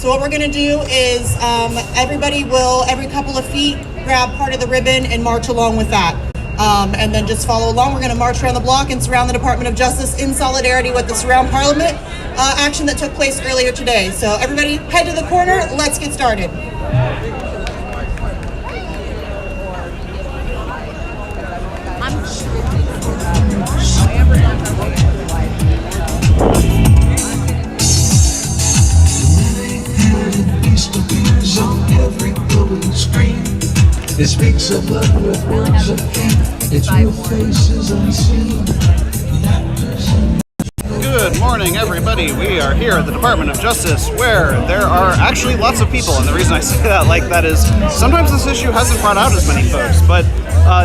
So what we're going to do is everybody will, every couple of feet, grab part of the ribbon and march along with that. And then just follow along. We're going to march around the block and surround the Department of Justice in solidarity with the Surround Parliament action that took place earlier today. So everybody head to the corner. Let's get started. It speaks of love with words of hate. Its real face is unseen. Good morning, everybody. We are here at the Department of Justice, where there are actually lots of people. And the reason I say that like that is sometimes this issue hasn't brought out as many folks, but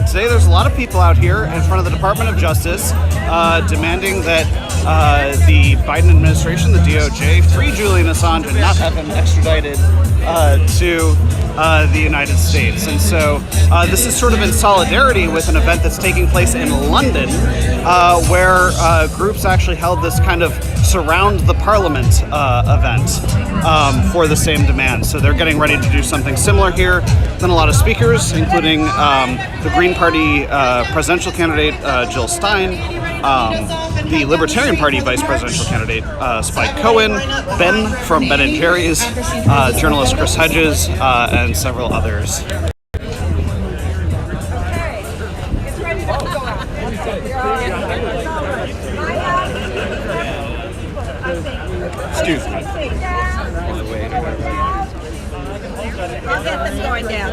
today there's a lot of people out here in front of the Department of Justice demanding that the Biden administration, the DOJ, free Julian Assange and not have him extradited to the United States. And so this is sort of in solidarity with an event that's taking place in London, where groups actually held this kind of surround the Parliament event for the same demand. So they're getting ready to do something similar here. Then a lot of speakers, including the Green Party presidential candidate Jill Stein, the Libertarian Party vice presidential candidate Spike Cohen, Ben from Ben & Jerry's, journalist Chris Hedges, and several others. Excuse me. I'll get them going down.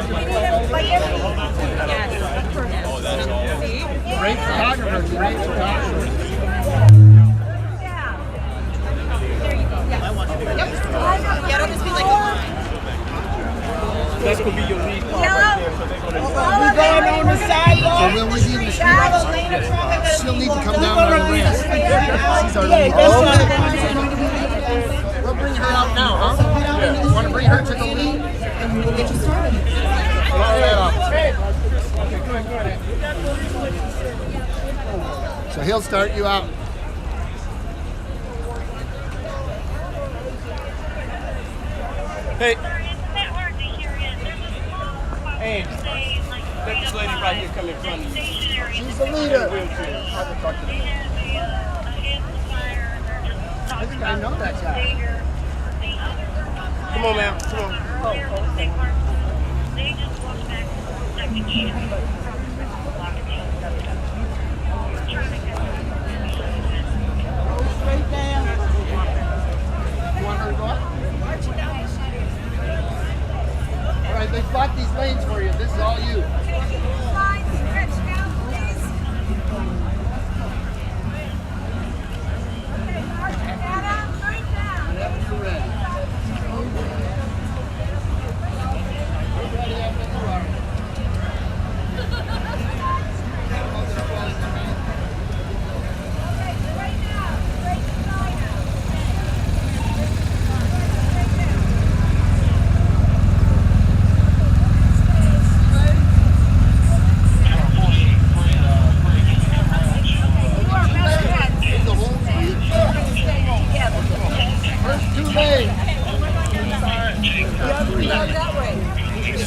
Great photographer, great photographer. Yeah, it'll just be like a line. That could be your lead part Yellow. right there. So they're going to We're going on the sidewalk. So we'll leave in the street. She'll need to come down on the ramp. She's our lead. We'll bring her out now, huh? Yeah. Want to bring her to the lead? And we'll get you started. So he'll start you out. Hey. Hey. Let this lady right here come in front of you. She's the leader. I think I know that guy. Come on, ma'am. Come on. They just walked back from the second gate. Straight down. You want her to go up? All right, they blocked these lanes for you. This is all you.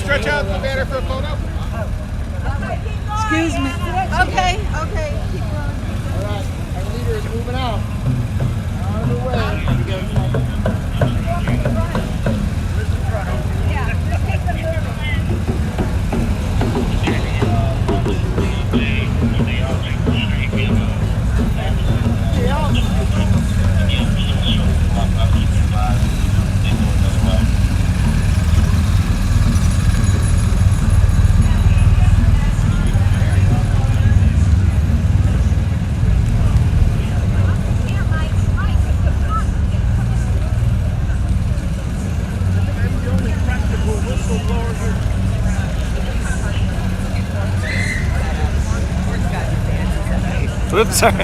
Stretch out the banner for a photo. Excuse me. Okay. All right, our leader is moving out. Out of the way. Whoops, sorry.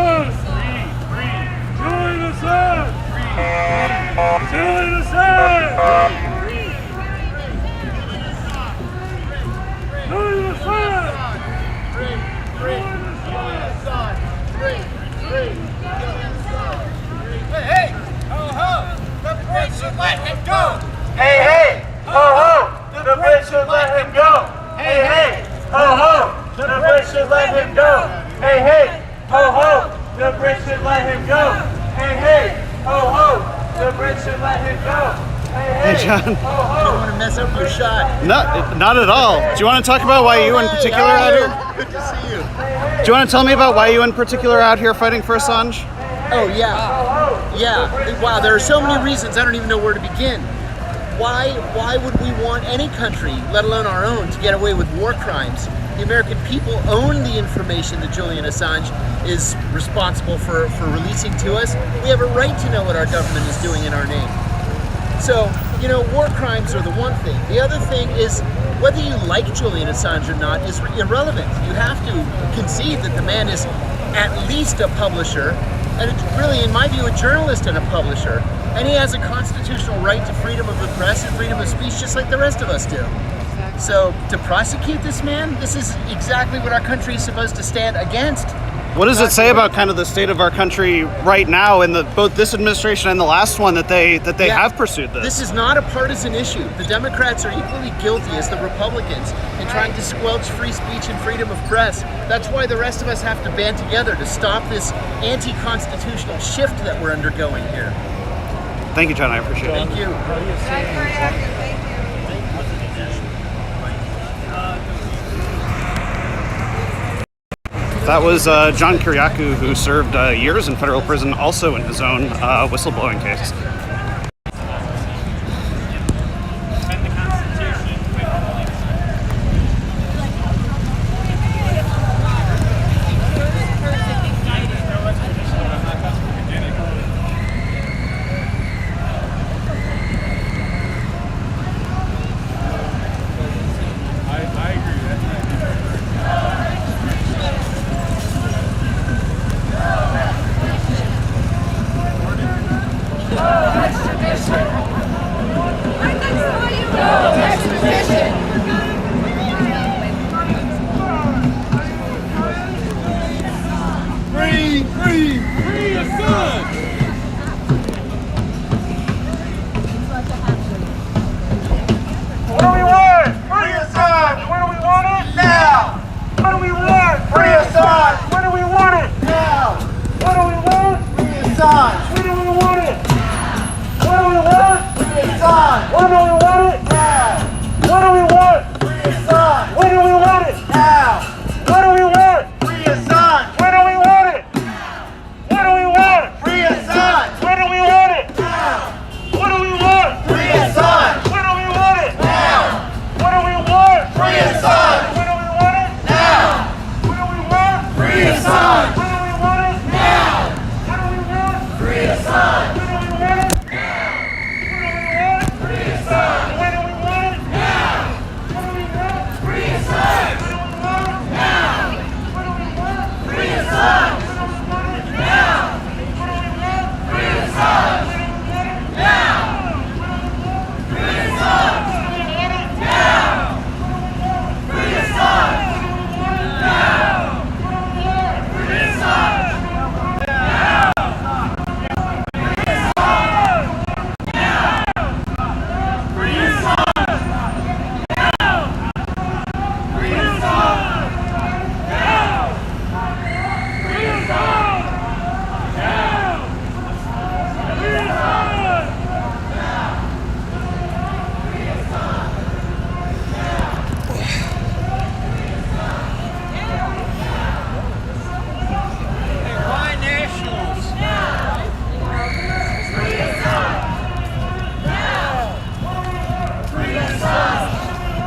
The Brits should let him go. Hey, hey, ho, ho. The Brits should let him go. Hey, hey, ho, ho. The Brits should let him go. Hey, hey, ho, ho. The Brits should let him go. Hey, John. You don't want to mess up your shot. Not at all. Do you want to talk about why you in particular are out here? Good to see you. Do you want to tell me about why you in particular are out here fighting for Assange? Oh, yeah. Yeah. Wow, there are so many reasons. I don't even know where to begin. Why would we want any country, let alone our own, to get away with war crimes? The American people own the information that Julian Assange is responsible for releasing to us. We have a right to know what our government is doing in our name. So, you know, war crimes are the one thing. The other thing is, whether you like Julian Assange or not is irrelevant. You have to concede that the man is at least a publisher, and it's really, in my view, a journalist and a publisher. And he has a constitutional right to freedom of the press and freedom of speech just like the rest of us do. So, to prosecute this man, this is exactly what our country is supposed to stand against. What does it say about kind of the state of our country right now in both this administration and the last one that they have pursued this? This is not a partisan issue. The Democrats are equally guilty as the Republicans in trying to squelch free speech and freedom of press. That's why the rest of us have to band together to stop this anti-constitutional shift that we're undergoing here. Thank you, John. I appreciate it. Thank you. That was John Kiriakou, who served years in federal prison, also in his own whistleblowing case. What do we want? Free Assange! When do we want it? Now! What do we want? Free Assange! When do we want it? Now! What do we want? Free Assange! When do we want it? What do we want? Free Assange! When do we want it? Now! What do we want? Free Assange! When do we want it? Now! What do we want? Free Assange! When do we want it? What do we want? Free Assange! When do we want it? Now! What do we want? Free Assange! When do we want it? Now! What do we want? Free Assange! When do we want it? Now! What do we want? Free Assange! When do we want it? Now! What do we want? Free Assange! When do we want it? Now! What do we want? Free Assange! When do we want it? Now! What do we want? Free Assange! When do we want it? Now! What do we want? Free Assange! When do we want it? Now! What do we want? Free Assange! When do we want it? Now! What do we want? Free Assange! When do we want it? Now! What do we want? Free Assange! When do we want it? Now! What do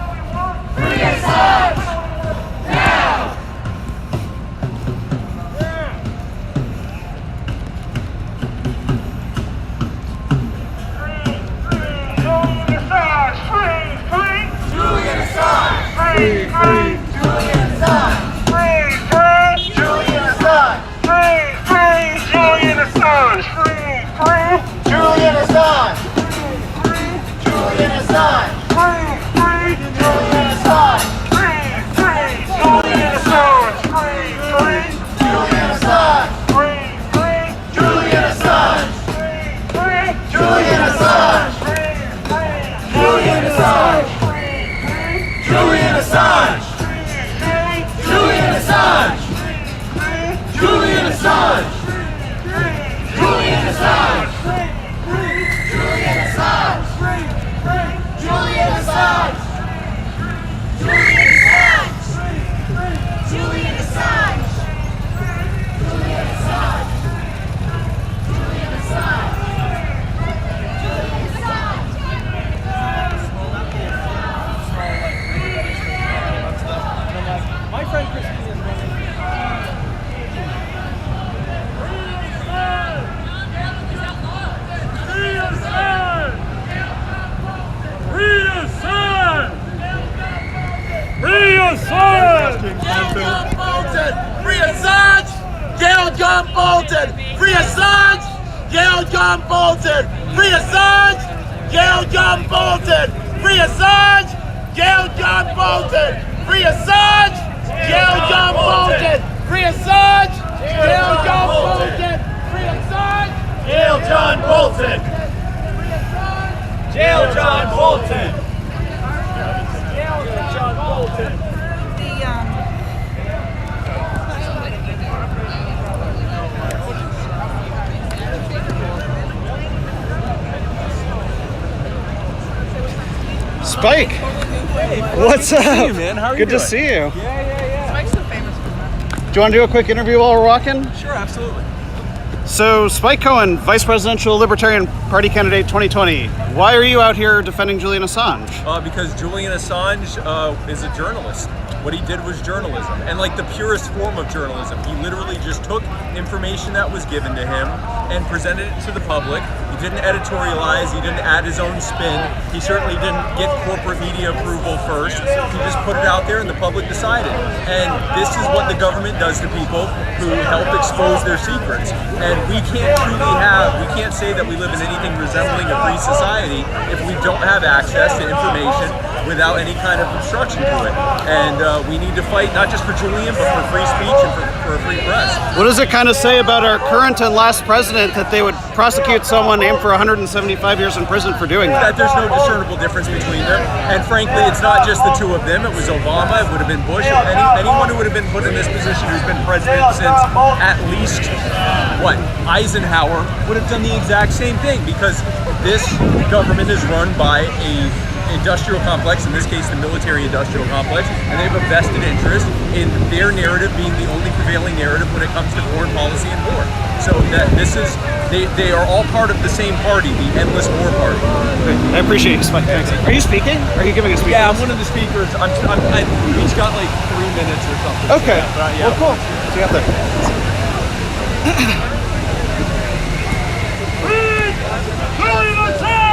we want? Free Assange! Julian Assange! John Bolton! Free Assange! Jail John Bolton! Free Assange! Jail John Bolton! Free Assange! Jail John Bolton! Free Assange! Jail John Bolton! Free Assange! Jail John Bolton! Free Assange! Jail John Bolton! Jail John Bolton! Jail John Bolton! Spike, what's up? Good to see you, man. How are you Good to doing? see you. Yeah. Spike's so famous for that. Do you want to do a quick interview while we're walking? Sure, absolutely. So, Spike Cohen, Vice Presidential Libertarian Party candidate 2020. Why are you out here defending Julian Assange? Because Julian Assange is a journalist. What he did was journalism, and like the purest form of journalism. He literally just took information that was given to him and presented it to the public. He didn't editorialize, he didn't add his own spin. He certainly didn't get corporate media approval first. He just put it out there and the public decided. And this is what the government does to people who help expose their secrets. And we can't say that we live in anything resembling a free society if we don't have access to information without any kind of obstruction to it. And we need to fight not just for Julian, but for free speech and for a free press. What does it kind of say about our current and last president that they would prosecute someone named for 175 years in prison for doing that? That there's no discernible difference between them. And frankly, it's not just the two of them. It was Obama, it would have been Bush, anyone who would have been put in this position who's been president since at least, Eisenhower would have done the exact same thing, because this government is run by a industrial complex, in this case the military industrial complex, and they have a vested interest in their narrative being the only prevailing narrative when it comes to foreign policy and war. So that they are all part of the same party, the Endless War Party. I appreciate you, Spike. Thanks. Are you speaking? Are you giving a speech? Yeah, I'm one of the speakers. I each got like 3 minutes or something. Okay. So, yeah. Well, cool. See you out there. Julian Assange!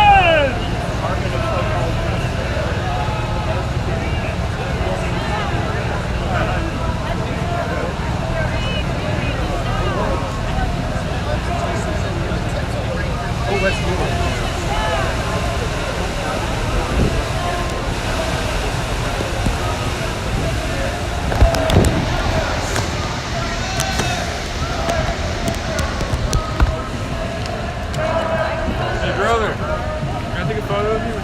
Hey brother, can I take a photo of you?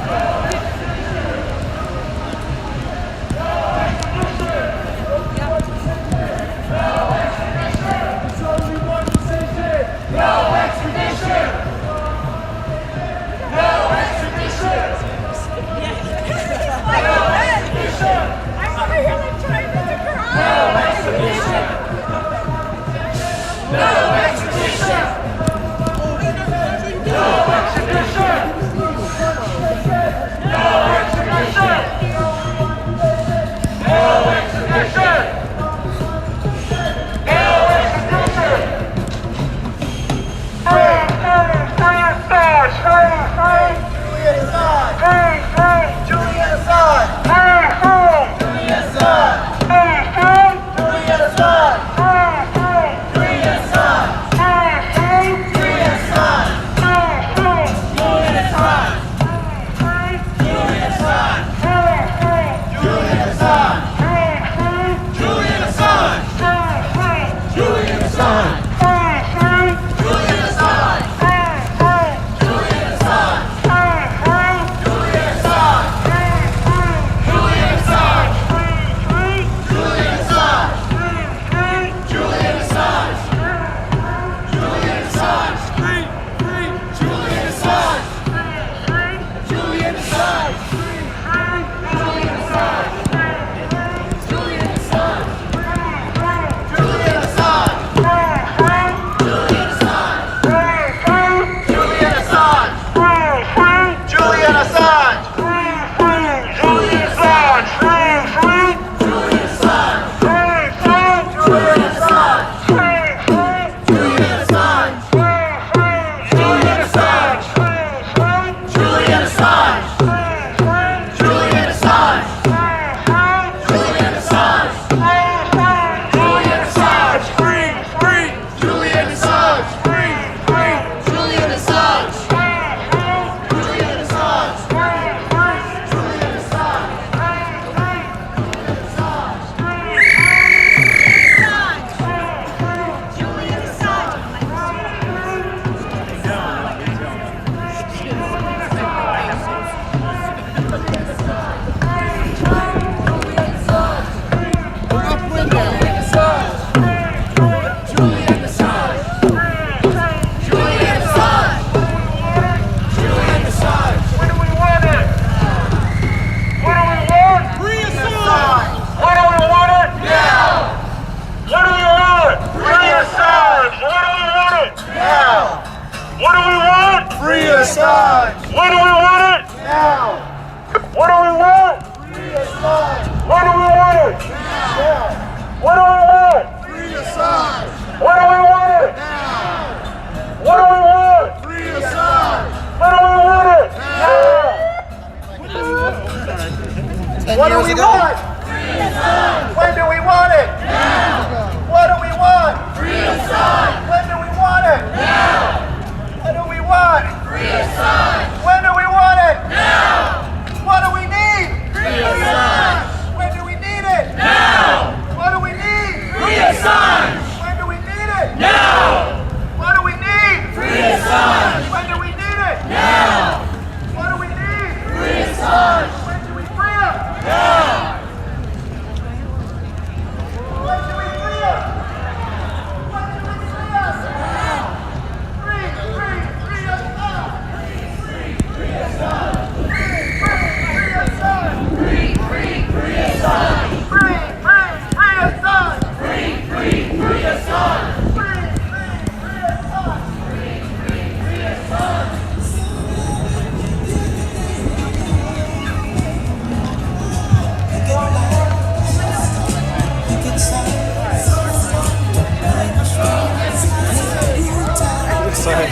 Sorry.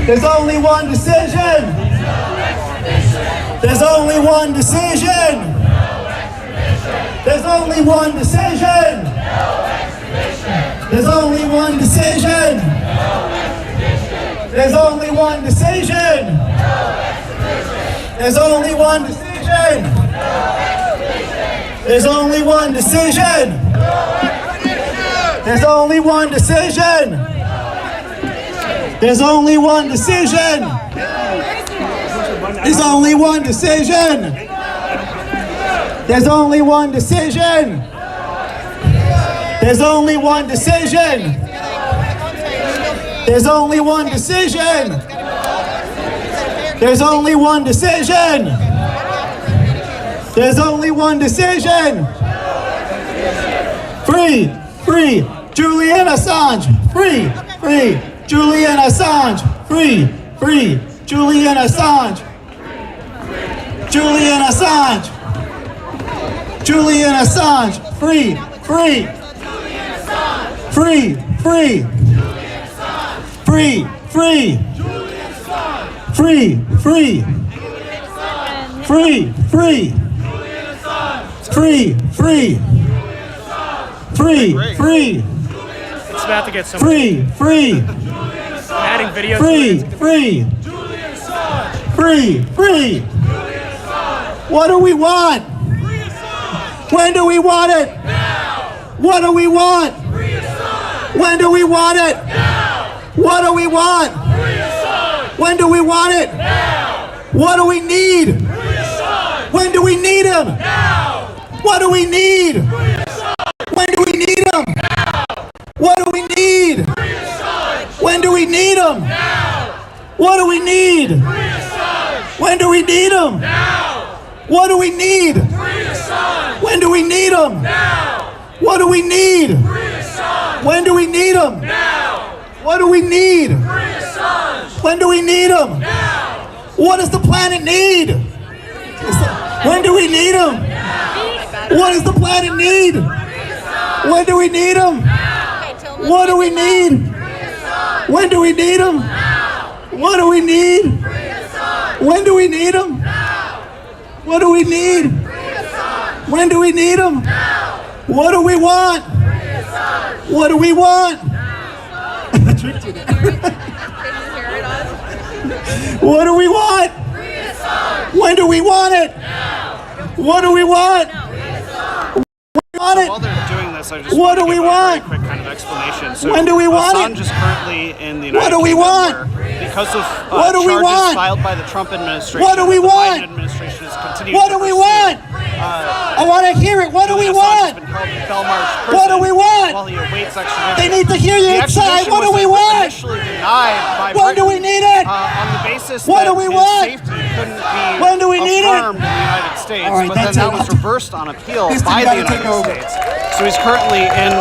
There's only one decision. There's only one decision. There's only one decision. There's only one decision. There's only one decision. There's only one decision. There's only one decision. There's only one decision. There's only one decision. There's only one decision. There's only one decision. There's only one decision. There's only one decision. There's only one decision. There's only one decision. Free, free, Julian Assange. Free, free, Julian Assange. Free, free, Julian Assange. Julian Assange. Julian Assange. Free, free. Free, free. Free, free. Free, free. Free, free. Free, free. Free, free. It's about to get some. Free, free. Adding video. Free, free. Free, free. What do we want? When do we want it? What do we want? When do we want it? What do we want? When do we want it? What do we need? When do we need him? What do we need? When do we need him? What do we need? When do we need him? What do we need? When do we need him? What do we need? When do we need him? What do we need? When do we need him? What do we need? When do we need him? What does the planet need? When do we need him? What does the planet need? When do we need him? What do we need? When do we need him? What do we need? When do we need him? What do we need? When do we need him? What do we want? What do we want? What do we want? When do we want it? What do we want? While they're doing this, I just What want to do we give want? a very quick kind of explanation. So When do we want Assange it? is currently in the United What do we Kingdom want? where, because of What do we charges want? filed by the Trump administration, What do we the want? Biden administration has continued What to do we pursue, want? I want to hear it. What do we Julian Assange has want? been held in Belmarsh prison What do we want? while he awaits extradition. They need to hear you The inside. extradition What do was we want? initially denied by When do we Britain, need it? on the basis What that do we his want? safety couldn't be When do we need it? affirmed in the United States, All right, but then that's that it. was reversed on appeal Houston, by you the gotta take United over. States. So he's currently in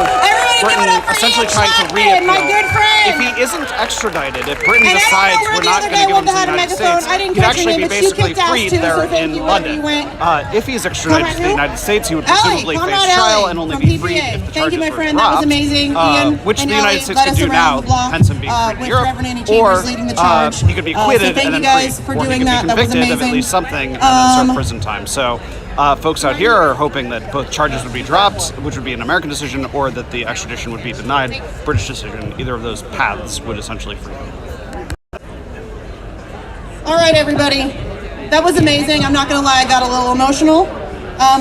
Britain, essentially trying to reappeal. my good friend. If he isn't extradited, if Britain And I don't decides know where we're the not other going guy to give was him to that the had a United megaphone. States, I didn't he'd catch your actually name, be but you basically kicked ass freed too, so there thank in you, wherever London. you went. If he's extradited to the United States, he would presumably Ellie, face Comrade trial Ellie and only from be freed PPA. if the Thank charges you, my were friend. That was dropped, amazing. Ian which and the Ellie United States led could us do around now, the block, hence him being free to with Europe, Reverend Annie or Chambers leading the charge. he could be acquitted so thank and you then guys free, for or he doing could that. be That was convicted of at amazing. least something and then serve prison time. So folks out here are hoping that both charges would be dropped, which would be an American decision, or that the extradition would be denied, British decision. Either of those paths would essentially free him. All right, everybody. That was amazing. I'm not going to lie, I got a little emotional.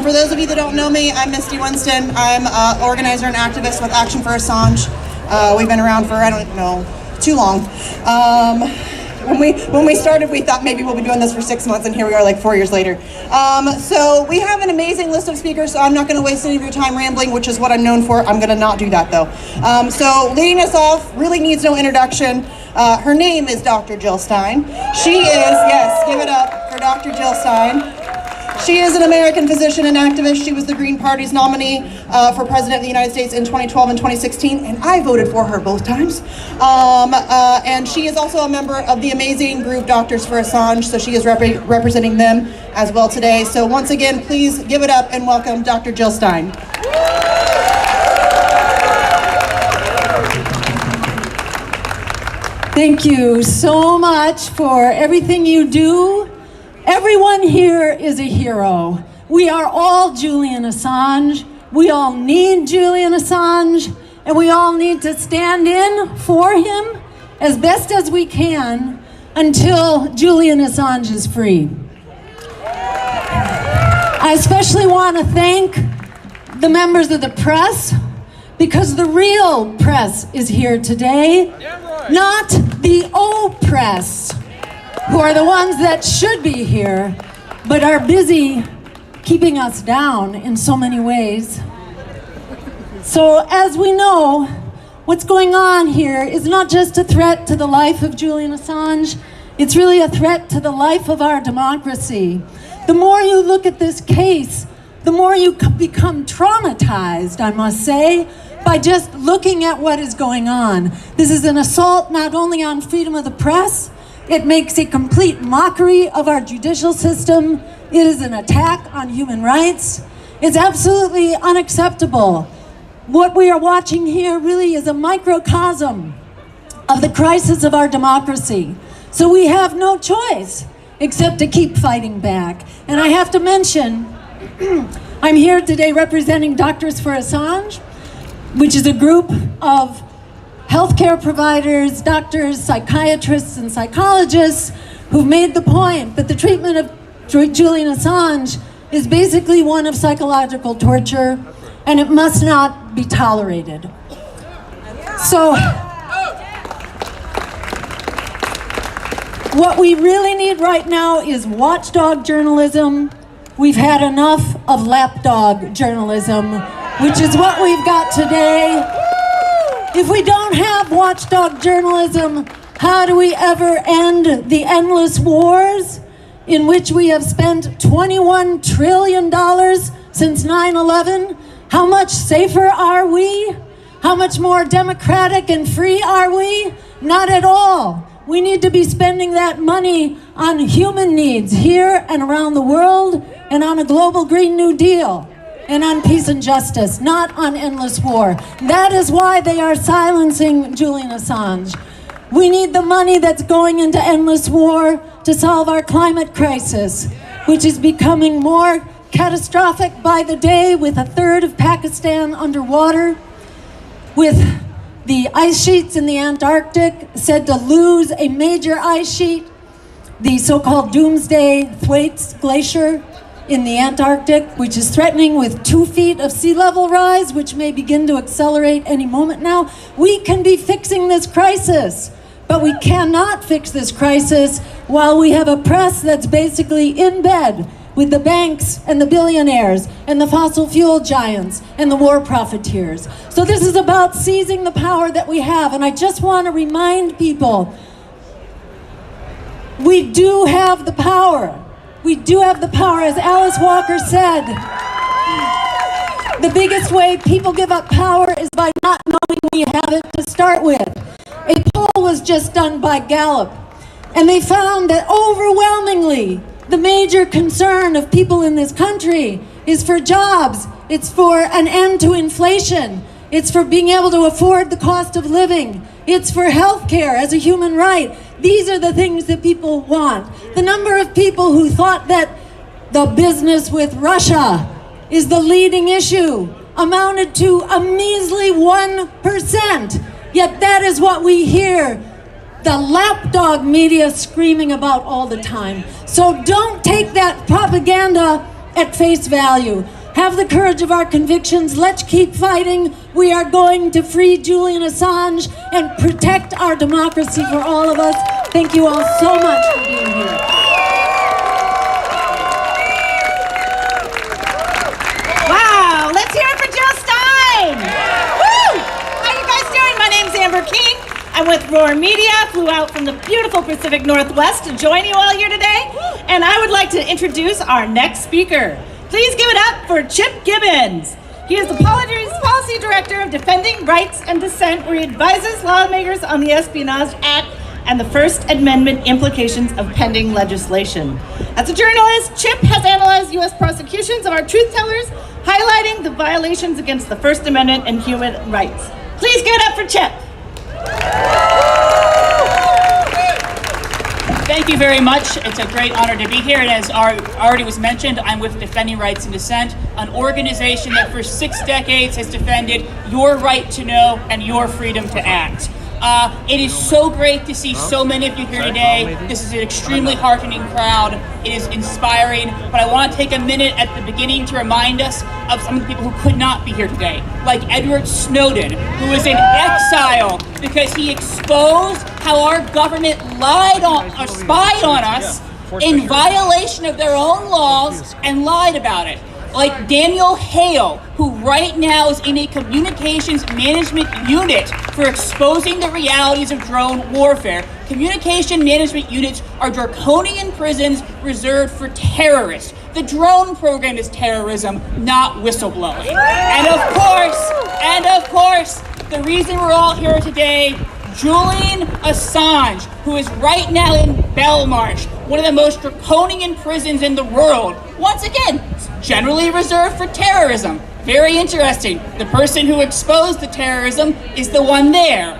For those of you that don't know me, I'm Misty Winston. I'm an organizer and activist with Action for Assange. We've been around for, I don't know, too long. When we started, we thought maybe we'll be doing this for 6 months, and here we are like 4 years later. So we have an amazing list of speakers, so I'm not going to waste any of your time rambling, which is what I'm known for. I'm going to not do that, though. So leading us off really needs no introduction. Her name is Dr. Jill Stein. She is, yes, give it up for Dr. Jill Stein. She is an American physician and activist. She was the Green Party's nominee for President of the United States in 2012 and 2016, and I voted for her both times. And she is also a member of the amazing group Doctors for Assange, so she is representing them as well today. So once again, please give it up and welcome Dr. Jill Stein. Thank you so much for everything you do. Everyone here is a hero. We are all Julian Assange. We all need Julian Assange, and we all need to stand in for him as best as we can until Julian Assange is free. I especially want to thank the members of the press, because the real press is here today, not the oppressed, who are the ones that should be here, but are busy keeping us down in so many ways. So as we know, what's going on here is not just a threat to the life of Julian Assange, it's really a threat to the life of our democracy. The more you look at this case, the more you become traumatized, I must say, by just looking at what is going on. This is an assault not only on freedom of the press, it makes a complete mockery of our judicial system. It is an attack on human rights. It's absolutely unacceptable. What we are watching here really is a microcosm of the crisis of our democracy. So we have no choice except to keep fighting back. And I have to mention, I'm here today representing Doctors for Assange, which is a group of healthcare providers, doctors, psychiatrists, and psychologists who've made the point that the treatment of Julian Assange is basically one of psychological torture, and it must not be tolerated. So, what we really need right now is watchdog journalism. We've had enough of lapdog journalism, which is what we've got today. If we don't have watchdog journalism, how do we ever end the endless wars in which we have spent $21 trillion since 9/11? How much safer are we? How much more democratic and free are we? Not at all. We need to be spending that money on human needs here and around the world, and on a global Green New Deal, and on peace and justice, not on endless war. That is why they are silencing Julian Assange. We need the money that's going into endless war to solve our climate crisis, which is becoming more catastrophic by the day, with a third of Pakistan underwater, with the ice sheets in the Antarctic said to lose a major ice sheet, the so-called Doomsday Thwaites Glacier in the Antarctic, which is threatening with 2 feet of sea level rise, which may begin to accelerate any moment now. We can be fixing this crisis, but we cannot fix this crisis while we have a press that's basically in bed with the banks and the billionaires and the fossil fuel giants and the war profiteers. So this is about seizing the power that we have, and I just want to remind people, we do have the power. We do have the power, as Alice Walker said. The biggest way people give up power is by not knowing we have it to start with. A poll was just done by Gallup, and they found that overwhelmingly the major concern of people in this country is for jobs. It's for an end to inflation. It's for being able to afford the cost of living. It's for health care as a human right. These are the things that people want. The number of people who thought that the business with Russia is the leading issue amounted to a measly 1%. Yet that is what we hear the lapdog media screaming about all the time. So don't take that propaganda at face value. Have the courage of our convictions. Let's keep fighting. We are going to free Julian Assange and protect our democracy for all of us. Thank you all so much for being here. Wow, let's hear it for Jill Stein. Woo! How you guys doing? My name's Amber King. I'm with Roar Media, flew out from the beautiful Pacific Northwest to join you all here today. And I would like to introduce our next speaker. Please give it up for Chip Gibbons. He is the Policy Director of Defending Rights and Dissent, where he advises lawmakers on the Espionage Act and the First Amendment implications of pending legislation. As a journalist, Chip has analyzed U.S. prosecutions of our truth tellers, highlighting the violations against the First Amendment and human rights. Please give it up for Chip. Thank you very much. It's a great honor to be here. And as already was mentioned, I'm with Defending Rights and Dissent, an organization that for 6 decades has defended your right to know and your freedom to act. It is so great to see so many of you here today. This is an extremely heartening crowd. It is inspiring, but I want to take a minute at the beginning to remind us of some of the people who could not be here today, like Edward Snowden, who is in exile because he exposed how our government lied on or spied on us in violation of their own laws and lied about it. Like Daniel Hale, who right now is in a communications management unit for exposing the realities of drone warfare. Communication management units are draconian prisons reserved for terrorists. The drone program is terrorism, not whistleblowing. And of course, the reason we're all here today, Julian Assange, who is right now in Belmarsh, one of the most draconian prisons in the world. Once again, generally reserved for terrorism. Very interesting. The person who exposed the terrorism is the one there.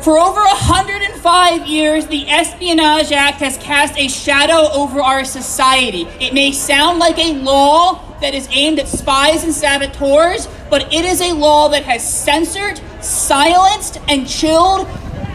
For over 105 years, the Espionage Act has cast a shadow over our society. It may sound like a law that is aimed at spies and saboteurs, but it is a law that has censored, silenced, and chilled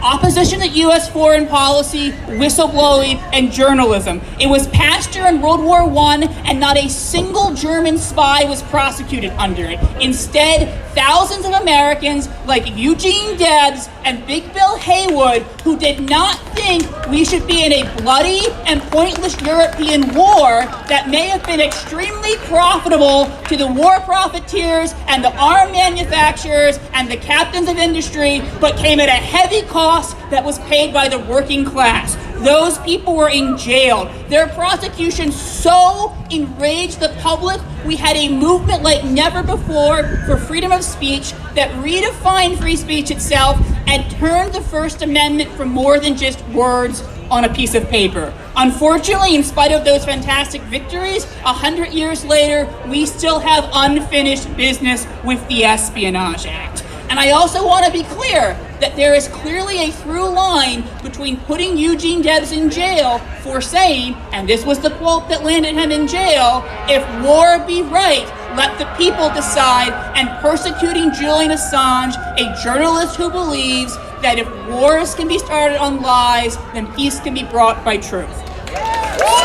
opposition to U.S. foreign policy, whistleblowing, and journalism. It was passed during World War I, and not a single German spy was prosecuted under it. Instead, thousands of Americans like Eugene Debs and Big Bill Haywood, who did not think we should be in a bloody and pointless European war that may have been extremely profitable to the war profiteers and the arm manufacturers and the captains of industry, but came at a heavy cost that was paid by the working class. Those people were in jail. Their prosecution so enraged the public, we had a movement like never before for freedom of speech that redefined free speech itself and turned the First Amendment from more than just words on a piece of paper. Unfortunately, in spite of those fantastic victories, 100 years later, we still have unfinished business with the Espionage Act. And I also want to be clear that there is clearly a through line between putting Eugene Debs in jail for saying, and this was the quote that landed him in jail, "If war be right, let the people decide," and persecuting Julian Assange, a journalist who believes that if wars can be started on lies, then peace can be brought by truth.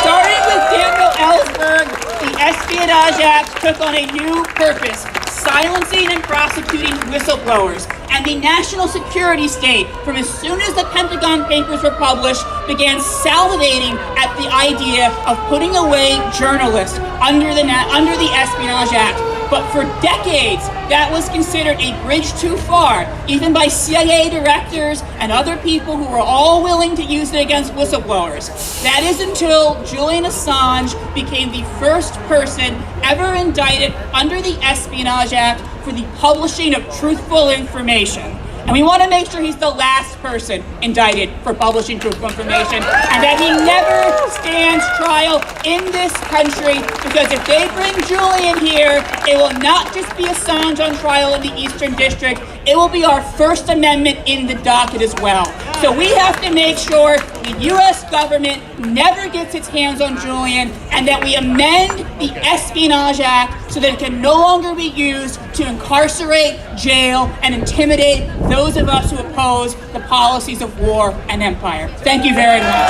Starting with Daniel Ellsberg, the Espionage Act took on a new purpose: silencing and prosecuting whistleblowers. And the national security state, from as soon as the Pentagon Papers were published, began salivating at the idea of putting away journalists under the Espionage Act. But for decades, that was considered a bridge too far, even by CIA directors and other people who were all willing to use it against whistleblowers. That is until Julian Assange became the first person ever indicted under the Espionage Act for the publishing of truthful information. And we want to make sure he's the last person indicted for publishing truthful information, and that he never stands trial in this country, because if they bring Julian here, it will not just be Assange on trial in the Eastern District, it will be our First Amendment in the docket as well. So we have to make sure the U.S. government never gets its hands on Julian, and that we amend the Espionage Act so that it can no longer be used to incarcerate, jail, and intimidate those of us who oppose the policies of war and empire. Thank you very much.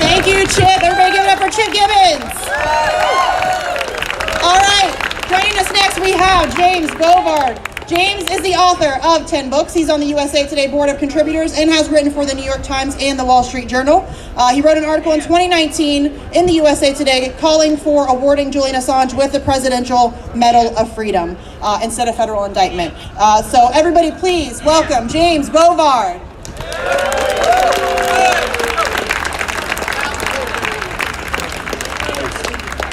Thank you, Chip. Everybody give it up for Chip Gibbons. All right, joining us next we have James Bovard. James is the author of 10 books. He's on the USA Today Board of Contributors and has written for the New York Times and the Wall Street Journal. He wrote an article in 2019 in the USA Today calling for awarding Julian Assange with the Presidential Medal of Freedom instead of federal indictment. So everybody please welcome James Bovard.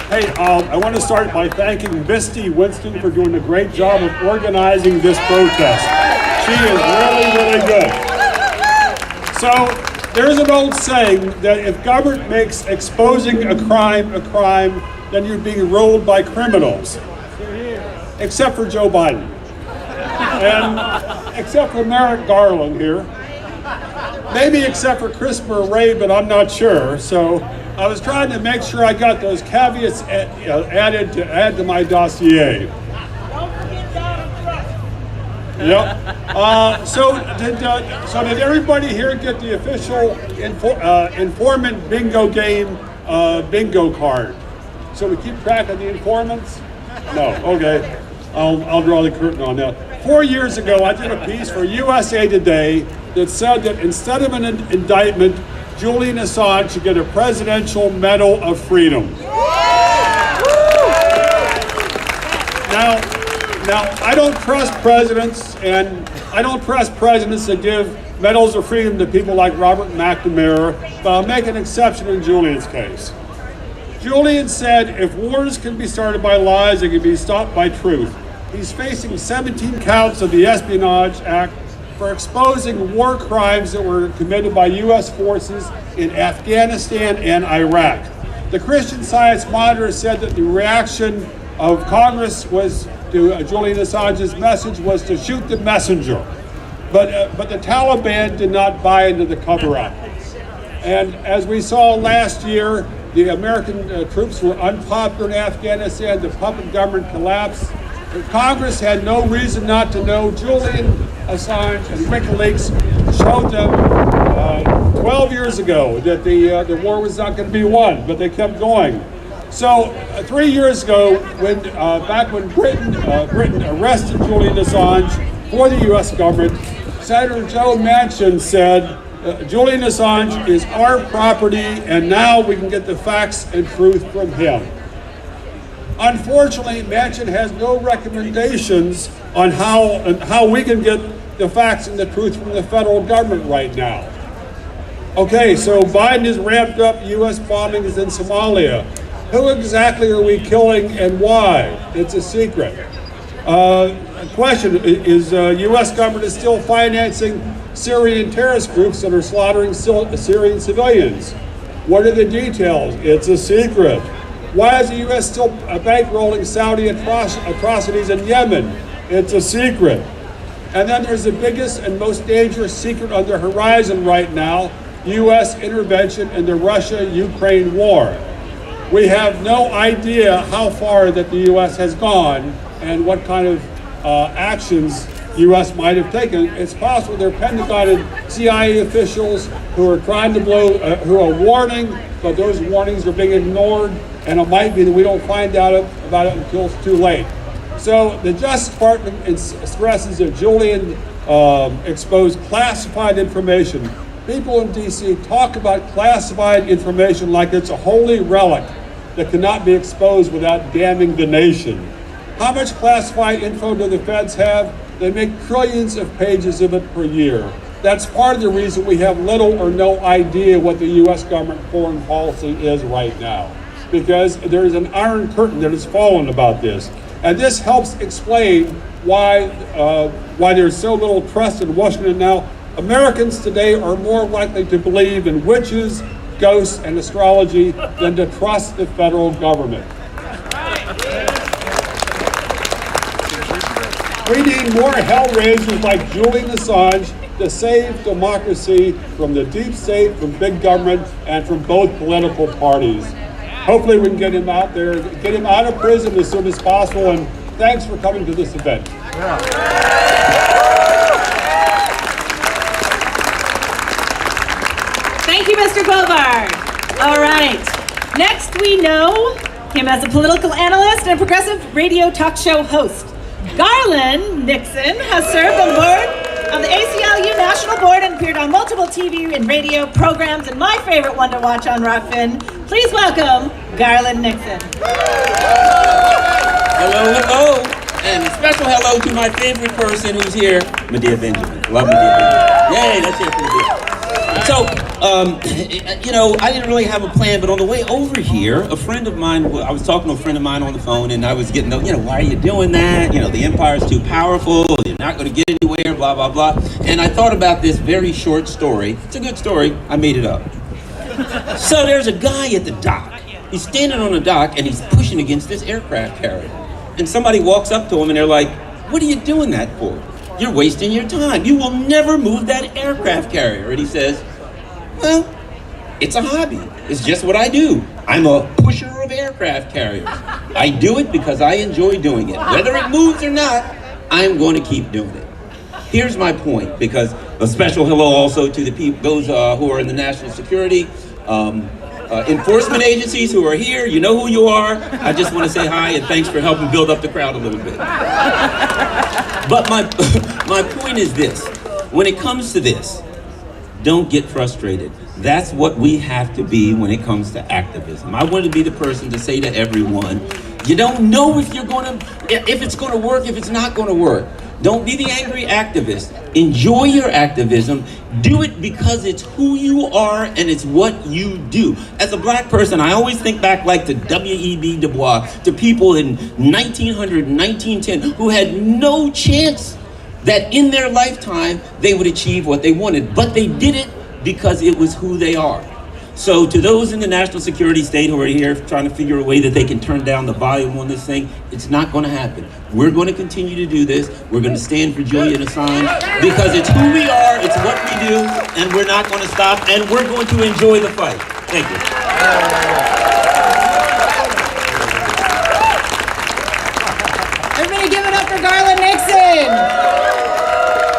Hey, I want to start by thanking Misty Winston for doing a great job of organizing this protest. She is really, really good. So, there's an old saying that if government makes exposing a crime, then you're being ruled by criminals. Except for Joe Biden. And except for Merrick Garland here. Maybe except for Christopher Wray, but I'm not sure. So I was trying to make sure I got those caveats added to add to my dossier. Don't forget Donald Trump. Yep. So did everybody here get the official informant bingo game bingo card? So we keep track of the informants? No. Okay. I'll draw the curtain on that. 4 years ago, I did a piece for USA Today that said that instead of an indictment, Julian Assange should get a Presidential Medal of Freedom. Now, I don't trust presidents, and I don't trust presidents that give medals of freedom to people like Robert McNamara, but I'll make an exception in Julian's case. Julian said if wars can be started by lies, they can be stopped by truth. He's facing 17 counts of the Espionage Act for exposing war crimes that were committed by U.S. forces in Afghanistan and Iraq. The Christian Science Monitor said that the reaction of Congress was to Julian Assange's message was to shoot the messenger. But the Taliban did not buy into the cover-up. And as we saw last year, the American troops were unpopular in Afghanistan, the puppet government collapsed. Congress had no reason not to know. Julian Assange and WikiLeaks showed them 12 years ago that the war was not going to be won, but they kept going. So 3 years ago, back when Britain arrested Julian Assange for the U.S. government, Senator Joe Manchin said, Julian Assange is our property, and now we can get the facts and truth from him. Unfortunately, Manchin has no recommendations on how we can get the facts and the truth from the federal government right now. Okay, so Biden has ramped up U.S. bombings in Somalia. Who exactly are we killing and why? It's a secret. Question, is U.S. government is still financing Syrian terrorist groups that are slaughtering Syrian civilians? What are the details? It's a secret. Why is the U.S. still bankrolling Saudi atrocities in Yemen? It's a secret. And then there's the biggest and most dangerous secret on the horizon right now, U.S. intervention in the Russia-Ukraine war. We have no idea how far that the U.S. has gone and what kind of actions U.S. might have taken. It's possible they're Pentagon and CIA officials who are trying to who are warning, but those warnings are being ignored, and it might be that we don't find out about it until it's too late. So the Justice Department stresses that Julian exposed classified information. People in D.C. talk about classified information like it's a holy relic that cannot be exposed without damning the nation. How much classified info do the feds have? They make trillions of pages of it per year. That's part of the reason we have little or no idea what the U.S. government foreign policy is right now, because there is an iron curtain that has fallen about this. And this helps explain why there's so little trust in Washington now. Americans today are more likely to believe in witches, ghosts, and astrology than to trust the federal government. We need more hellraisers like Julian Assange to save democracy from the deep state, from big government, and from both political parties. Hopefully we can get him out there, get him out of prison as soon as possible, and thanks for coming to this event. Thank you, Mr. Bovard. All right. Next, we know him as a political analyst and a progressive radio talk show host. Garland Nixon has served on the board of the ACLU National Board and appeared on multiple TV and radio programs, and my favorite one to watch on Rockfin. Please welcome Garland Nixon. Hello, hello, and a special hello to my favorite person who's here, Medea Benjamin. Love Medea. Yay, that's it for Medea. So, you know, I didn't really have a plan, but on the way over here, a friend of mine, I was talking to a friend of mine on the phone, and I was getting, you know, why are you doing that? You know, the empire's too powerful, you're not going to get anywhere, blah, blah, blah. And I thought about this very short story. It's a good story. I made it up. So there's a guy at the dock. He's standing on the dock, and he's pushing against this aircraft carrier. And somebody walks up to him, and they're like, what are you doing that for? You're wasting your time. You will never move that aircraft carrier. And he says, well, it's a hobby. It's just what I do. I'm a pusher of aircraft carriers. I do it because I enjoy doing it. Whether it moves or not, I'm going to keep doing it. Here's my point, because a special hello also to the people, those who are in the national security, enforcement agencies who are here. You know who you are. I just want to say hi and thanks for helping build up the crowd a little bit. But my point is this. When it comes to this, don't get frustrated. That's what we have to be when it comes to activism. I want to be the person to say to everyone, you don't know if it's going to work, if it's not going to work. Don't be the angry activist. Enjoy your activism. Do it because it's who you are and it's what you do. As a black person, I always think back like to W.E.B. Du Bois, to people in 1900 and 1910 who had no chance that in their lifetime they would achieve what they wanted, but they did it because it was who they are. So to those in the national security state who are here trying to figure a way that they can turn down the volume on this thing, it's not going to happen. We're going to continue to do this. We're going to stand for Julian Assange because it's who we are, it's what we do, and we're not going to stop, and we're going to enjoy the fight. Thank you. Everybody give it up for Garland Nixon.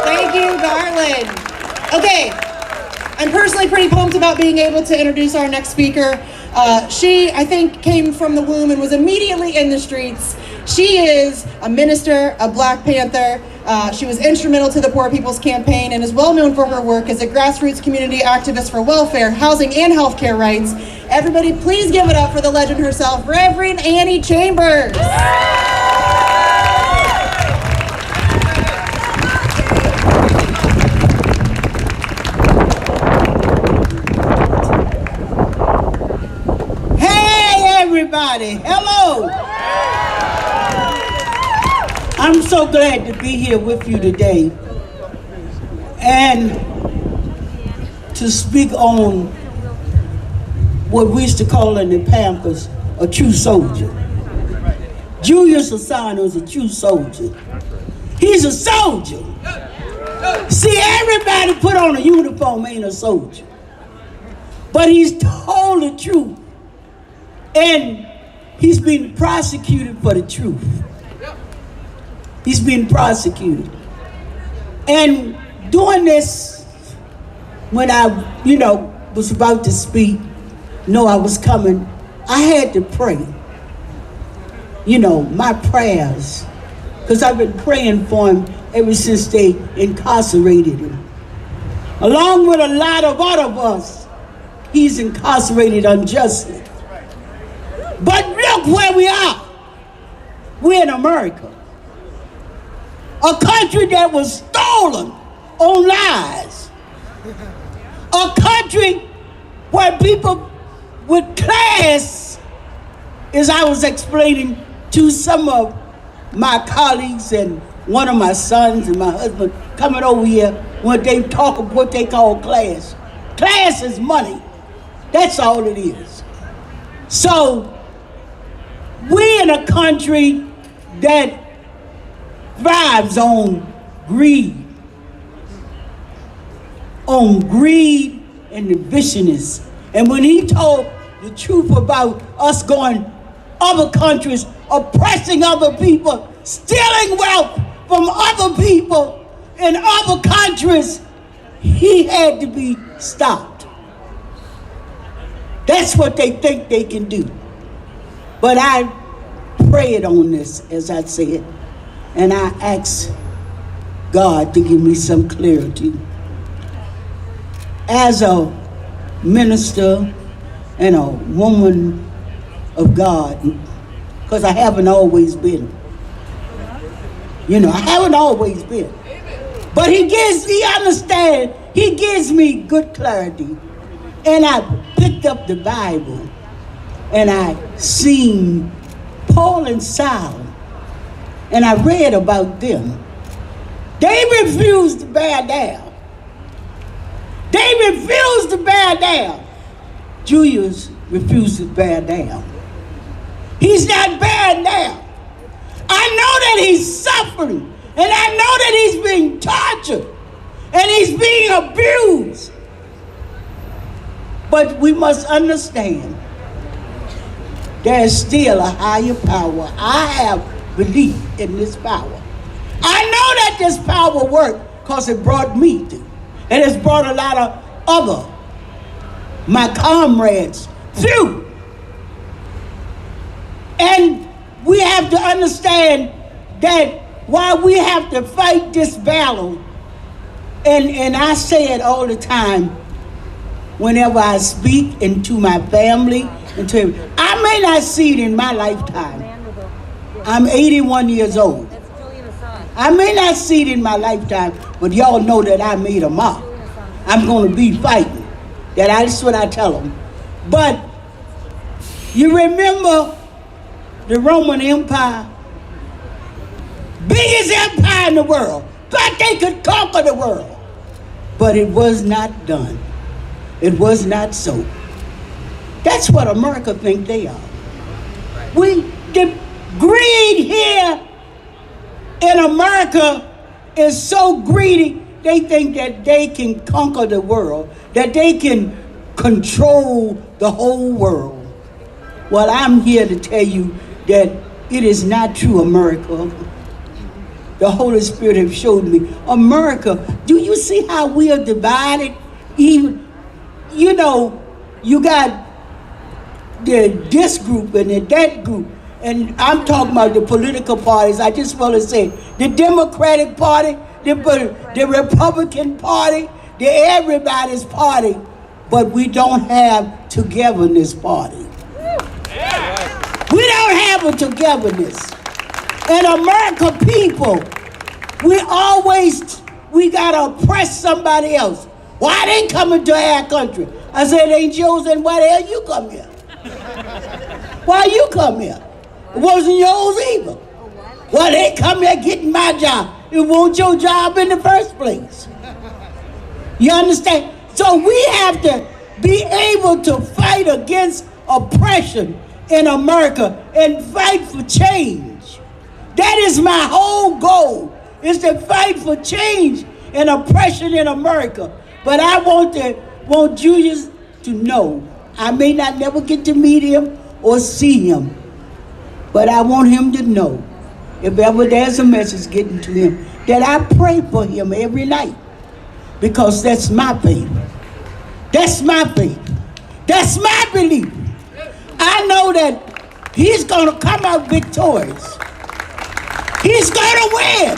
Thank you, Garland. Okay, I'm personally pretty pumped about being able to introduce our next speaker. She, I think, came from the womb and was immediately in the streets. She is a minister, a Black Panther. She was instrumental to the Poor People's Campaign and is well known for her work as a grassroots community activist for welfare, housing, and healthcare rights. Everybody, please give it up for the legend herself, Reverend Annie Chambers. Everybody, hello. I'm so glad to be here with you today and to speak on what we used to call in the Pampers a true soldier. Julian Assange was a true soldier. He's a soldier. See, everybody put on a uniform ain't a soldier, but he's told the truth. And he's been prosecuted for the truth. He's been prosecuted. And doing this, when I, was about to speak, I was coming, I had to pray. My prayers. Because I've been praying for him ever since they incarcerated him. Along with a lot of other of us, he's incarcerated unjustly. But look where we are. We're in America. A country that was stolen on lies. A country where people with class, as I was explaining to some of my colleagues and one of my sons and my husband coming over here when they talk of what they call class. Class is money. That's all it is. So, we're in a country that thrives on greed and the viciousness. And when he told the truth about us going other countries, oppressing other people, stealing wealth from other people in other countries, he had to be stopped. That's what they think they can do. But I prayed on this, as I said, and I asked God to give me some clarity. As a minister and a woman of God, because I haven't always been. I haven't always been. But he gives me good clarity. And I picked up the Bible and I seen Paul and Silas and I read about them. They refused to bear down. They refused to bear down. Julius refused to bear down. He's not bearing down. I know that he's suffering, and I know that he's being tortured, and he's being abused. But we must understand there's still a higher power. I have belief in this power. I know that this power worked because it brought me through. And it's brought a lot of other, my comrades, through. And we have to understand that while we have to fight this battle, and I say it all the time, whenever I speak into my family, I may not see it in my lifetime. I'm 81 years old. I may not see it in my lifetime, but y'all know that I made a mark. I'm going to be fighting. That's what I tell them. But you remember the Roman Empire? Biggest empire in the world. Thought they could conquer the world. But it was not done. It was not so. That's what America think they are. The greed here in America is so greedy, they think that they can conquer the world, that they can control the whole world. Well, I'm here to tell you that it is not true, America. The Holy Spirit has showed me. America, do you see how we are divided? Even, you know, you got this group and that group. And I'm talking about the political parties. I just want to say the Democratic Party, the Republican Party, the everybody's party, but we don't have togetherness party. We don't have a togetherness. And American people, we gotta oppress somebody else. Why they coming to our country? I said, ain't yours, and why the hell you come here? Why you come here? It wasn't yours either. Well, they come here getting my job. It wasn't your job in the first place. You understand? So we have to be able to fight against oppression in America and fight for change. That is my whole goal, is to fight for change and oppression in America. But I want Julius to know, I may not never get to meet him or see him, but I want him to know, if ever there's a message getting to him, that I pray for him every night, because that's my faith. That's my faith. That's my belief. I know that he's going to come out victorious. He's going to win.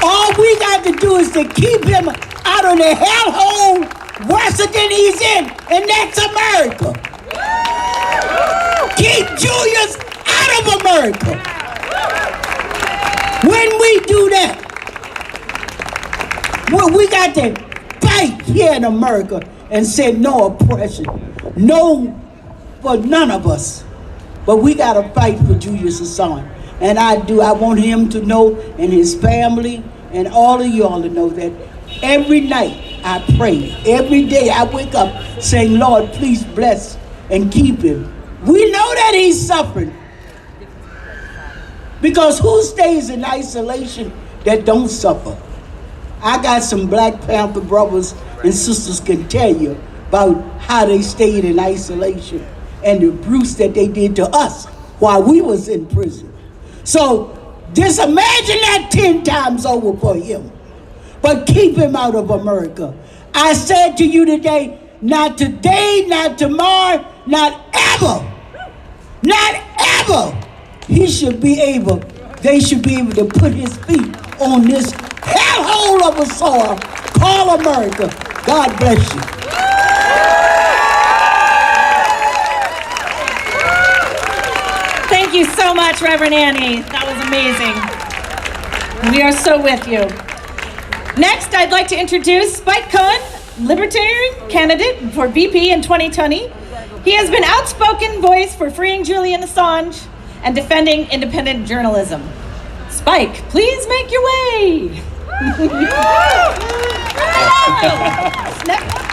All we got to do is to keep him out of the hellhole worse than he's in, and that's America. Keep Julius out of America. When we do that, we got to fight here in America and say no oppression, no for none of us. But we got to fight for Julius Assange. And I want him to know, and his family, and all of y'all to know that every night I pray. Every day I wake up saying, Lord, please bless and keep him. We know that he's suffering. Because who stays in isolation that don't suffer? I got some Black Panther brothers and sisters can tell you about how they stayed in isolation and the abuse that they did to us while we was in prison. So just imagine that 10 times over for him. But keep him out of America. I said to you today, not today, not tomorrow, not ever. Not ever. They should be able to put his feet on this hellhole of a soil called America. God bless you. Thank you so much, Reverend Annie. That was amazing. We are so with you. Next, I'd like to introduce Spike Cohen, Libertarian candidate for VP in 2020. He has been outspoken voice for freeing Julian Assange and defending independent journalism. Spike, please make your way.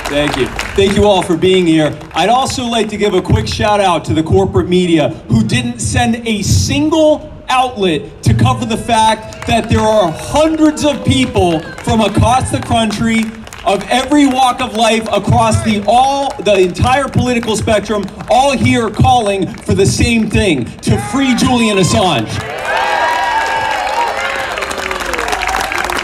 Thank you. Thank you all for being here. I'd also like to give a quick shout out to the corporate media who didn't send a single outlet to cover the fact that there are hundreds of people from across the country of every walk of life across the entire political spectrum, all here calling for the same thing, to free Julian Assange.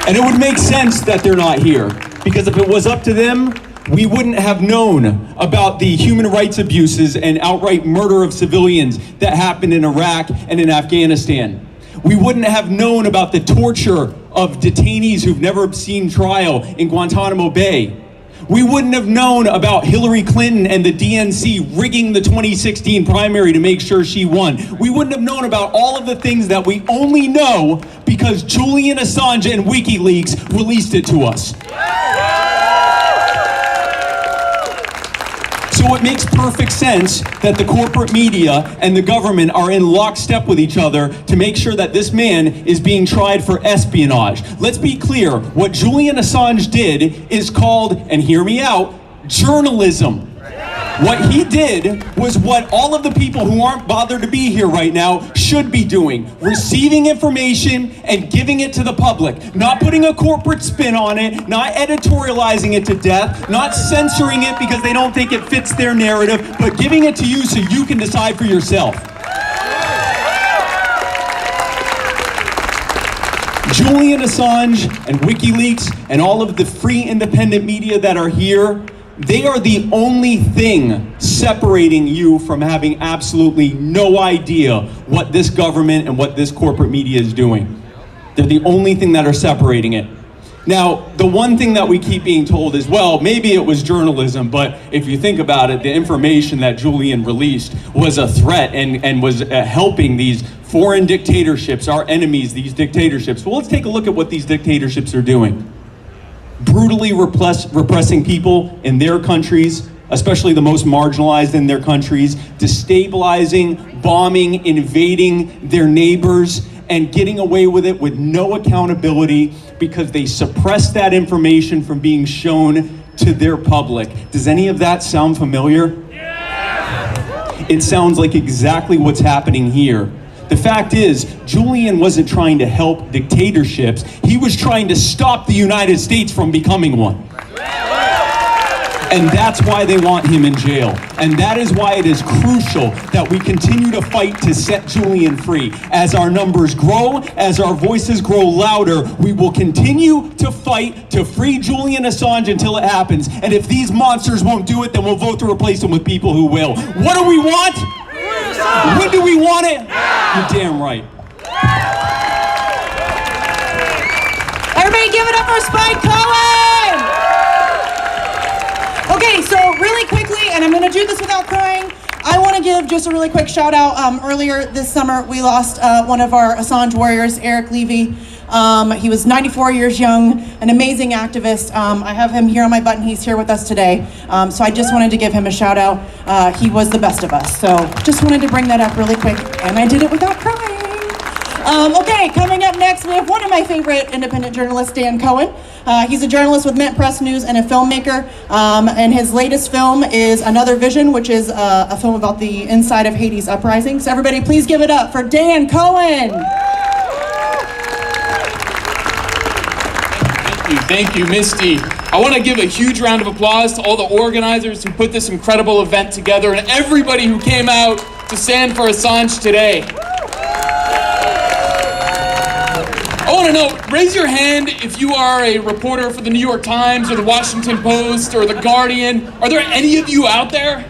And it would make sense that they're not here, because if it was up to them, we wouldn't have known about the human rights abuses and outright murder of civilians that happened in Iraq and in Afghanistan. We wouldn't have known about the torture of detainees who've never seen trial in Guantanamo Bay. We wouldn't have known about Hillary Clinton and the DNC rigging the 2016 primary to make sure she won. We wouldn't have known about all of the things that we only know because Julian Assange and WikiLeaks released it to us. So it makes perfect sense that the corporate media and the government are in lockstep with each other to make sure that this man is being tried for espionage. Let's be clear, what Julian Assange did is called, and hear me out, journalism. What he did was what all of the people who aren't bothered to be here right now should be doing. Receiving information and giving it to the public. Not putting a corporate spin on it, not editorializing it to death, not censoring it because they don't think it fits their narrative, but giving it to you so you can decide for yourself. Julian Assange and WikiLeaks and all of the free independent media that are here, they are the only thing separating you from having absolutely no idea what this government and what this corporate media is doing. They're the only thing that are separating it. Now, the one thing that we keep being told is, well, maybe it was journalism, but if you think about it, the information that Julian released was a threat and was helping these foreign dictatorships, our enemies, these dictatorships. Well, let's take a look at what these dictatorships are doing. Brutally repressing people in their countries, especially the most marginalized in their countries, destabilizing, bombing, invading their neighbors, and getting away with it with no accountability because they suppress that information from being shown to their public. Does any of that sound familiar? Yeah! It sounds like exactly what's happening here. The fact is, Julian wasn't trying to help dictatorships. He was trying to stop the United States from becoming one. And that's why they want him in jail. And that is why it is crucial that we continue to fight to set Julian free. As our numbers grow, as our voices grow louder, we will continue to fight to free Julian Assange until it happens. And if these monsters won't do it, then we'll vote to replace them with people who will. What do we want? When do we want it? You're damn right. Everybody give it up for Spike Cohen! Okay, so really quickly, and I'm going to do this without crying, I want to give just a really quick shout out. Earlier this summer, we lost one of our Assange warriors, Eric Levy. He was 94 years young, an amazing activist. I have him here on my button. He's here with us today. So I just wanted to give him a shout out. He was the best of us. So just wanted to bring that up really quick, and I did it without crying. Okay, coming up next, we have one of my favorite independent journalists, Dan Cohen. He's a journalist with Mint Press News and a filmmaker. And his latest film is Another Vision, which is a film about the inside of Haiti's uprising. So everybody, please give it up for Dan Cohen. Thank you, Misty. I want to give a huge round of applause to all the organizers who put this incredible event together and everybody who came out to stand for Assange today. I want to know, raise your hand if you are a reporter for the New York Times or the Washington Post or the Guardian. Are there any of you out there?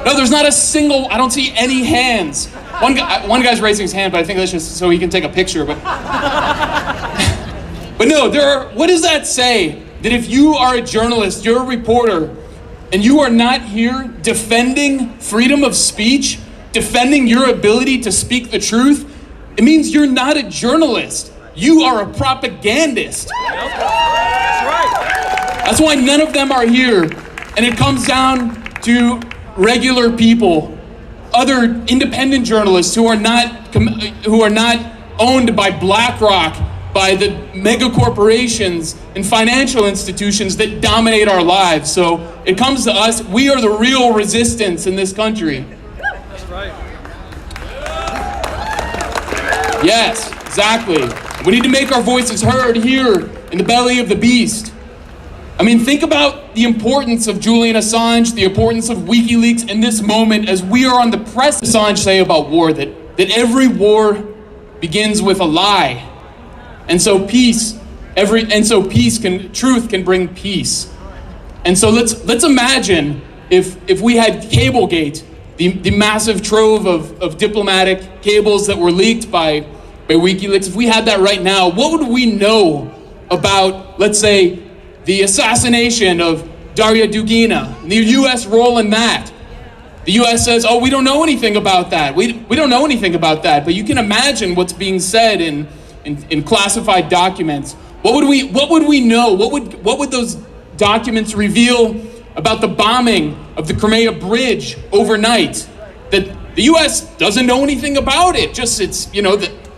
No, there's not a single, I don't see any hands. One guy's raising his hand, but I think that's just so he can take a picture. But no, what does that say? That if you are a journalist, you're a reporter, and you are not here defending freedom of speech, defending your ability to speak the truth, it means you're not a journalist. you are a propagandist. That's why none of them are here. And it comes down to regular people, other independent journalists who are not owned by BlackRock, by the mega corporations and financial institutions that dominate our lives. So it comes to us. We are the real resistance in this country. That's right. Yes, exactly. We need to make our voices heard here in the belly of the beast. I mean, think about the importance of Julian Assange, the importance of WikiLeaks in this moment as we are on the precipice. Assange say about war that every war begins with a lie. And so truth can bring peace. And so let's imagine if we had Cablegate, the massive trove of diplomatic cables that were leaked by WikiLeaks, if we had that right now, what would we know about, let's say, the assassination of Daria Dugina, the U.S. role in that? The U.S. says, oh, we don't know anything about that. We don't know anything about that. But you can imagine what's being said in classified documents. What would we know? What would those documents reveal about the bombing of the Crimea Bridge overnight? That the U.S. doesn't know anything about it. Just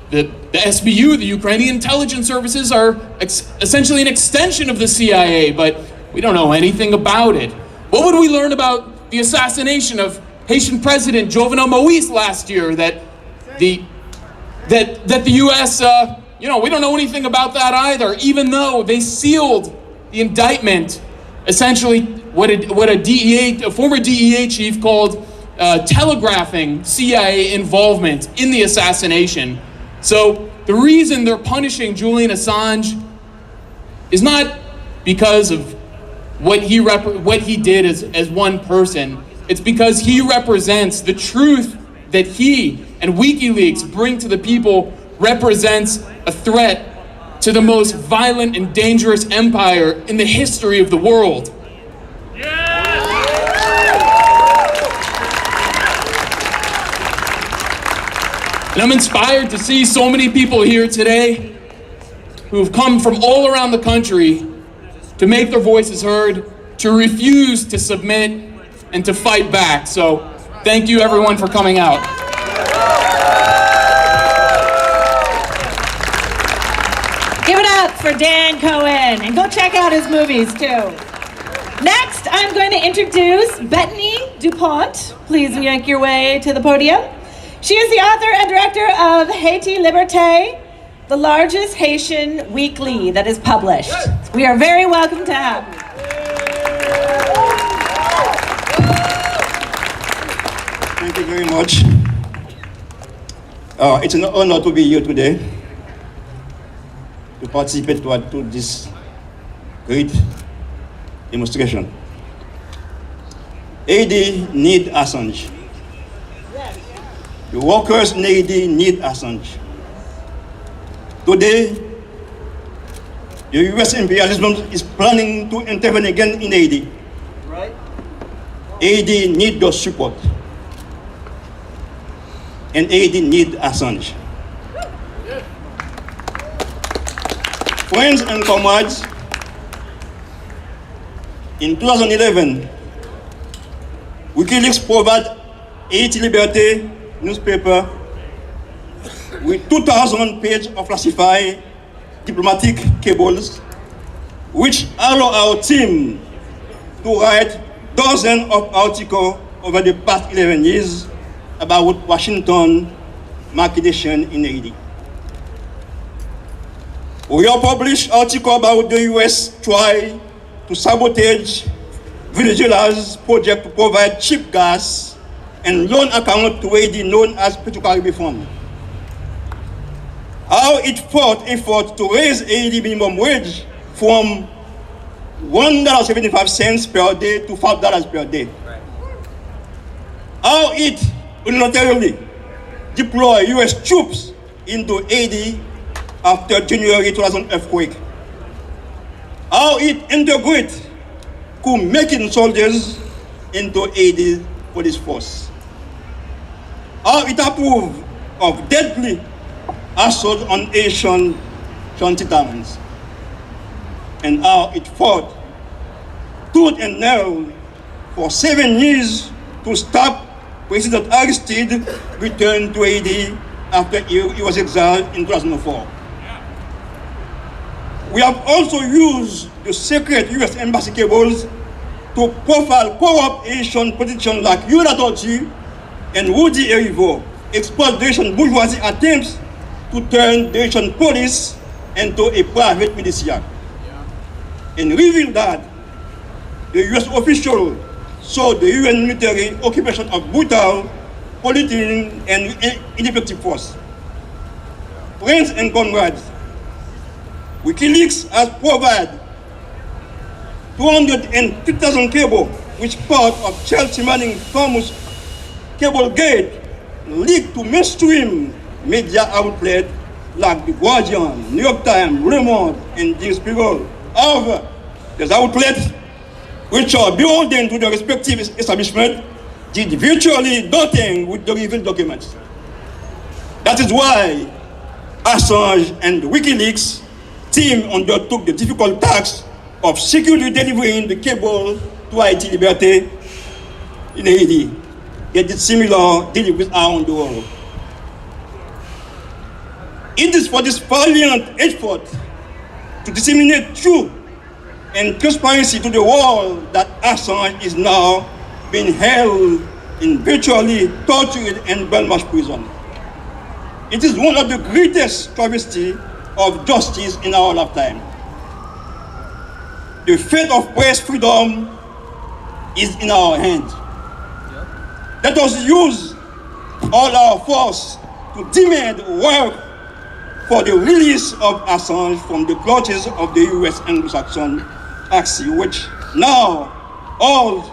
the SBU, the Ukrainian intelligence services, are essentially an extension of the CIA, but we don't know anything about it. What would we learn about the assassination of Haitian President Jovenel Moïse last year? That the U.S. We don't know anything about that either, even though they sealed the indictment, essentially what a former DEA chief called telegraphing CIA involvement in the assassination. So the reason they're punishing Julian Assange is not because of what he did as one person. It's because he represents the truth that he and WikiLeaks bring to the people, represents a threat to the most violent and dangerous empire in the history of the world. And I'm inspired to see so many people here today who have come from all around the country to make their voices heard, to refuse to submit, and to fight back. So thank you everyone for coming out. Give it up for Dan Cohen, and go check out his movies too. Next, I'm going to introduce Bethany DuPont. Please make your way to the podium. She is the author and director of Haiti Liberté, the largest Haitian weekly that is published. We are very welcome to have you. Thank you very much. It's an honor to be here today to participate to this great demonstration. Haiti need Assange. The workers in Haiti need Assange. Today, the U.S. imperialism is planning to intervene again in Haiti. Right. Haiti need your support. And Haiti need Assange. Friends and comrades, in 2011, WikiLeaks provided Haiti Liberté newspaper with 2,000 pages of classified diplomatic cables, which allow our team to write dozens of articles over the past 11 years about Washington machination in Haiti. We have published articles about the U.S. try to sabotage Venezuela's project to provide cheap gas and loan account to Haiti known as Petro-Caribbean Fund. How it fought effort to raise Haiti minimum wage from $1.75 per day to $5 per day. How it unilaterally deployed U.S. troops into Haiti after January 2000 earthquake. How it integrated coup-making soldiers into Haiti police force. How it approved of deadly assault on Haitian Shanty Tamans, and how it fought tooth and nail for 7 years to stop President Aristide return to Haiti after he was exiled in 2004. We have also used the secret U.S. Embassy cables to profile corrupt Haitian politicians like Julian Assange and Rudy Erivo, expose the Haitian bourgeoisie attempts to turn the Haitian police into a private militia, and reveal that the U.S. official saw the UN military occupation of brutal, polluting, and ineffective force. Friends and comrades, WikiLeaks has provided 250,000 cable, which part of Chelsea Manning famous cable gate leaked to mainstream media outlets like The Guardian, New York Times, Le Monde, and The Spiegel. However, these outlets, which are beholden to the respective establishment, did virtually nothing with the revealed documents. That is why Assange and WikiLeaks team undertook the difficult task of securely delivering the cable to Haiti Liberté in Haiti. They did similar deliveries around the world. It is for this valiant effort to disseminate truth and transparency to the world that Assange is now being held in virtually tortured and Belmarsh prison. It is one of the greatest travesty of justice in our lifetime. The fate of press freedom is in our hands. Let us use all our force to demand work for the release of Assange from the clutches of the U.S. Anglo-Saxon Axis, which now all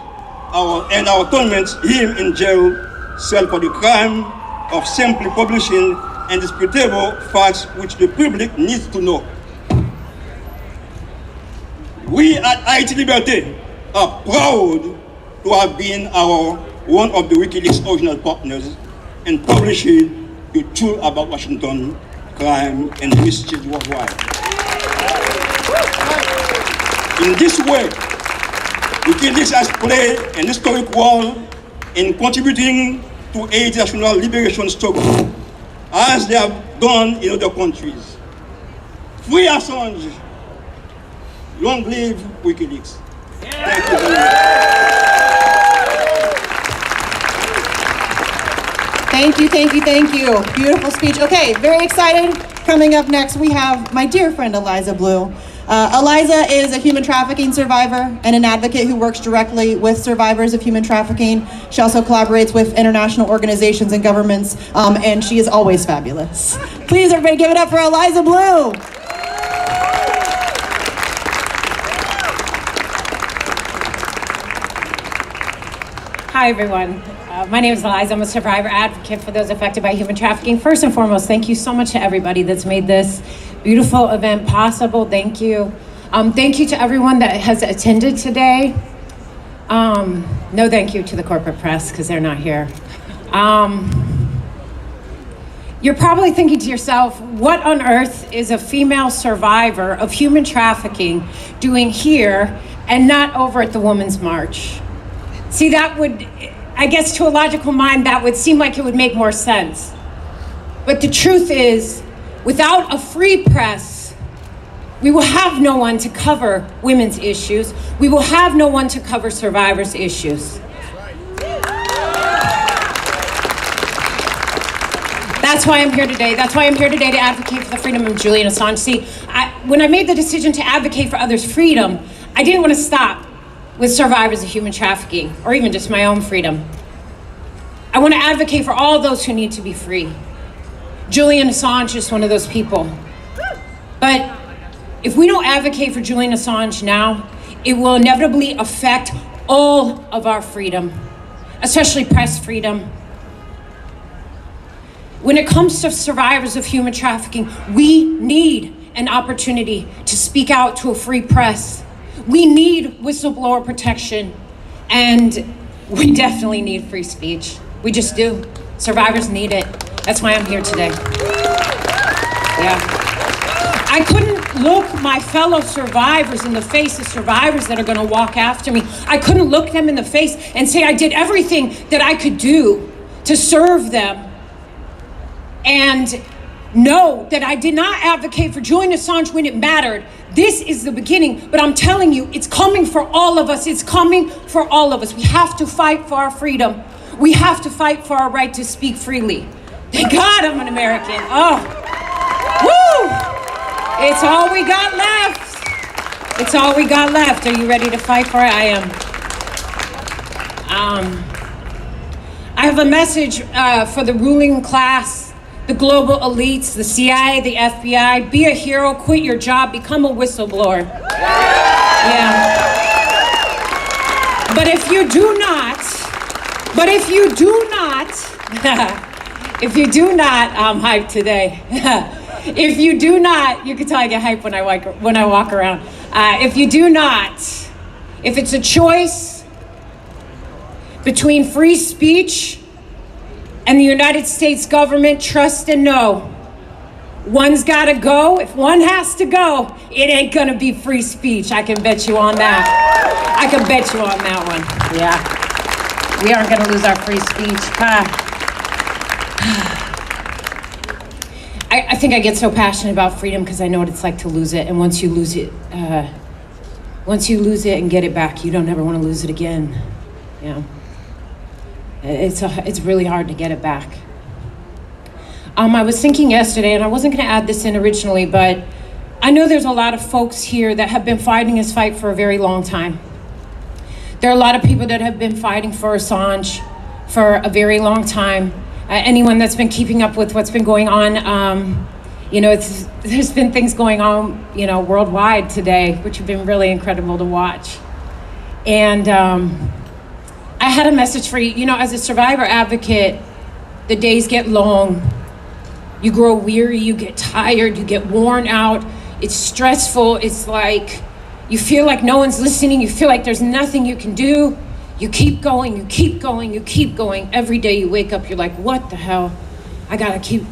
our tournaments him in jail cell for the crime of simply publishing indisputable facts which the public needs to know. We at Haiti Liberté are proud to have been one of the WikiLeaks original partners in publishing the truth about Washington crime and mischief worldwide. In this way, WikiLeaks has played an historic role in contributing to Haiti's national liberation struggle, as they have done in other countries. Free Assange. Long live WikiLeaks. Thank you very much. Thank you, thank you, thank you. Beautiful speech. Okay, very excited. Coming up next, we have my dear friend Eliza Blue. Eliza is a human trafficking survivor and an advocate who works directly with survivors of human trafficking. She also collaborates with international organizations and governments, and she is always fabulous. Please, everybody, give it up for Eliza Blue. Hi, everyone. My name is Eliza. I'm a survivor advocate for those affected by human trafficking. First and foremost, thank you so much to everybody that's made this beautiful event possible. Thank you. Thank you to everyone that has attended today. No thank you to the corporate press because they're not here. You're probably thinking to yourself, what on earth is a female survivor of human trafficking doing here and not over at the Women's March? See, that would, I guess to a logical mind, that would seem like it would make more sense. But the truth is, without a free press, we will have no one to cover women's issues. We will have no one to cover survivors' issues. That's why I'm here today. That's why I'm here today to advocate for the freedom of Julian Assange. See, when I made the decision to advocate for others' freedom, I didn't want to stop with survivors of human trafficking, or even just my own freedom. I want to advocate for all those who need to be free. Julian Assange is one of those people. But if we don't advocate for Julian Assange now, it will inevitably affect all of our freedom, especially press freedom. When it comes to survivors of human trafficking, we need an opportunity to speak out to a free press. We need whistleblower protection, and we definitely need free speech. We just do. Survivors need it. That's why I'm here today. Yeah. I couldn't look my fellow survivors in the face, the survivors that are going to walk after me. I couldn't look them in the face and say I did everything that I could do to serve them and know that I did not advocate for Julian Assange when it mattered. This is the beginning, but I'm telling you, it's coming for all of us. It's coming for all of us. We have to fight for our freedom. We have to fight for our right to speak freely. Thank God I'm an American. Oh, woo! It's all we got left. It's all we got left. Are you ready to fight for it? I am. I have a message for the ruling class, the global elites, the CIA, the FBI. Be a hero, quit your job, become a whistleblower. Yeah. But if you do not, I'm hyped today. If you do not, you can tell I get hyped when I walk around. If you do not, if it's a choice between free speech and the United States government, trust and know, one's gotta go. If one has to go, it ain't gonna be free speech. I can bet you on that. I can bet you on that one. Yeah. We aren't gonna lose our free speech. I think I get so passionate about freedom because I know what it's like to lose it. And once you lose it and get it back, you don't ever want to lose it again. Yeah. It's really hard to get it back. I was thinking yesterday, and I wasn't going to add this in originally, but I know there's a lot of folks here that have been fighting this fight for a very long time. There are a lot of people that have been fighting for Assange for a very long time. Anyone that's been keeping up with what's been going on, there's been things going on, worldwide today, which have been really incredible to watch. And I had a message for you. As a survivor advocate, the days get long. You grow weary, you get tired, you get worn out. It's stressful. It's like you feel like no one's listening. You feel like there's nothing you can do. You keep going, you keep going, you keep going. Every day you wake up, you're like, what the hell? I gotta keep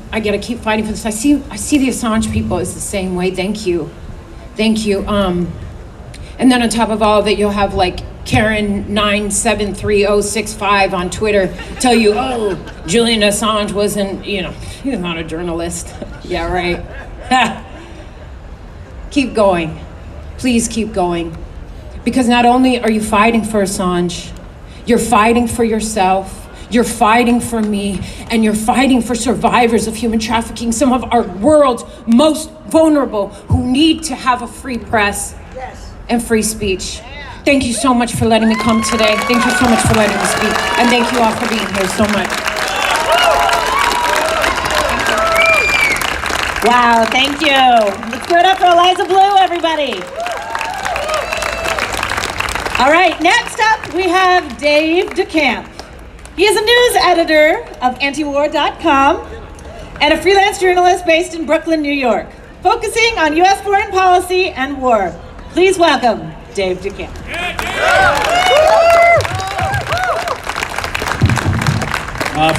fighting for this. I see the Assange people is the same way. Thank you. And then on top of all of it, you'll have like Karen 9730065 on Twitter tell you, oh, Julian Assange wasn't, he's not a journalist. Yeah, right. Keep going. Please keep going. Because not only are you fighting for Assange, you're fighting for yourself, you're fighting for me, and you're fighting for survivors of human trafficking, some of our world's most vulnerable who need to have a free press and free speech. Thank you so much for letting me come today. Thank you so much for letting me speak. And thank you all for being here so much. Wow, thank you. Let's give it up for Eliza Blue, everybody. All right, next up we have Dave DeCamp. He is a news editor of antiwar.com and a freelance journalist based in Brooklyn, New York, focusing on U.S. foreign policy and war. Please welcome Dave DeCamp.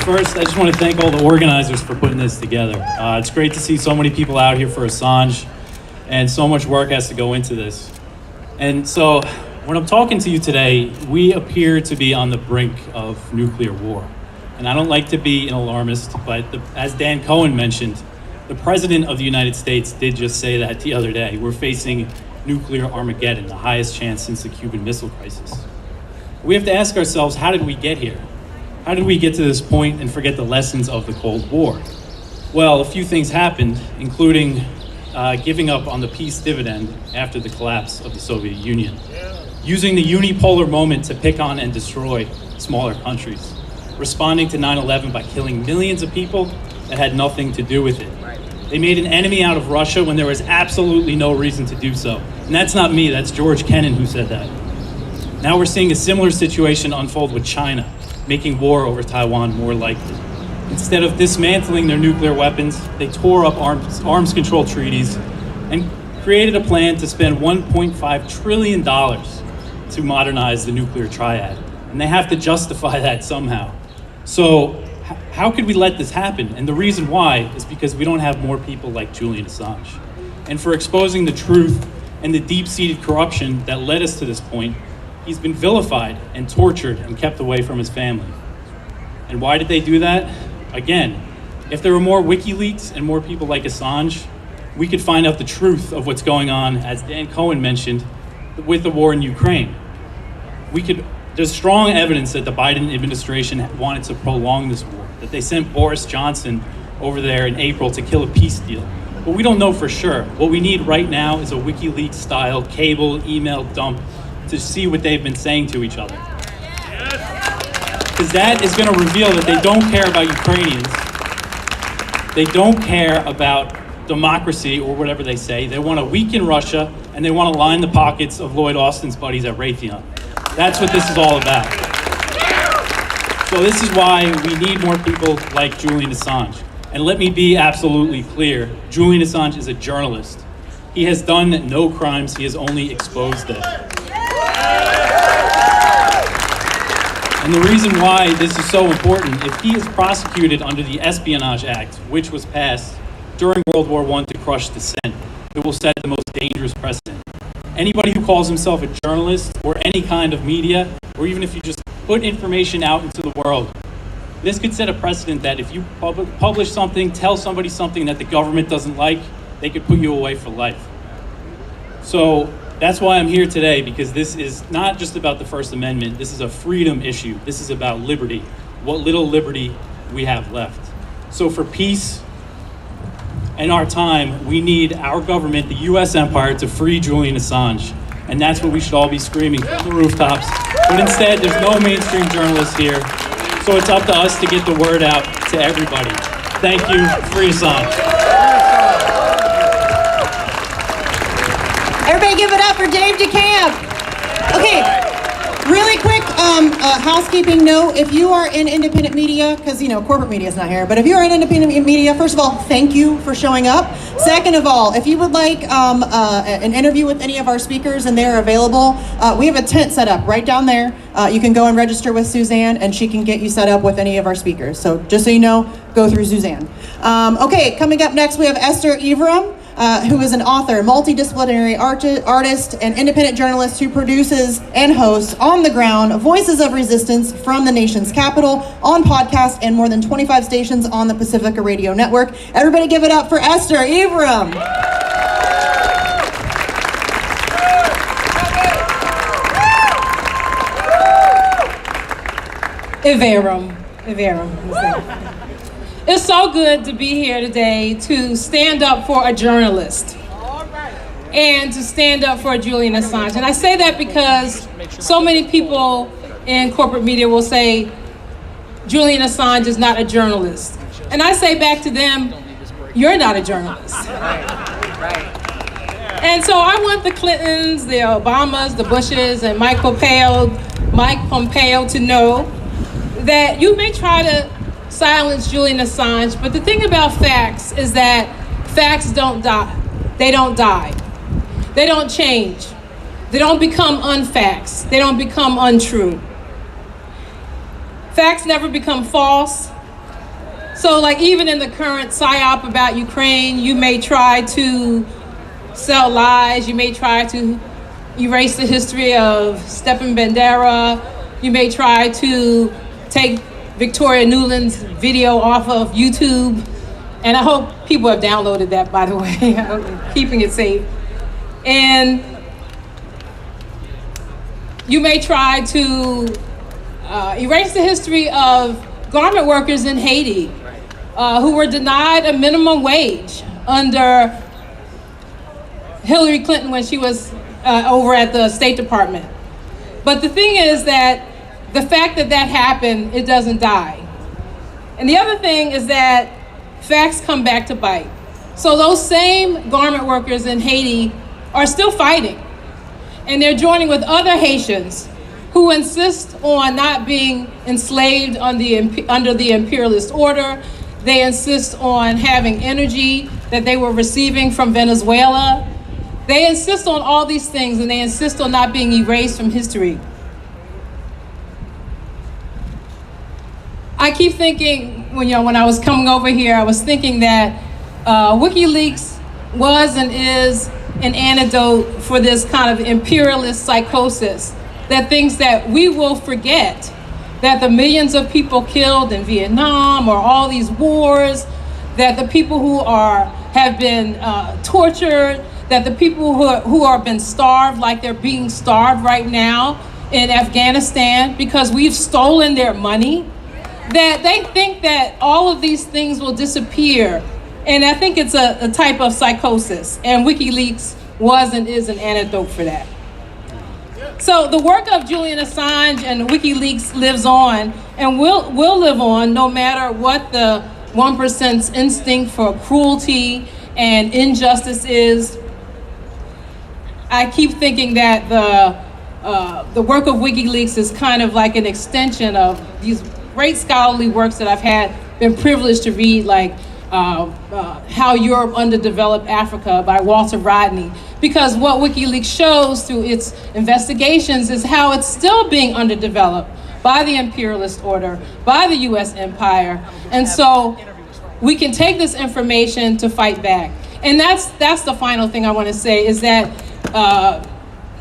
First, I just want to thank all the organizers for putting this together. It's great to see so many people out here for Assange, and so much work has to go into this. And so, when I'm talking to you today, we appear to be on the brink of nuclear war. And I don't like to be an alarmist, but as Dan Cohen mentioned, the President of the United States did just say that the other day. We're facing nuclear Armageddon, the highest chance since the Cuban Missile Crisis. We have to ask ourselves, how did we get here? How did we get to this point and forget the lessons of the Cold War? Well, a few things happened, including giving up on the peace dividend after the collapse of the Soviet Union. Using the unipolar moment to pick on and destroy smaller countries. Responding to 9/11 by killing millions of people that had nothing to do with it. They made an enemy out of Russia when there was absolutely no reason to do so. And that's not me, that's George Kennan who said that. Now we're seeing a similar situation unfold with China, making war over Taiwan more likely. Instead of dismantling their nuclear weapons, they tore up arms control treaties and created a plan to spend $1.5 trillion to modernize the nuclear triad. And they have to justify that somehow. So how could we let this happen? And the reason why is because we don't have more people like Julian Assange. and for exposing the truth and the deep-seated corruption that led us to this point. He's been vilified and tortured and kept away from his family. And why did they do that? Again, if there were more WikiLeaks and more people like Assange, we could find out the truth of what's going on, as Dan Cohen mentioned, with the war in Ukraine. There's strong evidence that the Biden administration wanted to prolong this war, that they sent Boris Johnson over there in April to kill a peace deal. But we don't know for sure. What we need right now is a WikiLeaks-style cable email dump to see what they've been saying to each other. Because that is going to reveal that they don't care about Ukrainians. They don't care about democracy or whatever they say. They want to weaken Russia, and they want to line the pockets of Lloyd Austin's buddies at Raytheon. That's what this is all about. So this is why we need more people like Julian Assange. And let me be absolutely clear, Julian Assange is a journalist. He has done no crimes, he has only exposed them. And the reason why this is so important, if he is prosecuted under the Espionage Act, which was passed during World War I to crush dissent, it will set the most dangerous precedent. Anybody who calls himself a journalist or any kind of media, or even if you just put information out into the world, this could set a precedent that if you publish something, tell somebody something that the government doesn't like, they could put you away for life. So that's why I'm here today, because this is not just about the First Amendment. This is a freedom issue. This is about liberty, what little liberty we have left. So for peace and our time, we need our government, the U.S. empire, to free Julian Assange. And that's what we should all be screaming from the rooftops. But instead, there's no mainstream journalists here. So it's up to us to get the word out to everybody. Thank you. Free Assange. Everybody give it up for Dave DeCamp. Okay, really quick housekeeping note. If you are in independent media, because, you know, corporate media is not here, but if you are in independent media, first of all, thank you for showing up. Second of all, if you would like an interview with any of our speakers and they're available, we have a tent set up right down there. You can go and register with Suzanne and she can get you set up with any of our speakers. So just so you know, go through Suzanne. Okay, coming up next, we have Esther Everum. Who is an author, multidisciplinary artist, and independent journalist who produces and hosts on the ground voices of resistance from the nation's capital on podcast and more than 25 stations on the Pacifica Radio Network. Everybody give it up for Esther Everum. Everum. It's so good to be here today to stand up for a journalist and to stand up for Julian Assange. And I say that because so many people in corporate media will say Julian Assange is not a journalist. And I say back to them, you're not a journalist. And so I want the Clintons, the Obamas, the Bushes, and Mike Pompeo to know that you may try to silence Julian Assange, but the thing about facts is that facts don't die. They don't die. They don't change. They don't become unfacts. They don't become untrue. Facts never become false. So like even in the current psyop about Ukraine, you may try to sell lies. You may try to erase the history of Stepan Bandera. You may try to take Victoria Nuland's video off of YouTube. And I hope people have downloaded that, by the way. I'm keeping it safe. And you may try to erase the history of garment workers in Haiti who were denied a minimum wage under Hillary Clinton when she was over at the State Department. But the thing is that the fact that that happened, it doesn't die. And the other thing is that facts come back to bite. So those same garment workers in Haiti are still fighting. And they're joining with other Haitians who insist on not being enslaved under the imperialist order. They insist on having energy that they were receiving from Venezuela. They insist on all these things, and they insist on not being erased from history. I keep thinking, when I was coming over here, I was thinking that WikiLeaks was and is an antidote for this kind of imperialist psychosis that thinks that we will forget that the millions of people killed in Vietnam or all these wars, that the people who have been tortured, that the people who are been starved like they're being starved right now in Afghanistan because we've stolen their money, that they think that all of these things will disappear. And I think it's a type of psychosis, and WikiLeaks was and is an antidote for that. So the work of Julian Assange and WikiLeaks lives on and will live on no matter what the 1%'s instinct for cruelty and injustice is. I keep thinking that the work of WikiLeaks is kind of like an extension of these great scholarly works that I've been privileged to read, like How Europe Underdeveloped Africa by Walter Rodney. Because what WikiLeaks shows through its investigations is how it's still being underdeveloped by the imperialist order, by the US empire. And so we can take this information to fight back. And that's the final thing I want to say, is that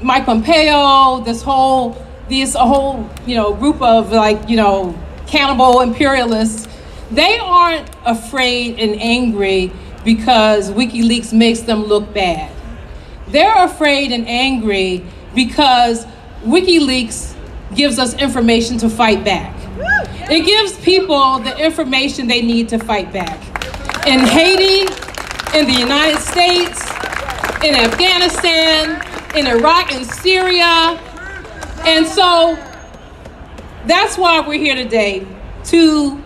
Mike Pompeo, this whole group of cannibal imperialists, they aren't afraid and angry because WikiLeaks makes them look bad. They're afraid and angry because WikiLeaks gives us information to fight back. It gives people the information they need to fight back. In Haiti, in the United States, in Afghanistan, in Iraq and Syria. And so that's why we're here today, to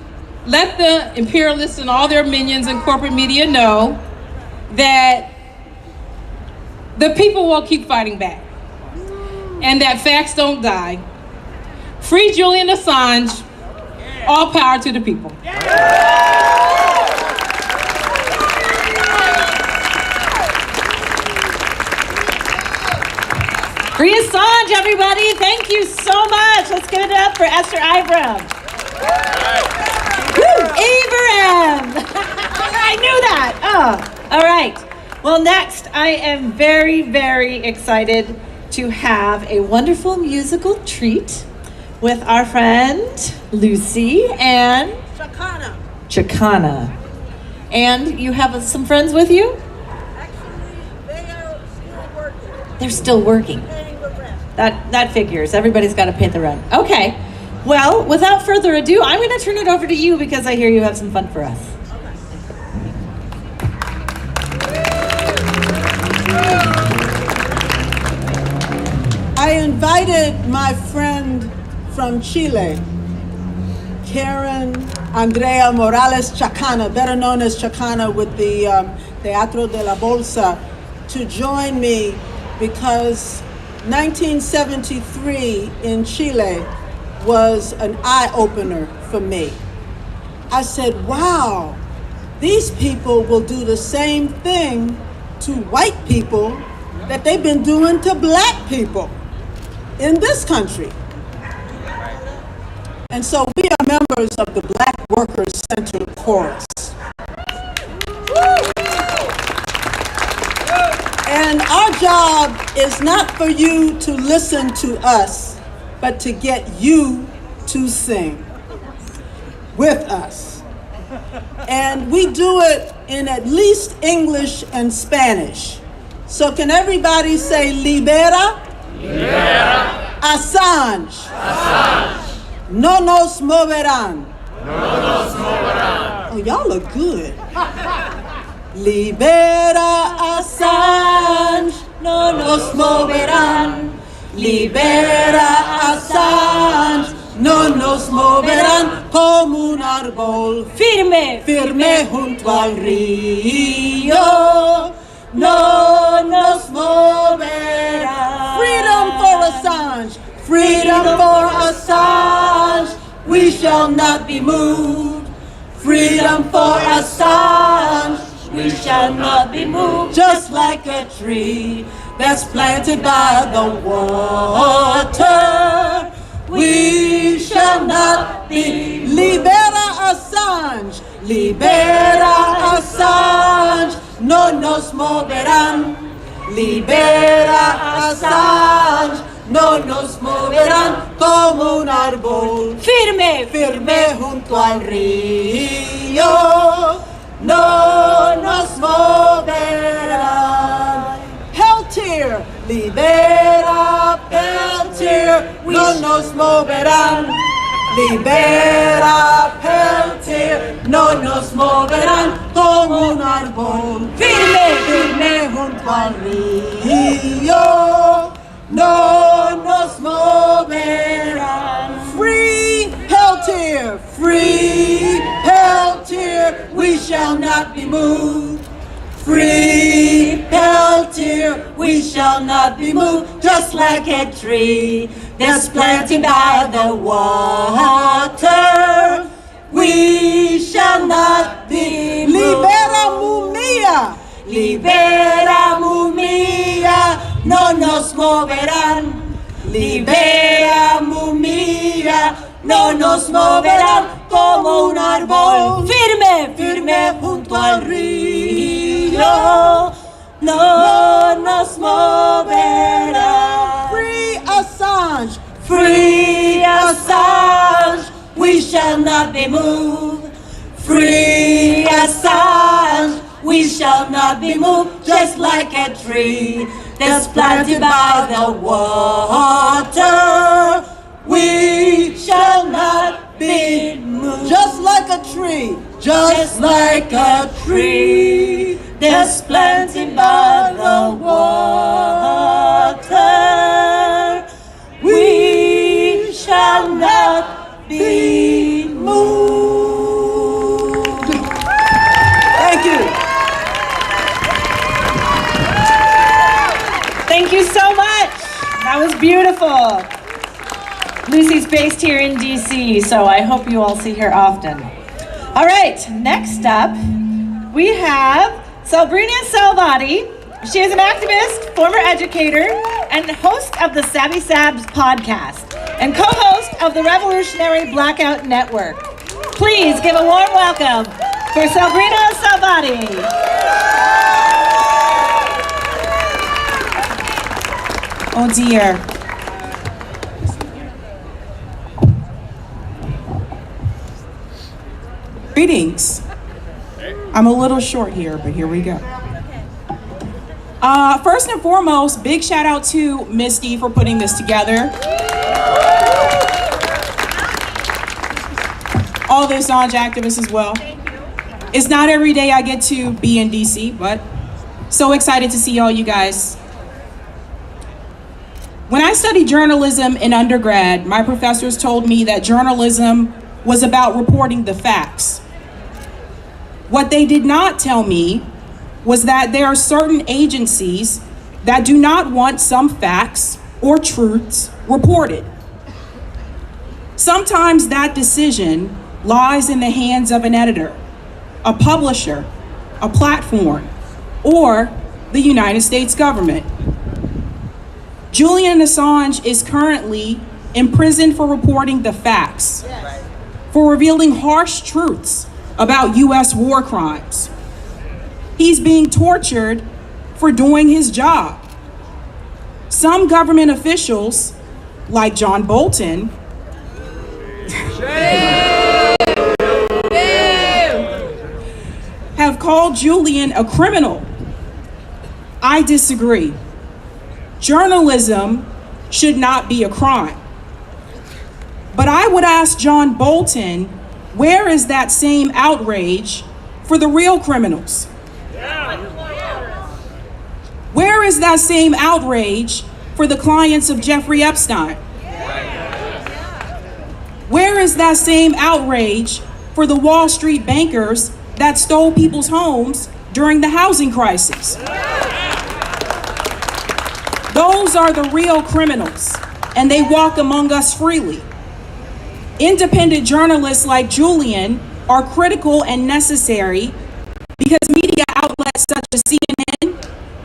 let the imperialists and all their minions and corporate media know that the people will keep fighting back and that facts don't die. Free Julian Assange. All power to the people. Free Assange, everybody. Thank you so much. Let's give it up for Esther Ibram. Woo, Ibram. I knew that. Oh, all right. Well, next, I am very, very excited to have a wonderful musical treat with our friend Lucy and Chicana. And you have some friends with you? They're still working. That figures. Everybody's got to pay the rent. Okay. Well, without further ado, I'm going to turn it over to you because I hear you have some fun for us. I invited my friend from Chile, Karen Andrea Morales Chacana, better known as Chacana with the Teatro de la Bolsa, to join me because 1973 in Chile was an eye-opener for me. I said, wow, these people will do the same thing to white people that they've been doing to black people in this country. And so we are members of the Black Workers Center Chorus. And our job is not for you to listen to us, but to get you to sing with us. And we do it in at least English and Spanish. So can everybody say Libera? Libera. Assange. Assange. No nos moverán. No nos moverán. Oh, y'all look good. Libera Assange. No nos moverán. Libera Assange. No nos moverán como un árbol firme, firme junto al río. No nos moverán. Freedom for Assange. Freedom for Assange, we shall not be moved. Freedom for Assange, we shall not be moved. Just like a tree that's planted by the water, we shall not be. Libera Assange, libera Assange. No nos moverán. Libera Assange, no nos moverán como un árbol. Firme, firme junto al río, no nos moverán. Peltier, libera Peltier, no nos moverán. Libera Peltier, no nos moverán como un árbol. Firme, firme junto al río, no nos moverán. Free Peltier, free Peltier, we shall not be moved. Free Peltier, we shall not be moved, just like a tree that's planted by the water. We shall not be moved. Libera Mumia, libera Mumia, no nos moverán. Libera Mumia, no nos moverán como un árbol. Firme, firme junto al río, no nos moverán. Free Assange, free Assange, we shall not be moved. Free Assange, we shall not be moved, just like a tree that's planted by the water. We shall not be moved. Just like a tree, just like a tree that's planted by the water. We shall not be moved. Thank you. Thank you so much. That was beautiful. Lucy's based here in DC, so I hope you all see her often. All right, next up, we have Sabrina Salvati. She is an activist, former educator, and host of the Savvy Sabs podcast, and co-host of the Revolutionary Blackout Network. Please give a warm welcome for Sabrina Salvati. Oh dear. Greetings. I'm a little short here, but here we go. First and foremost, big shout out to Misty for putting this together. All the Assange activists as well. It's not every day I get to be in DC, but so excited to see all you guys. When I studied journalism in undergrad, my professors told me that journalism was about reporting the facts. What they did not tell me was that there are certain agencies that do not want some facts or truths reported. Sometimes that decision lies in the hands of an editor, a publisher, a platform, or the United States government. Julian Assange is currently imprisoned for reporting the facts, for revealing harsh truths about US war crimes. He's being tortured for doing his job. Some government officials, like John Bolton, have called Julian a criminal. I disagree. Journalism should not be a crime. But I would ask John Bolton, where is that same outrage for the real criminals? Where is that same outrage for the clients of Jeffrey Epstein? Where is that same outrage for the Wall Street bankers that stole people's homes during the housing crisis? Those are the real criminals, and they walk among us freely. Independent journalists like Julian are critical and necessary because media outlets such as CNN,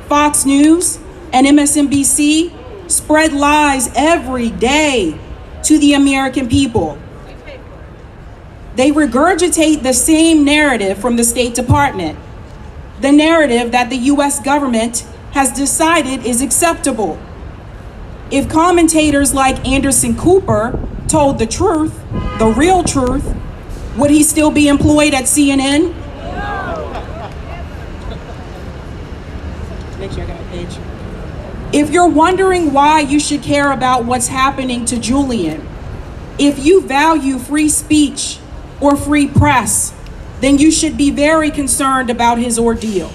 Fox News, and MSNBC spread lies every day to the American people. They regurgitate the same narrative from the State Department. the narrative that the US government has decided is acceptable. If commentators like Anderson Cooper told the truth, the real truth, would he still be employed at CNN? Make sure I got a page. If you're wondering why you should care about what's happening to Julian, if you value free speech or free press, then you should be very concerned about his ordeal.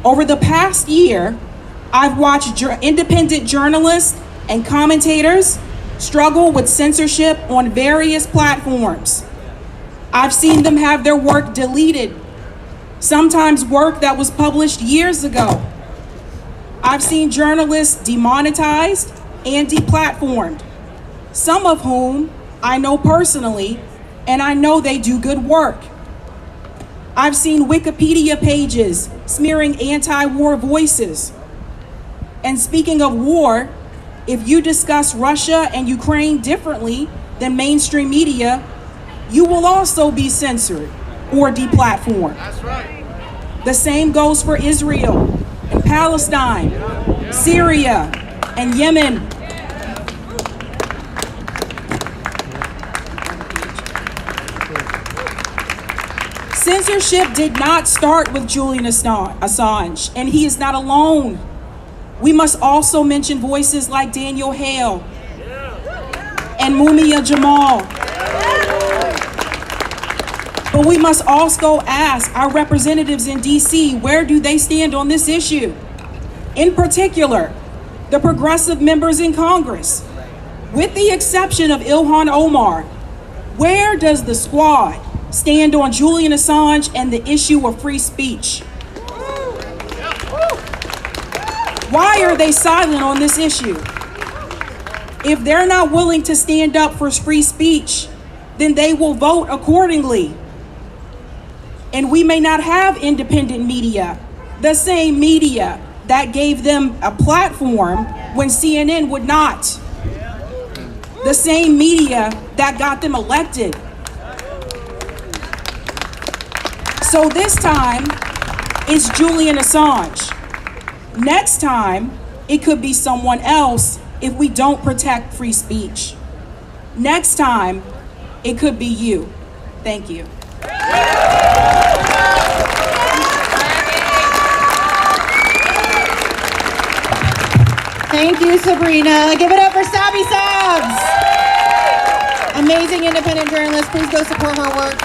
Over the past year, I've watched independent journalists and commentators struggle with censorship on various platforms. I've seen them have their work deleted, sometimes work that was published years ago. I've seen journalists demonetized and deplatformed, some of whom I know personally, and I know they do good work. I've seen Wikipedia pages smearing anti-war voices. And speaking of war, if you discuss Russia and Ukraine differently than mainstream media, you will also be censored or deplatformed. That's right. The same goes for Israel and Palestine, Syria, and Yemen. Censorship did not start with Julian Assange, and he is not alone. We must also mention voices like Daniel Hale and Mumia Jamal. But we must also ask our representatives in DC, where do they stand on this issue? In particular, the progressive members in Congress. With the exception of Ilhan Omar, where does the squad stand on Julian Assange and the issue of free speech? Why are they silent on this issue? If they're not willing to stand up for free speech, then they will vote accordingly. And we may not have independent media, the same media that gave them a platform when CNN would not. The same media that got them elected. So this time, it's Julian Assange. Next time, it could be someone else if we don't protect free speech. Next time, it could be you. Thank you. Thank you, Sabrina. Give it up for Sabi Sabs. Amazing independent journalist. Please go support her work.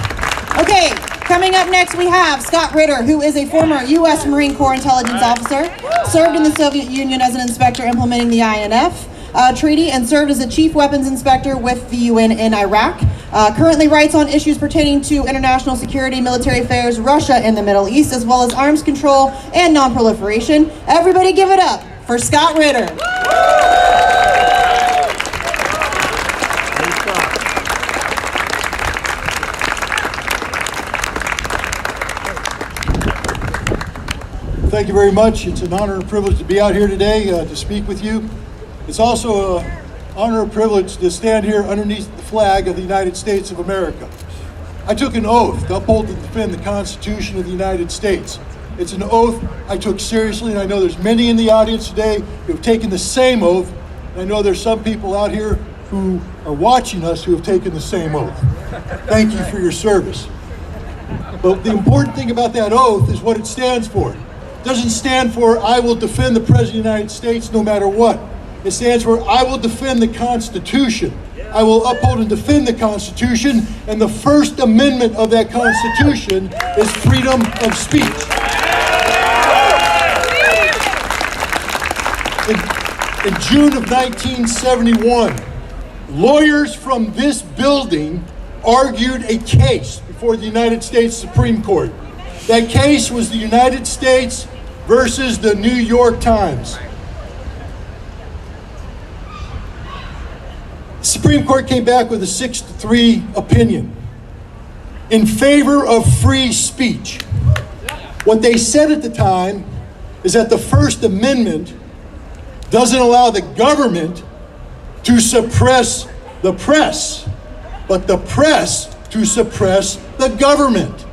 Okay, coming up next we have Scott Ritter, who is a former U.S. Marine Corps intelligence officer, served in the Soviet Union as an inspector implementing the INF treaty, and served as a chief weapons inspector with the UN in Iraq. Currently writes on issues pertaining to international security, military affairs, Russia and the Middle East, as well as arms control and non-proliferation. Everybody give it up for Scott Ritter. Thank you very much. It's an honor and privilege to be out here today to speak with you. It's also an honor and privilege to stand here underneath the flag of the United States of America. I took an oath to uphold and defend the Constitution of the United States. It's an oath I took seriously, and I know there's many in the audience today who have taken the same oath. And I know there's some people out here who are watching us who have taken the same oath. Thank you for your service. But the important thing about that oath is what it stands for. It doesn't stand for, I will defend the President of the United States no matter what. It stands for, I will defend the Constitution. I will uphold and defend the Constitution, and the First Amendment of that Constitution is freedom of speech. In June of 1971, lawyers from this building argued a case before the United States Supreme Court. That case was the United States versus the New York Times. The Supreme Court came back with a 6-3 opinion in favor of free speech. What they said at the time is that the First Amendment doesn't allow the government to suppress the press, but the press to suppress the government.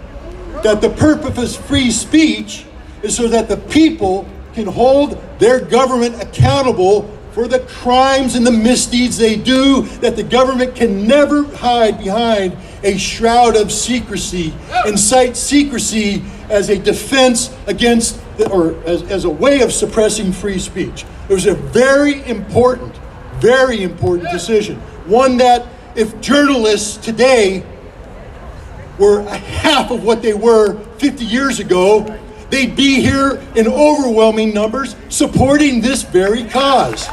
that the purpose of free speech is so that the people can hold their government accountable for the crimes and the misdeeds they do, that the government can never hide behind a shroud of secrecy and cite secrecy as a defense against, or as a way of suppressing free speech. It was a very important decision. One that if journalists today were half of what they were 50 years ago, they'd be here in overwhelming numbers supporting this very cause.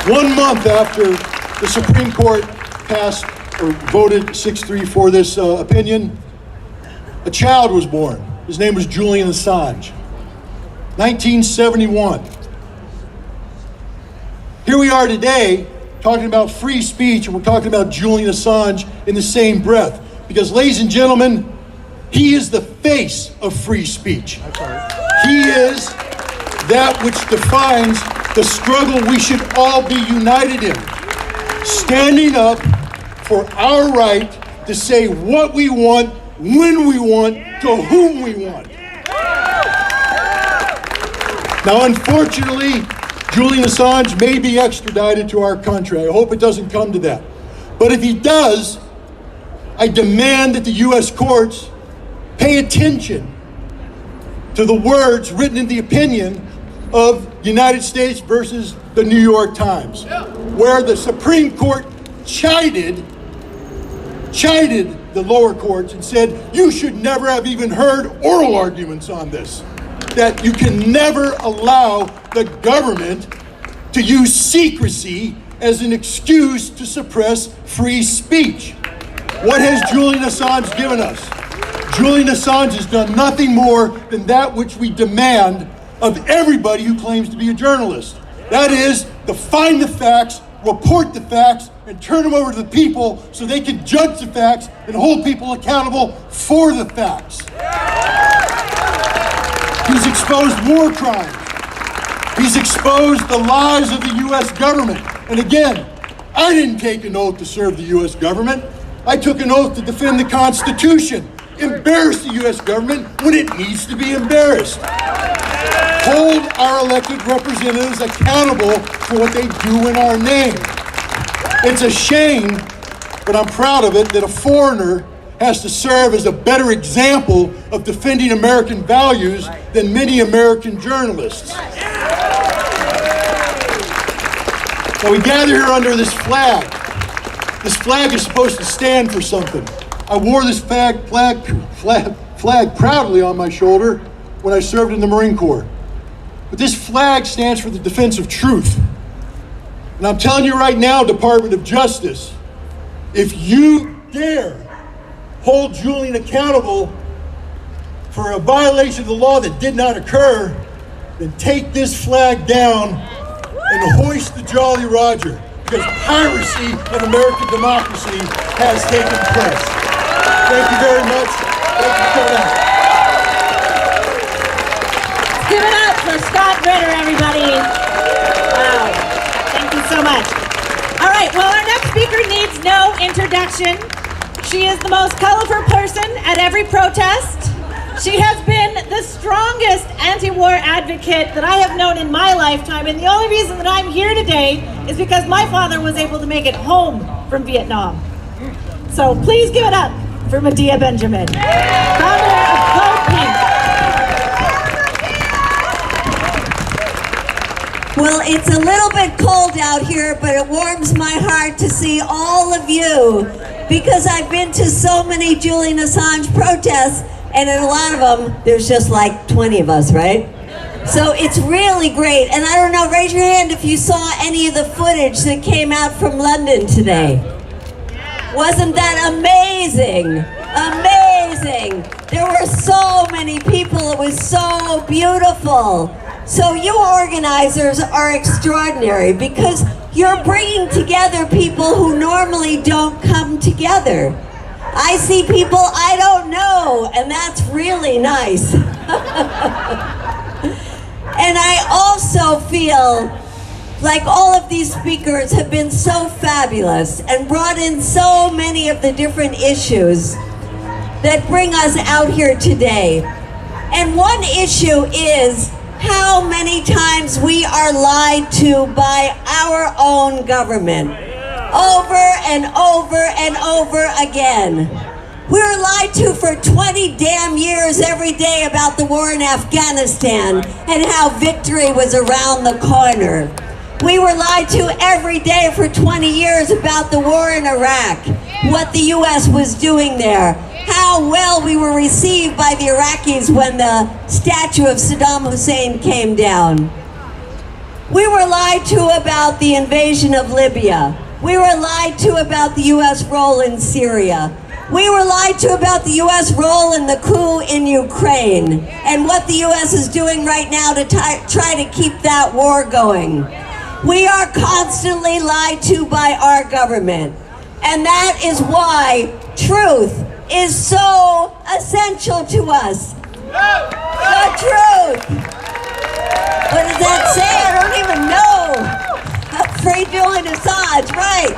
1 month after the Supreme Court passed or voted 6-3 for this opinion, a child was born. His name was Julian Assange. 1971. Here we are today talking about free speech, and we're talking about Julian Assange in the same breath. Because, ladies and gentlemen, he is the face of free speech. He is that which defines the struggle we should all be united in. Standing up for our right to say what we want, when we want, to whom we want. Now, unfortunately, Julian Assange may be extradited to our country. I hope it doesn't come to that. But if he does, I demand that the U.S. courts pay attention to the words written in the opinion of United States versus the New York Times, where the Supreme Court chided the lower courts and said, you should never have even heard oral arguments on this. That you can never allow the government to use secrecy as an excuse to suppress free speech. What has Julian Assange given us? Julian Assange has done nothing more than that which we demand of everybody who claims to be a journalist. That is, to find the facts, report the facts, and turn them over to the people so they can judge the facts and hold people accountable for the facts. He's exposed war crimes. He's exposed the lies of the U.S. government. And again, I didn't take an oath to serve the U.S. government. I took an oath to defend the Constitution. Embarrass the U.S. government when it needs to be embarrassed. Hold our elected representatives accountable for what they do in our name. It's a shame, but I'm proud of it, that a foreigner has to serve as a better example of defending American values than many American journalists. So we gather here under this flag. This flag is supposed to stand for something. I wore this flag proudly on my shoulder when I served in the Marine Corps. But this flag stands for the defense of truth. And I'm telling you right now, Department of Justice, if you dare hold Julian accountable for a violation of the law that did not occur, then take this flag down and hoist the Jolly Roger, because piracy of American democracy has taken place. Thank you very much. Thank you for coming out. Give it up for Scott Ritter, everybody. Wow. Thank you so much. All right, well, our next speaker needs no introduction. She is the most colorful person at every protest. She has been the strongest anti-war advocate that I have known in my lifetime, and the only reason that I'm here today is because my father was able to make it home from Vietnam. So please give it up for Medea Benjamin, founder of Go Pink. Well, it's a little bit cold out here, but it warms my heart to see all of you, because I've been to so many Julian Assange protests, and in a lot of them, there's just like 20 of us, right? So it's really great. And I don't know, raise your hand if you saw any of the footage that came out from London today. Wasn't that amazing? Amazing. There were so many people. It was so beautiful. So you organizers are extraordinary, because you're bringing together people who normally don't come together. I see people I don't know, and that's really nice. And I also feel like all of these speakers, have been so fabulous and brought in so many of the different issues that bring us out here today. And one issue is how many times we are lied to by our own government, over and over and over again. We were lied to for 20 damn years every day about the war in Afghanistan and how victory was around the corner. We were lied to every day for 20 years about the war in Iraq, what the U.S. was doing there, how well we were received by the Iraqis when the statue of Saddam Hussein came down. We were lied to about the invasion of Libya. We were lied to about the U.S. role in Syria. We were lied to about the U.S. role in the coup in Ukraine and what the U.S. is doing right now to try to keep that war going. We are constantly lied to by our government. And that is why truth is so essential to us. The truth. What does that say? I don't even know. Free Julian Assange, right?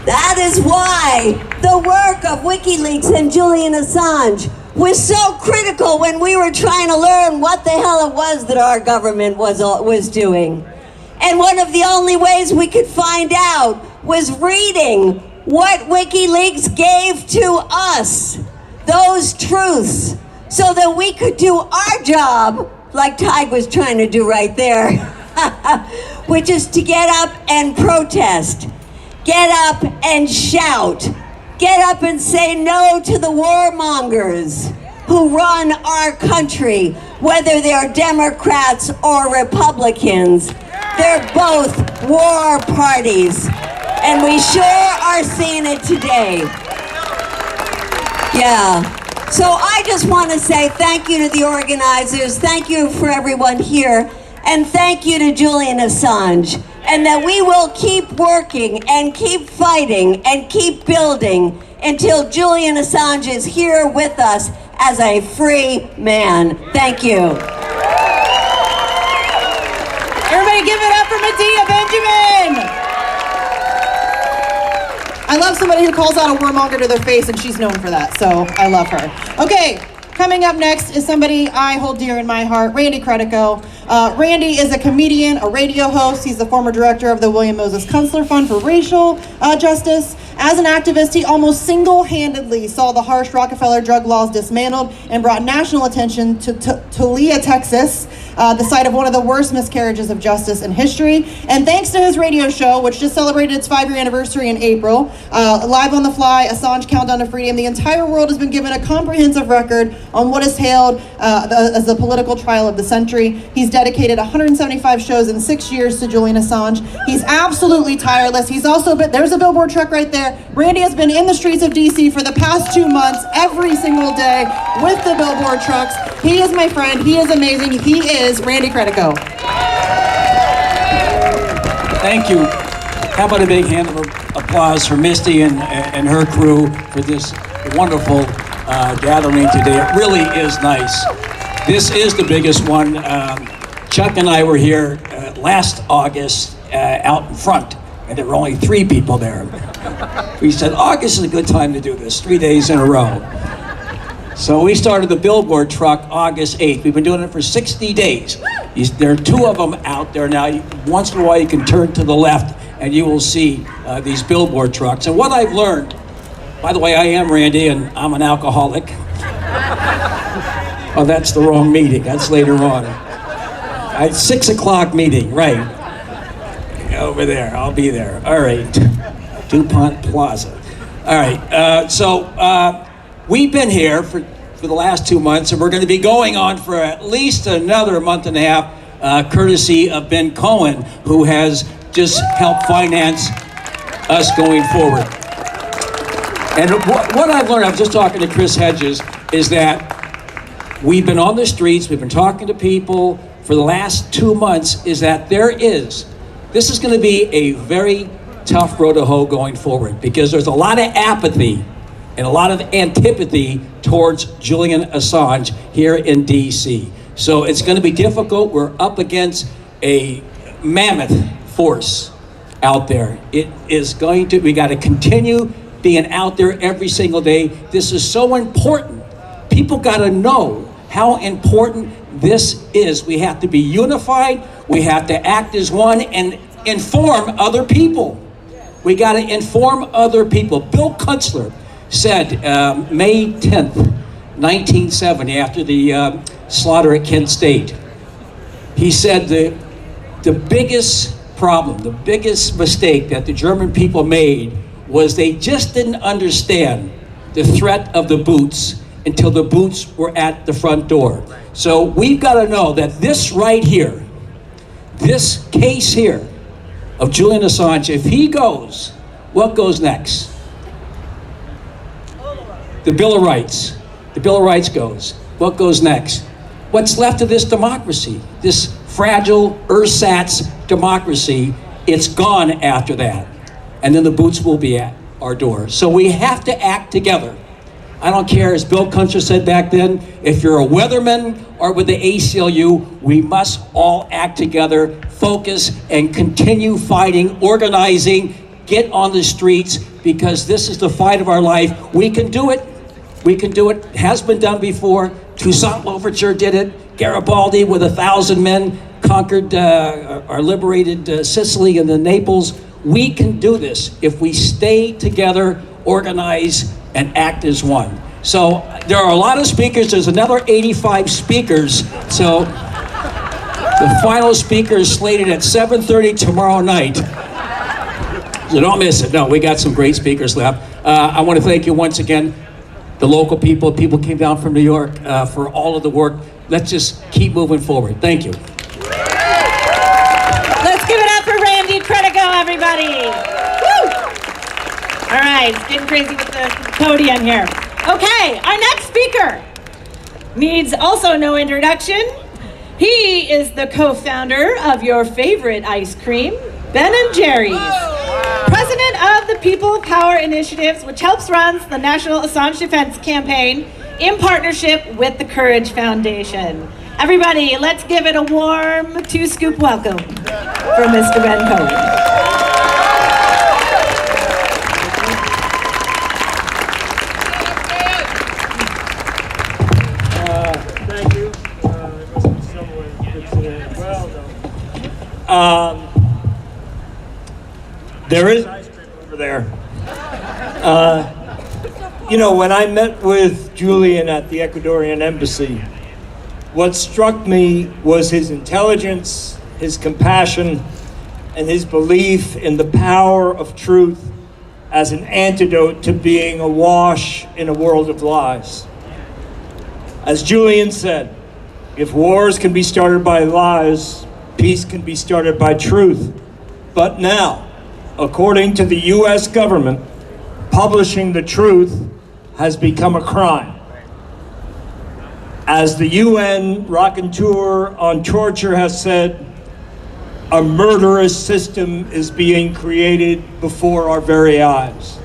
That is why the work of WikiLeaks and Julian Assange was so critical when we were trying to learn what the hell it was that our government was doing. And one of the only ways we could find out was reading what WikiLeaks gave to us, those truths, so that we could do our job, like Tig was trying to do right there, which is to get up and protest, get up and shout, get up and say no to the warmongers who run our country, whether they're Democrats or Republicans. They're both war parties, and we sure are seeing it today. Yeah. So I just want to say thank you to the organizers, thank you for everyone here, and thank you to Julian Assange, and that we will keep working and keep fighting and keep building until Julian Assange is here with us as a free man. Thank you. Everybody give it up for Medea Benjamin. I love somebody who calls out a warmonger to their face, and she's known for that, so I love her. Okay, coming up next is somebody I hold dear in my heart, Randy Credico. Randy is a comedian, a radio host. He's the former director of the William Moses Kunstler Fund for Racial Justice. As an activist, he almost single-handedly saw the harsh Rockefeller drug laws dismantled and brought national attention to Tulia, Texas, the site of one of the worst miscarriages of justice in history. And thanks to his radio show, which just celebrated its 5-year anniversary in April, Live on the Fly, Assange Countdown to Freedom, the entire world has been given a comprehensive record on what is hailed as the political trial of the century. He's dedicated 175 shows in 6 years to Julian Assange. He's absolutely tireless. He's also been, there's a billboard truck right there. Randy has been in the streets of DC for the past 2 months, every single day with the billboard trucks. He is my friend. He is amazing. He is Randy Credico. Thank you. How about a big hand of applause for Misty and her crew for this wonderful gathering today. It really is nice. This is the biggest one. Chuck and I were here last August out in front, and there were only 3 people there. We said, August is a good time to do this, 3 days in a row. So we started the billboard truck August 8th. We've been doing it for 60 days. There are 2 of them out there now. Once in a while you can turn to the left and you will see these billboard trucks. And what I've learned, by the way, I am Randy and I'm an alcoholic. Oh, that's the wrong meeting. That's later on. 6 o'clock meeting, right. Over there, I'll be there. All right, DuPont Plaza. All right, we've been here for the last 2 months, and we're going to be going on for at least another month and a half, courtesy of Ben Cohen, who has just helped finance us going forward. And what I've learned, I was just talking to Chris Hedges, is that we've been on the streets, we've been talking to people for the last 2 months, is that this is going to be a very tough road to hoe going forward, because there's a lot of apathy and a lot of antipathy towards Julian Assange here in DC. So it's going to be difficult. We're up against a mammoth force out there. It is going to, we got to continue being out there every single day. This is so important. People got to know how important this is. We have to be unified. We have to act as one and inform other people. We got to inform other people. Bill Kunstler said May 10th, 1970, after the slaughter at Kent State, he said the biggest problem, the biggest mistake that the German people made was they just didn't understand the threat of the boots until the boots were at the front door. So we've got to know that this right here, this case here of Julian Assange, if he goes, what goes next? The Bill of Rights. The Bill of Rights goes. What goes next? What's left of this democracy, this fragile ersatz democracy, it's gone after that. And then the boots will be at our door. So we have to act together. I don't care, as Bill Kunstler said back then, if you're a weatherman or with the ACLU, we must all act together, focus, and continue fighting, organizing, get on the streets, because this is the fight of our life. We can do it. We can do it. It has been done before. Toussaint Louverture did it. Garibaldi with 1,000 men conquered or liberated Sicily and then Naples. We can do this if we stay together, organize, and act as one. So there are a lot of speakers. There's another 85 speakers. So the final speaker is slated at 7:30 tomorrow night. So don't miss it. No, we got some great speakers left. I want to thank you once again, the local people came down from New York for all of the work. Let's just keep moving forward. Thank you. Let's give it up for Randy Credigo, everybody. Woo! All right, it's getting crazy with the podium here. Okay, our next speaker needs also no introduction. He is the co-founder of your favorite ice cream, Ben & Jerry's. President of the People Power Initiatives, which helps runs the National Assange Defense Campaign in partnership with the Courage Foundation. Everybody, let's give it a warm 2-scoop welcome for Mr. Ben Cohen. Thank you. There must be someone that's there as well, though. There is ice cream over there. You know, when I met with Julian at the Ecuadorian embassy, what struck me was his intelligence, his compassion, and his belief in the power of truth as an antidote to being awash in a world of lies. As Julian said, if wars can be started by lies, peace can be started by truth. But now, according to the US government, publishing the truth has become a crime. As the UN Raconteur on Torture has said, a murderous system is being created before our very eyes.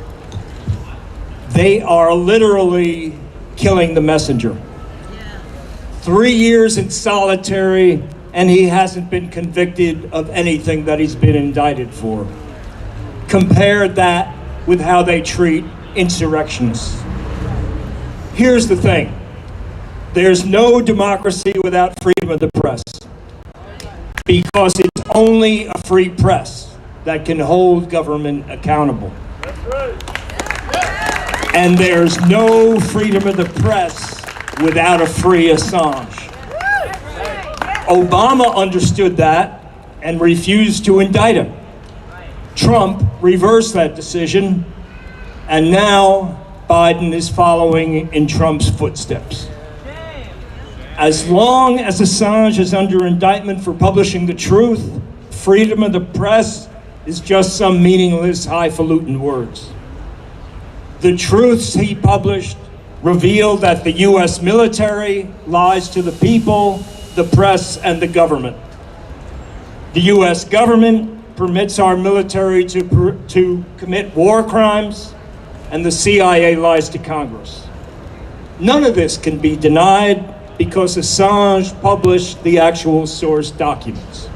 They are literally killing the messenger. 3 years in solitary, and he hasn't been convicted of anything that he's been indicted for. Compare that with how they treat insurrectionists. Here's the thing. There's no democracy without freedom of the press, because it's only a free press that can hold government accountable. That's right. And there's no freedom of the press without a free Assange. Obama understood that and refused to indict him. Trump reversed that decision, and now Biden is following in Trump's footsteps. As long as Assange is under indictment for publishing the truth, freedom of the press is just some meaningless highfalutin words. The truths he published reveal that the US military lies to the people, the press, and the government. The US government permits our military to commit war crimes, and the CIA lies to Congress. None of this can be denied because Assange published the actual source documents.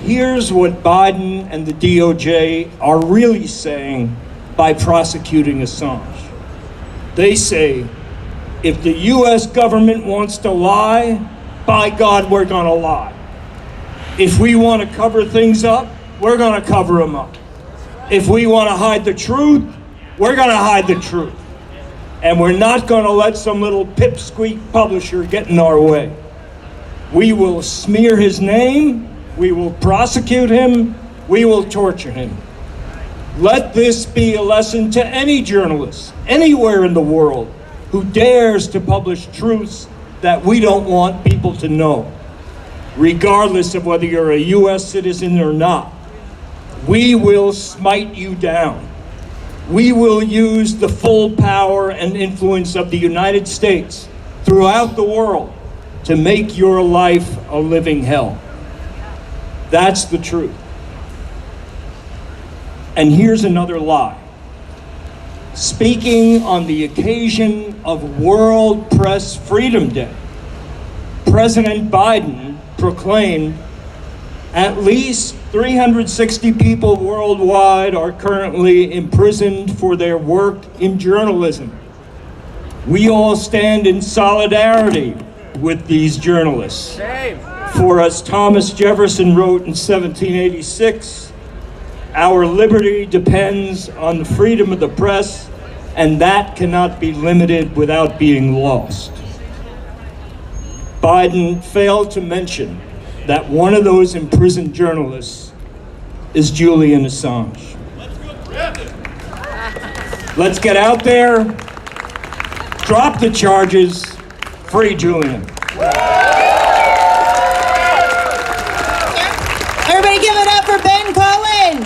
Here's what Biden and the DOJ are really saying by prosecuting Assange. They say, if the US government wants to lie, by God, we're gonna lie. If we want to cover things up, we're gonna cover them up. If we want to hide the truth, we're gonna hide the truth. And we're not gonna let some little pipsqueak publisher get in our way. We will smear his name, we will prosecute him, we will torture him. Let this be a lesson to any journalist, anywhere in the world, who dares to publish truths that we don't want people to know, regardless of whether you're a US citizen or not. We will smite you down. We will use the full power and influence of the United States throughout the world to make your life a living hell. That's the truth. And here's another lie. Speaking on the occasion of World Press Freedom Day, President Biden proclaimed at least 360 people worldwide are currently imprisoned for their work in journalism. We all stand in solidarity with these journalists. For as Thomas Jefferson wrote in 1786, our liberty depends on the freedom of the press, and that cannot be limited without being lost. Biden failed to mention that one of those imprisoned journalists is Julian Assange. Let's get out there, drop the charges, free Julian. Everybody give it up for Ben Cohen.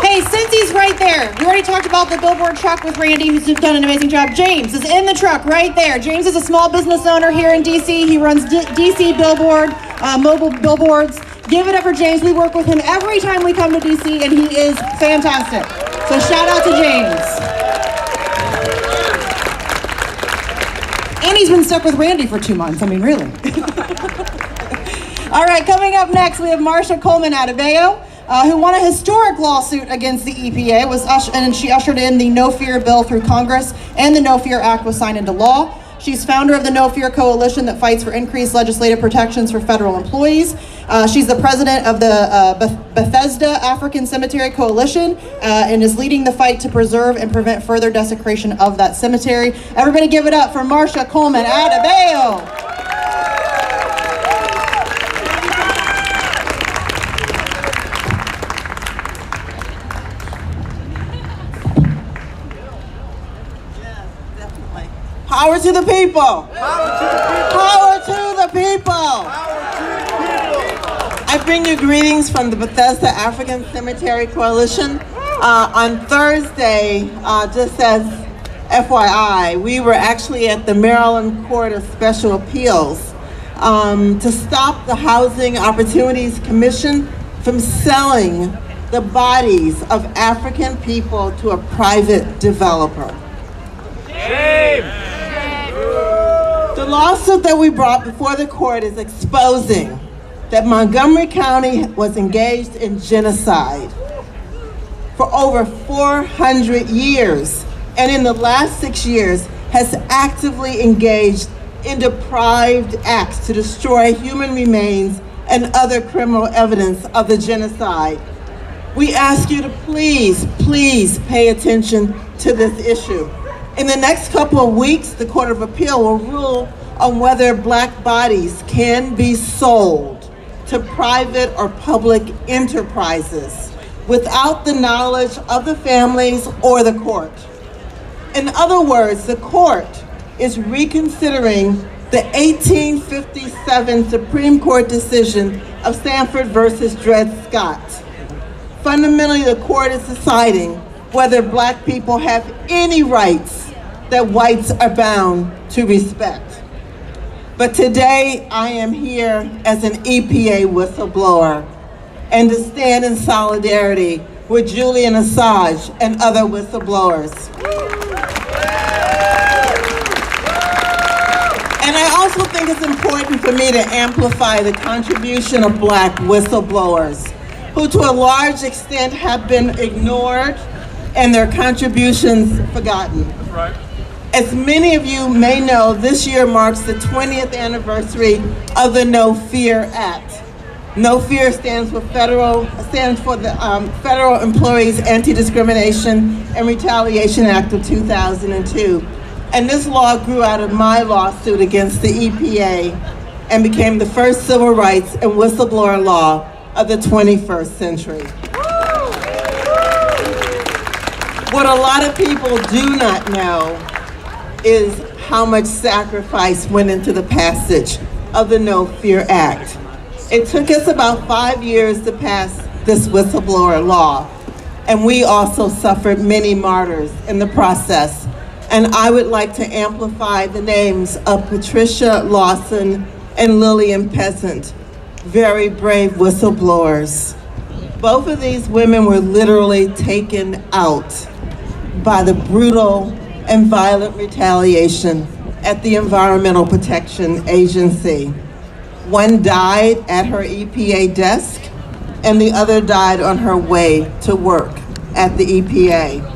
Hey, since he's right there, we already talked about the billboard truck with Randy, who's done an amazing job. James is in the truck right there. James is a small business owner here in DC. He runs DC billboard, mobile billboards. Give it up for James. We work with him every time we come to DC, and he is fantastic. So shout out to James. And he's been stuck with Randy for 2 months. I mean, really. All right, coming up next, we have Marsha Coleman Adebayo, who won a historic lawsuit against the EPA, and she ushered in the No Fear bill through Congress, and the No Fear Act was signed into law. She's founder of the No Fear Coalition that fights for increased legislative protections for federal employees. She's the president of the Bethesda African Cemetery Coalition and is leading the fight to preserve and prevent further desecration of that cemetery. Everybody give it up for Marsha Coleman Adebayo. Power to the people. Power to the people. I bring you greetings from the Bethesda African Cemetery Coalition. On Thursday, just as FYI, we were actually at the Maryland Court of Special Appeals to stop the Housing Opportunities Commission from selling the bodies of African people to a private developer. Shame! The lawsuit that we brought before the court is exposing that Montgomery County was engaged in genocide for over 400 years, and in the last 6 years has actively engaged in deprived acts to destroy human remains and other criminal evidence of the genocide. We ask you to please pay attention to this issue. In the next couple of weeks, the Court of Appeal will rule on whether black bodies can be sold to private or public enterprises without the knowledge of the families or the court. In other words, the court is reconsidering the 1857 Supreme Court decision of Sanford versus Dred Scott. Fundamentally, the court is deciding whether black people have any rights that whites are bound to respect. But today, I am here as an EPA whistleblower and to stand in solidarity with Julian Assange and other whistleblowers. And I also think it's important for me to amplify the contribution of Black whistleblowers, who to a large extent have been ignored and their contributions forgotten. That's right. As many of you may know, this year marks the 20th anniversary of the No Fear Act. No Fear stands for the Federal Employees Anti-Discrimination and Retaliation Act of 2002. And this law grew out of my lawsuit against the EPA and became the first civil rights and whistleblower law of the 21st century. What a lot of people do not know is how much sacrifice went into the passage of the No Fear Act. It took us about 5 years to pass this whistleblower law, and we also suffered many martyrs in the process. And I would like to amplify the names of Patricia Lawson and Lillian Peasant, very brave whistleblowers. Both of these women were literally taken out by the brutal and violent retaliation at the Environmental Protection Agency. One died at her EPA desk, and the other died on her way to work at the EPA.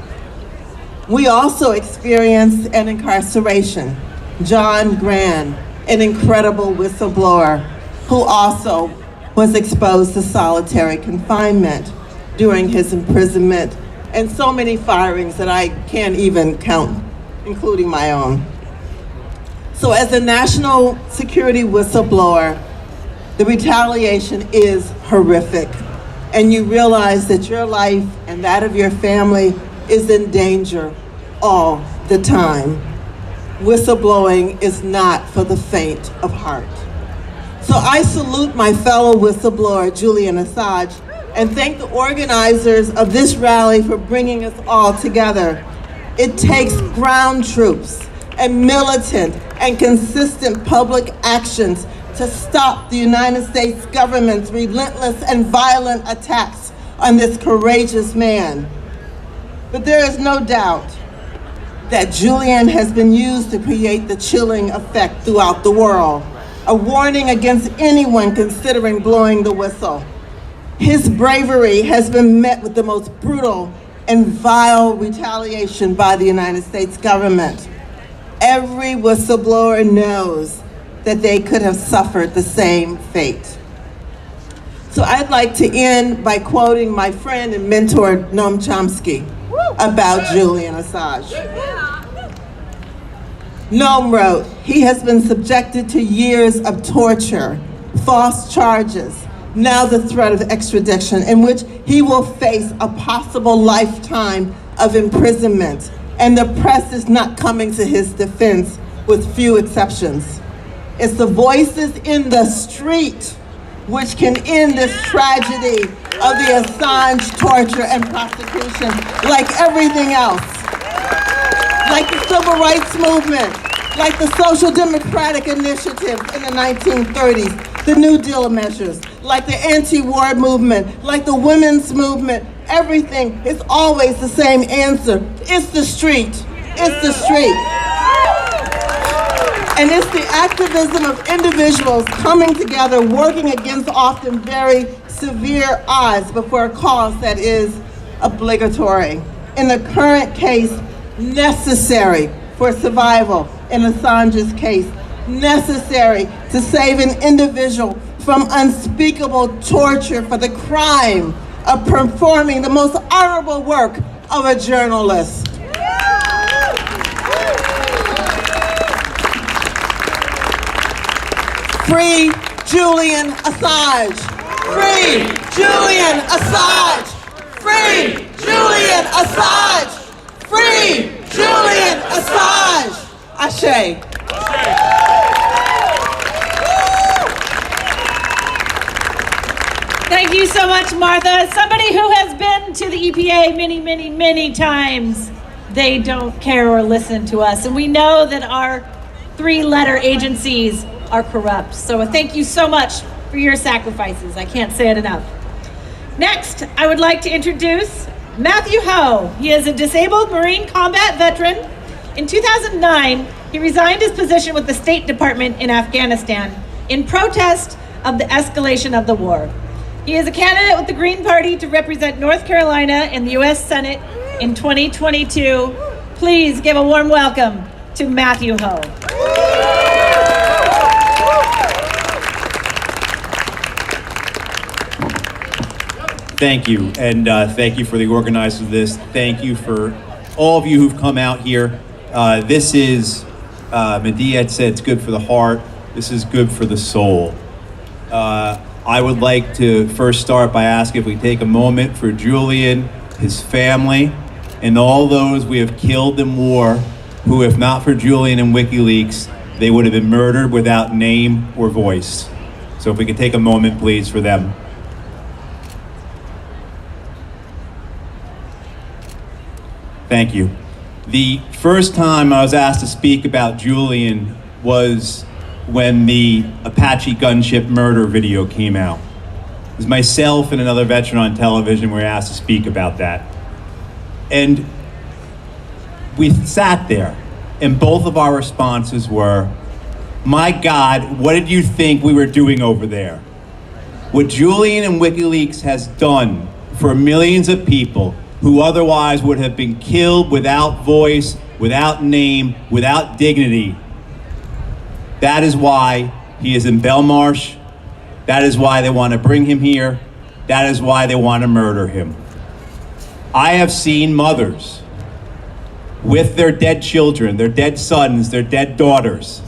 We also experienced an incarceration. John Gran, an incredible whistleblower, who also was exposed to solitary confinement during his imprisonment, and so many firings that I can't even count, including my own. So as a national security whistleblower, the retaliation is horrific, and you realize that your life and that of your family is in danger all the time. Whistleblowing is not for the faint of heart. So I salute my fellow whistleblower, Julian Assange, and thank the organizers of this rally for bringing us all together. It takes ground troops and militant and consistent public actions to stop the United States government's relentless and violent attacks on this courageous man. But there is no doubt that Julian has been used to create the chilling effect throughout the world, a warning against anyone considering blowing the whistle. His bravery has been met with the most brutal and vile retaliation by the United States government. Every whistleblower knows that they could have suffered the same fate. So I'd like to end by quoting my friend and mentor, Noam Chomsky, about Julian Assange. Noam wrote, "He has been subjected to years of torture, false charges, now the threat of extradition, in which he will face a possible lifetime of imprisonment, and the press is not coming to his defense, with few exceptions. It's the voices in the street which can end this tragedy of the Assange torture and prosecution, like everything else. Like the Civil Rights Movement, like the Social Democratic Initiative in the 1930s, the New Deal measures, like the anti-war movement, like the women's movement, everything is always the same answer. It's the street. It's the street. And it's the activism of individuals coming together, working against often very severe odds, but for a cause that is obligatory. In the current case, necessary for survival. In Assange's case, necessary to save an individual from unspeakable torture for the crime of performing the most honorable work of a journalist. Free Julian Assange! Free Julian Assange! Free Julian Assange! Free Julian Assange! Ashe. Thank you so much, Martha. As somebody who has been to the EPA many, many, many times, they don't care or listen to us. And we know that our three-letter agencies are corrupt. So thank you so much for your sacrifices. I can't say it enough. Next, I would like to introduce Matthew Ho. He is a disabled Marine combat veteran. In 2009, He resigned his position with the State Department in Afghanistan in protest of the escalation of the war. He is a candidate with the Green Party to represent North Carolina in the U.S. Senate in 2022. Please give a warm welcome to Matthew Ho. Thank you, and thank you for the organizers of this. Thank you for all of you who've come out here. This is, Medea had said, it's good for the heart. This is good for the soul. I would like to first start by asking if we take a moment for Julian, his family, and all those we have killed in war, who, if not for Julian and WikiLeaks, they would have been murdered without name or voice. So if we could take a moment, please, for them. Thank you. The first time I was asked to speak about Julian was when the Apache gunship murder video came out. It was myself and another veteran on television were asked to speak about that. And we sat there, and both of our responses were, my God, what did you think we were doing over there? What Julian and WikiLeaks has done for millions of people who otherwise would have been killed without voice, without name, without dignity. That is why he is in Belmarsh. That is why they want to bring him here. That is why they want to murder him. I have seen mothers with their dead children, their dead sons, their dead daughters,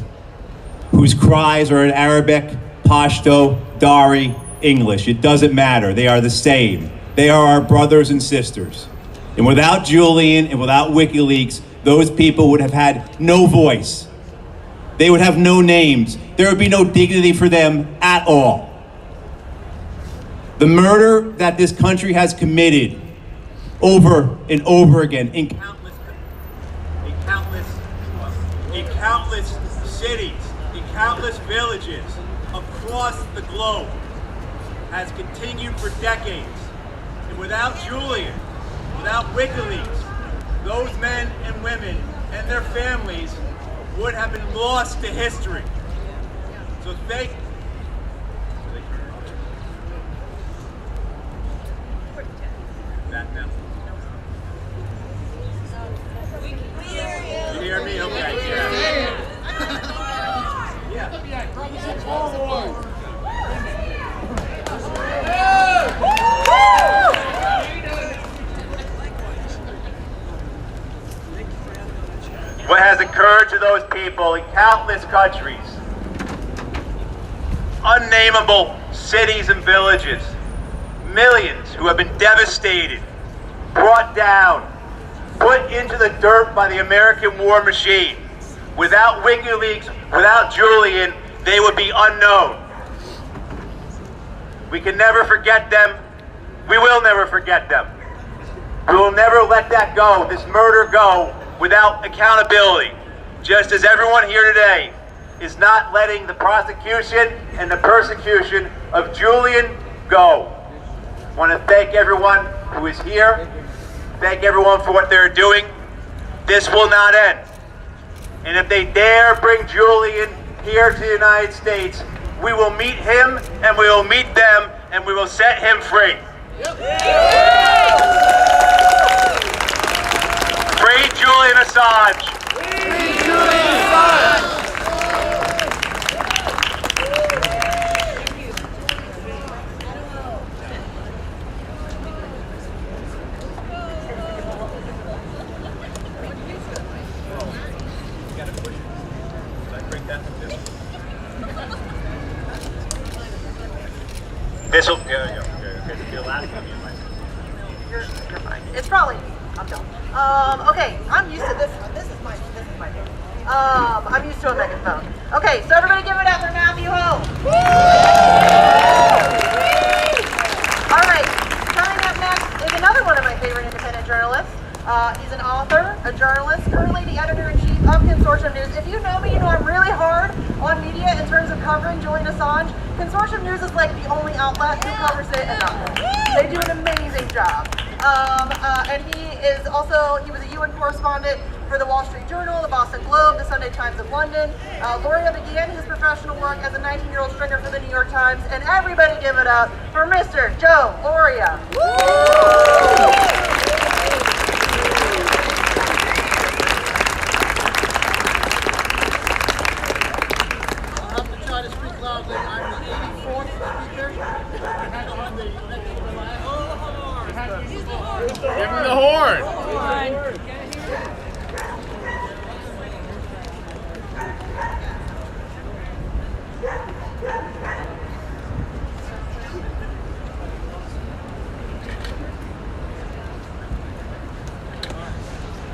whose cries are in Arabic, Pashto, Dari, English. It doesn't matter. They are the same. They are our brothers and sisters. And without Julian and without WikiLeaks, those people would have had no voice. They would have no names. There would be no dignity for them at all. The murder that this country has committed over and over again in countless cities, in countless villages across the globe has continued for decades. And without Julian, without WikiLeaks, those men and women and their families would have been lost to history. So thank you. You hear me? Okay. What has occurred to those people in countless countries, unnameable cities and villages, millions who have been devastated, brought down, put into the dirt by the American war machine. Without WikiLeaks, without Julian, they would be unknown. We can never forget them. We will never forget them. We will never let that go, this murder go, without accountability. Just as everyone here today is not letting the prosecution and the persecution of Julian go. I want to thank everyone who is here. Thank everyone for what they're doing. This will not end. And if they dare bring Julian here to the United States, we will meet him and we will meet them and we will set him free. Free Julian Assange. Free Julian Assange. This will, there you go. Okay, the last one. You're fine. It's probably, I'm done. Okay, I'm used to this one. This is my thing. I'm used to a megaphone. Okay, so everybody give it up for Matthew Ho. All right, coming up next is another one of my favorite independent journalists. He's an author, a journalist, currently the editor-in-chief of Consortium News. If you know me, you know I'm really hard on media in terms of covering Julian Assange. Consortium News is like the only outlet who covers it enough. They do an amazing job. And he was a UN correspondent for the Wall Street Journal, the Boston Globe, the Sunday Times of London. Loria began his professional work as a 19-year-old stringer for the New York Times, and everybody give it up for Mr. Joe Loria. Try to speak loudly. I'm the 84th speaker, and I'm the Give him the horn.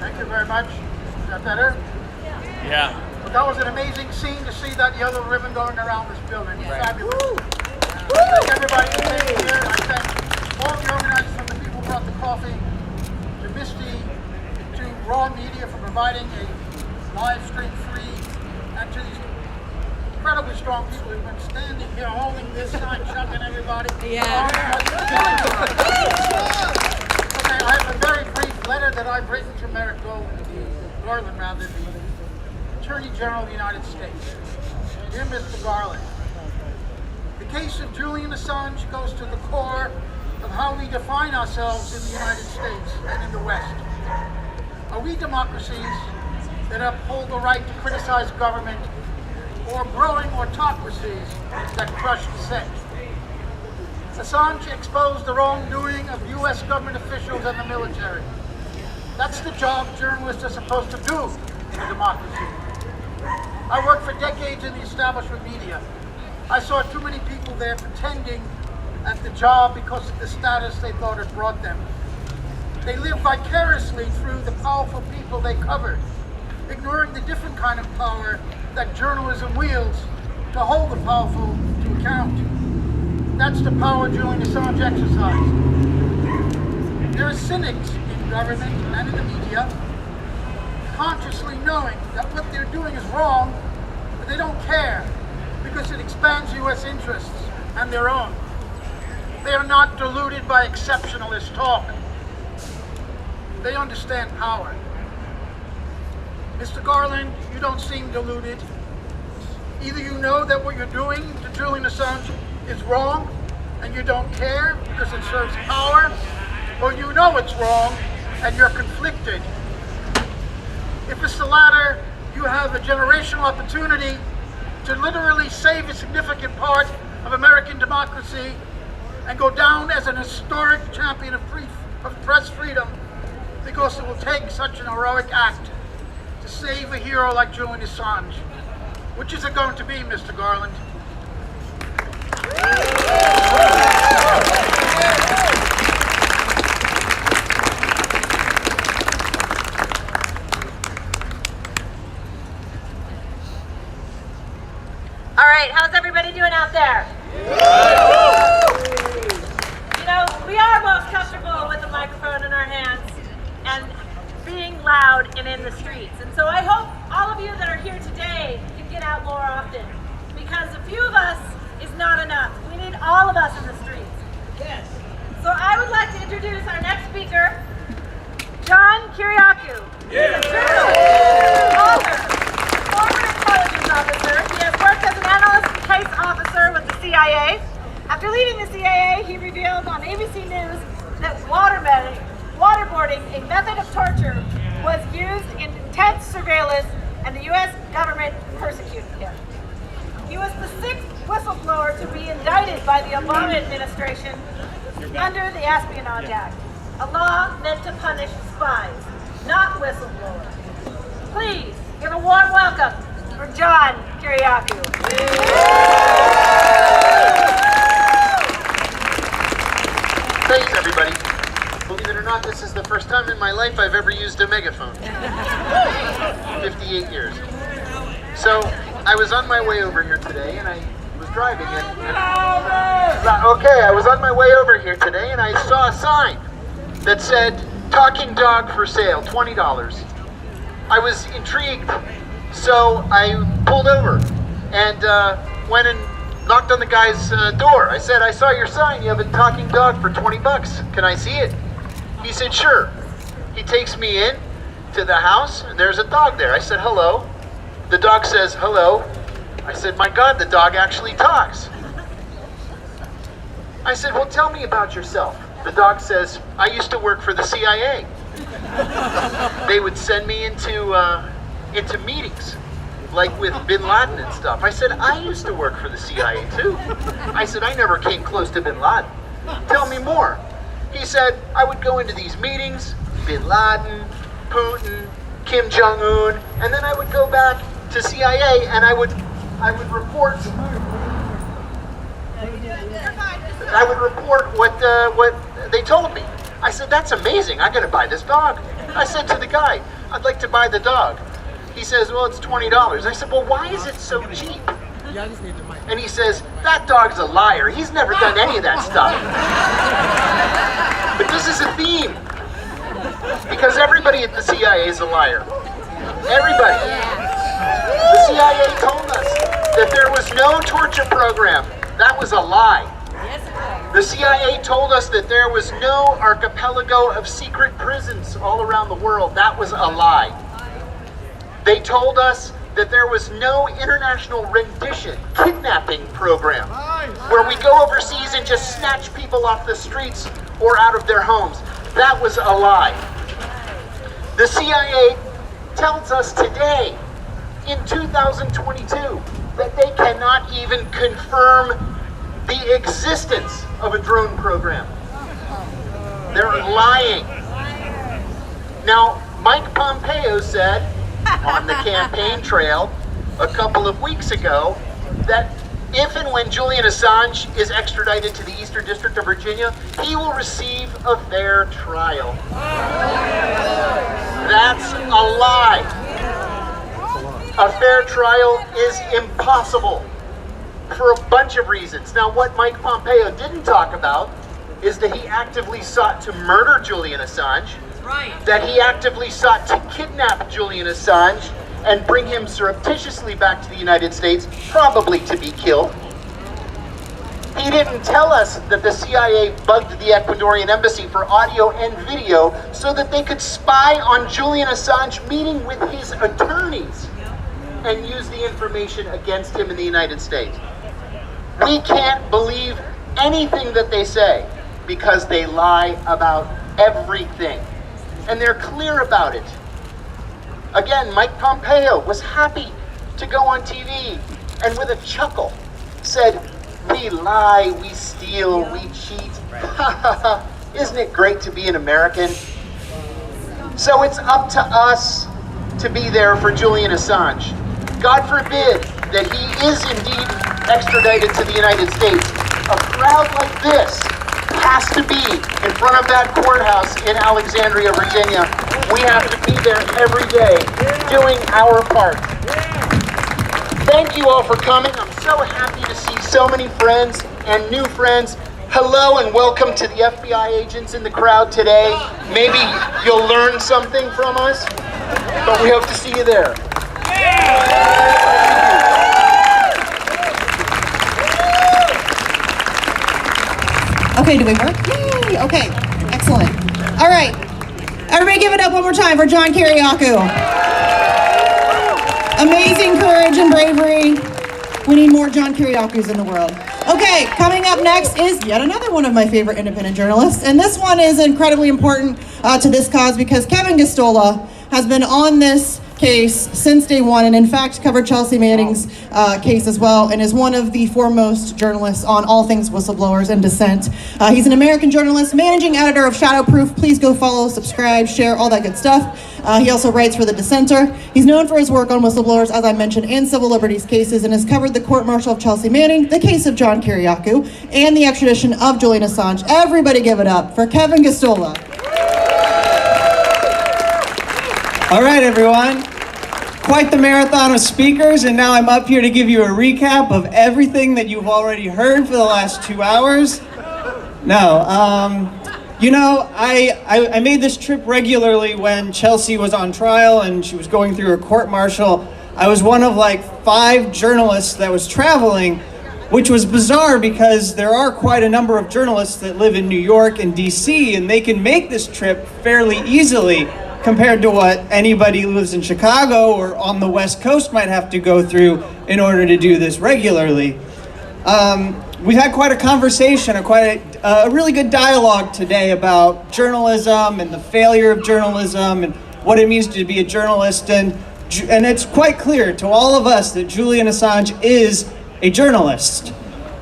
Thank you very much. Is that better? Yeah. But that was an amazing scene to see that yellow ribbon going around this building. It's fabulous. I thank everybody who came here. I thank all the organizers, from the people who brought the coffee, to Misty, to Raw Media for providing a live stream free, and to these incredibly strong people who've been standing here holding this sign, chucking everybody. Yeah. Okay, I have a very brief letter that I've written to Merrick Garland, rather, the Attorney General of the United States. Dear Mr. Garland, the case of Julian Assange goes to the core of how we define ourselves in the United States and in the West. Are we democracies that uphold the right to criticize government, or growing autocracies that crush dissent? Assange exposed the wrongdoing of U.S. government officials and the military. That's the job journalists are supposed to do in a democracy. I worked for decades in the establishment media. I saw too many people there pretending at the job because of the status they thought it brought them. They lived vicariously through the powerful people they covered, ignoring the different kind of power that journalism wields to hold the powerful to account. That's the power Julian Assange exercised. There are cynics in government and in the media, consciously knowing that what they're doing is wrong, but they don't care because it expands U.S. interests and their own. They are not deluded by exceptionalist talk. They understand power. Mr. Garland, you don't seem deluded. Either you know that what you're doing to Julian Assange is wrong and you don't care because it serves power, or you know it's wrong and you're conflicted. If it's the latter, you have a generational opportunity to literally save a significant part of American democracy and go down as an historic champion of press freedom, because it will take such an heroic act to save a hero like Julian Assange. Which is it going to be, Mr. Garland? All right, how's everybody doing out there? You know, we are most comfortable with the microphone in our hands and being loud and in the streets. And so I hope all of you that are here today can get out more often, because a few of us is not enough. We need all of us in the streets. Yes. So I would like to introduce our next speaker, John Kiriakou. Yes. Author, former intelligence officer. He has worked as an analyst and case officer with the CIA. After leaving the CIA, he revealed on ABC News that waterboarding, a method of torture, was used in intense surveillance, and the U.S. government persecuted him. He was the sixth whistleblower to be indicted by the Obama administration under the Espionage Act, a law meant to punish spies, not whistleblowers. Please give a warm welcome for John Kiriakou. Thanks, everybody. Believe it or not, this is the first time in my life I've ever used a megaphone. 58 years. So, I was on my way over here today, and I was driving, I was on my way over here today, and I saw a sign that said, "Talking dog for sale, $20. I was intrigued, so I pulled over and went and knocked on the guy's door. I said, "I saw your sign, you have a talking dog for $20. Can I see it?" He said, "Sure." He takes me in, to the house, and there's a dog there. I said, hello. The dog says, hello. I said, my God, the dog actually talks. I said, well, tell me about yourself. The dog says, I used to work for the CIA. They would send me into meetings, like with Bin Laden and stuff. I said, I used to work for the CIA too. I said, I never came close to Bin Laden. Tell me more. He said, I would go into these meetings, Bin Laden, Putin, Kim Jong-un, and then I would go back to CIA and I would report what they told me. I said, that's amazing. I'm going to buy this dog. I said to the guy, I'd like to buy the dog. He says, well, it's $20. I said, well, why is it so cheap? And he says, that dog's a liar. He's never done any of that stuff. But this is a theme. Because everybody at the CIA is a liar. Everybody. The CIA told us that there was no torture program. That was a lie. The CIA told us that there was no archipelago of secret prisons all around the world. That was a lie. They told us that there was no international rendition, kidnapping program, where we go overseas and just snatch people off the streets or out of their homes. That was a lie. The CIA tells us today, in 2022, that they cannot even confirm the existence of a drone program. They're lying. Now, Mike Pompeo said on the campaign trail a couple of weeks ago that if and when Julian Assange is extradited to the Eastern District of Virginia, he will receive a fair trial. That's a lie. A fair trial is impossible for a bunch of reasons. Now, what Mike Pompeo didn't talk about is that he actively sought to murder Julian Assange, that he actively sought to kidnap Julian Assange and bring him surreptitiously back to the United States, probably to be killed. He didn't tell us that the CIA bugged the Ecuadorian embassy for audio and video so that they could spy on Julian Assange meeting with his attorneys and use the information against him in the United States. We can't believe anything that they say because they lie about everything. And they're clear about it. Again, Mike Pompeo was happy to go on TV and with a chuckle said, we lie, we steal, we cheat. Isn't it great to be an American? So it's up to us to be there for Julian Assange. God forbid that he is indeed extradited to the United States. A crowd like this has to be in front of that courthouse in Alexandria, Virginia. We have to be there every day doing our part. Thank you all for coming. I'm so happy to see so many friends and new friends. Hello and welcome to the FBI agents in the crowd today. Maybe you'll learn something from us, but we hope to see you there. Okay, do we work? Yay! Okay, excellent. All right, everybody give it up one more time for John Kiriakou. Amazing courage and bravery. We need more John Kiriakus in the world. Okay, coming up next is yet another one of my favorite independent journalists, and this one is incredibly important to this cause because Kevin Gosztola has been on this case since day one, and in fact covered Chelsea Manning's case as well, and is one of the foremost journalists on all things whistleblowers and dissent. He's an American journalist, managing editor of Shadowproof. Please go follow, subscribe, share, all that good stuff. He also writes for The Dissenter. He's known for his work on whistleblowers, as I mentioned, and civil liberties cases, and has covered the court-martial of Chelsea Manning, the case of John Kiriakou, and the extradition of Julian Assange. Everybody give it up for Kevin Gosztola. All right, everyone. Quite the marathon of speakers, and now I'm up here to give you a recap of everything that you've already heard for the last 2 hours. No, you know, I made this trip regularly when Chelsea was on trial and she was going through her court-martial. I was one of like 5 journalists that was traveling, which was bizarre because there are quite a number of journalists that live in New York and DC, and they can make this trip fairly easily. compared to what anybody who lives in Chicago or on the West Coast might have to go through in order to do this regularly. We've had quite a conversation, a really good dialogue today about journalism and the failure of journalism and what it means to be a journalist. And it's quite clear to all of us that Julian Assange is a journalist.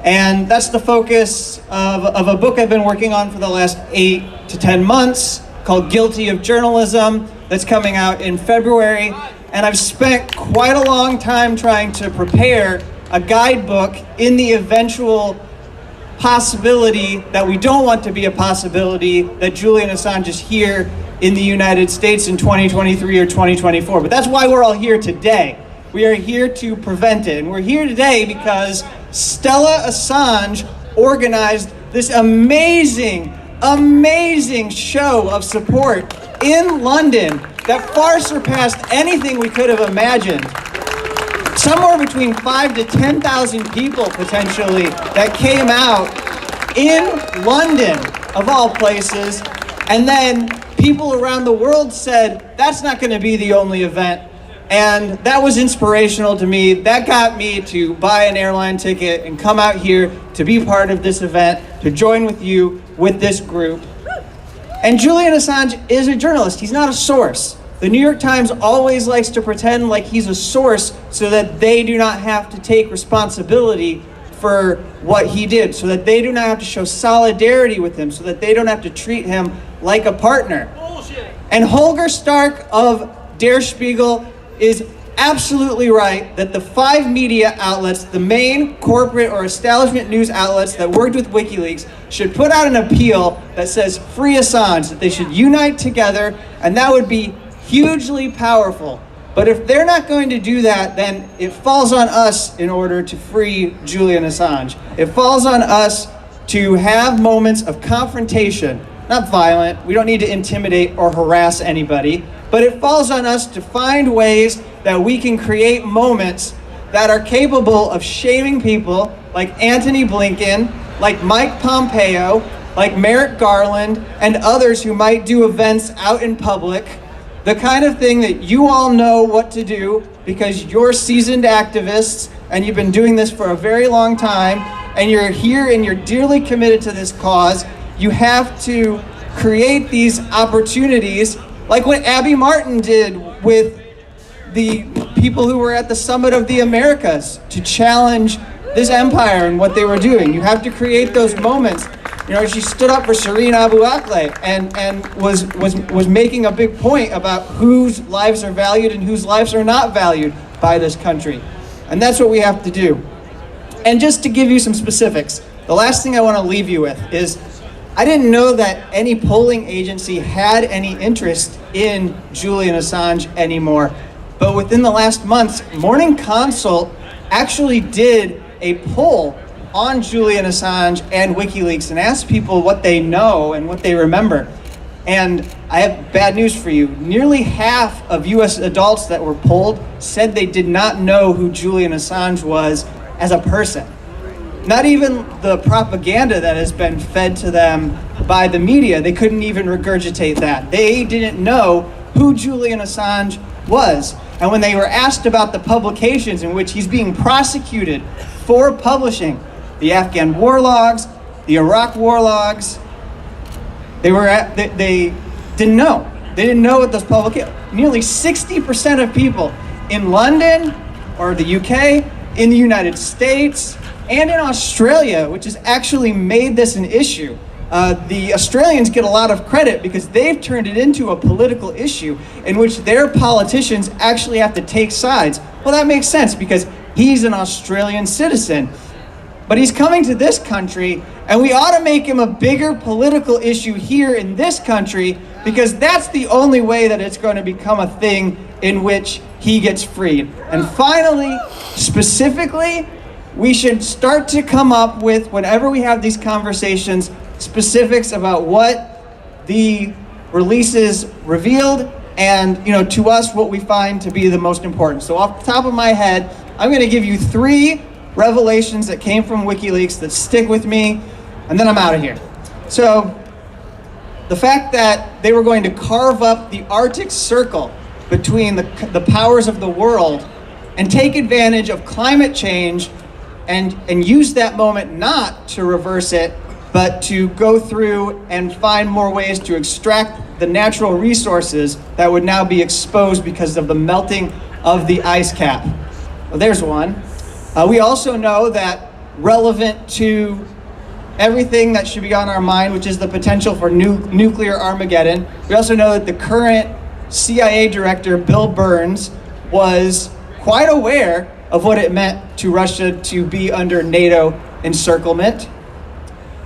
And that's the focus of a book I've been working on for the last 8 to 10 months called Guilty of Journalism, that's coming out in February. And I've spent quite a long time trying to prepare a guidebook in the eventual possibility that we don't want to be a possibility that Julian Assange is here in the United States in 2023 or 2024. But that's why we're all here today. We are here to prevent it. And we're here today because Stella Assange organized this amazing show of support in London that far surpassed anything we could have imagined. Somewhere between 5,000 to 10,000 people potentially that came out in London, of all places, and then people around the world said, that's not going to be the only event. And that was inspirational to me. That got me to buy an airline ticket and come out here to be part of this event, to join with you with this group. And Julian Assange is a journalist. He's not a source. The New York Times always likes to pretend like he's a source so that they do not have to take responsibility for what he did, so that they do not have to show solidarity with him, so that they don't have to treat him like a partner. Bullshit. And Holger Stark of Der Spiegel is absolutely right that the 5 media outlets, the main corporate or establishment news outlets that worked with WikiLeaks, should put out an appeal that says free Assange, that they should unite together, and that would be hugely powerful. But if they're not going to do that, then it falls on us in order to free Julian Assange. It falls on us to have moments of confrontation, not violent. We don't need to intimidate or harass anybody, but it falls on us to find ways that we can create moments that are capable of shaming people like Antony Blinken, like Mike Pompeo, like Merrick Garland, and others who might do events out in public. The kind of thing that you all know what to do because you're seasoned activists and you've been doing this for a very long time and you're here and you're dearly committed to this cause. You have to create these opportunities like what Abby Martin did with the people who were at the Summit of the Americas to challenge this empire and what they were doing. You have to create those moments. You know, she stood up for Shireen Abu Akleh and was making a big point about whose lives are valued and whose lives are not valued by this country. And that's what we have to do. And just to give you some specifics, the last thing I want to leave you with is I didn't know that any polling agency had any interest in Julian Assange anymore. But within the last months, Morning Consult actually did a poll on Julian Assange and WikiLeaks and asked people what they know and what they remember. And I have bad news for you. Nearly half of US adults that were polled said they did not know who Julian Assange was as a person. Not even the propaganda that has been fed to them by the media. They couldn't even regurgitate that. They didn't know who Julian Assange was. And when they were asked about the publications in which he's being prosecuted for publishing, the Afghan war logs, the Iraq war logs, they didn't know. They didn't know what those publications. Nearly 60% of people in London or the UK, in the United States, and in Australia, which has actually made this an issue. The Australians get a lot of credit because they've turned it into a political issue in which their politicians actually have to take sides. Well, that makes sense because he's an Australian citizen. But he's coming to this country, and we ought to make him a bigger political issue here in this country because that's the only way that it's going to become a thing in which he gets freed. And finally, specifically, we should start to come up with, whenever we have these conversations, specifics about what the releases revealed and, to us, what we find to be the most important. So off the top of my head, I'm going to give you 3 revelations that came from WikiLeaks that stick with me, and then I'm out of here. So the fact that they were going to carve up the Arctic Circle between the powers of the world and take advantage of climate change and use that moment not to reverse it, but to go through and find more ways to extract the natural resources that would now be exposed because of the melting of the ice cap. Well, there's one. We also know that relevant to everything that should be on our mind, which is the potential for nuclear Armageddon, we also know that the current CIA director, Bill Burns, was quite aware of what it meant to Russia to be under NATO encirclement.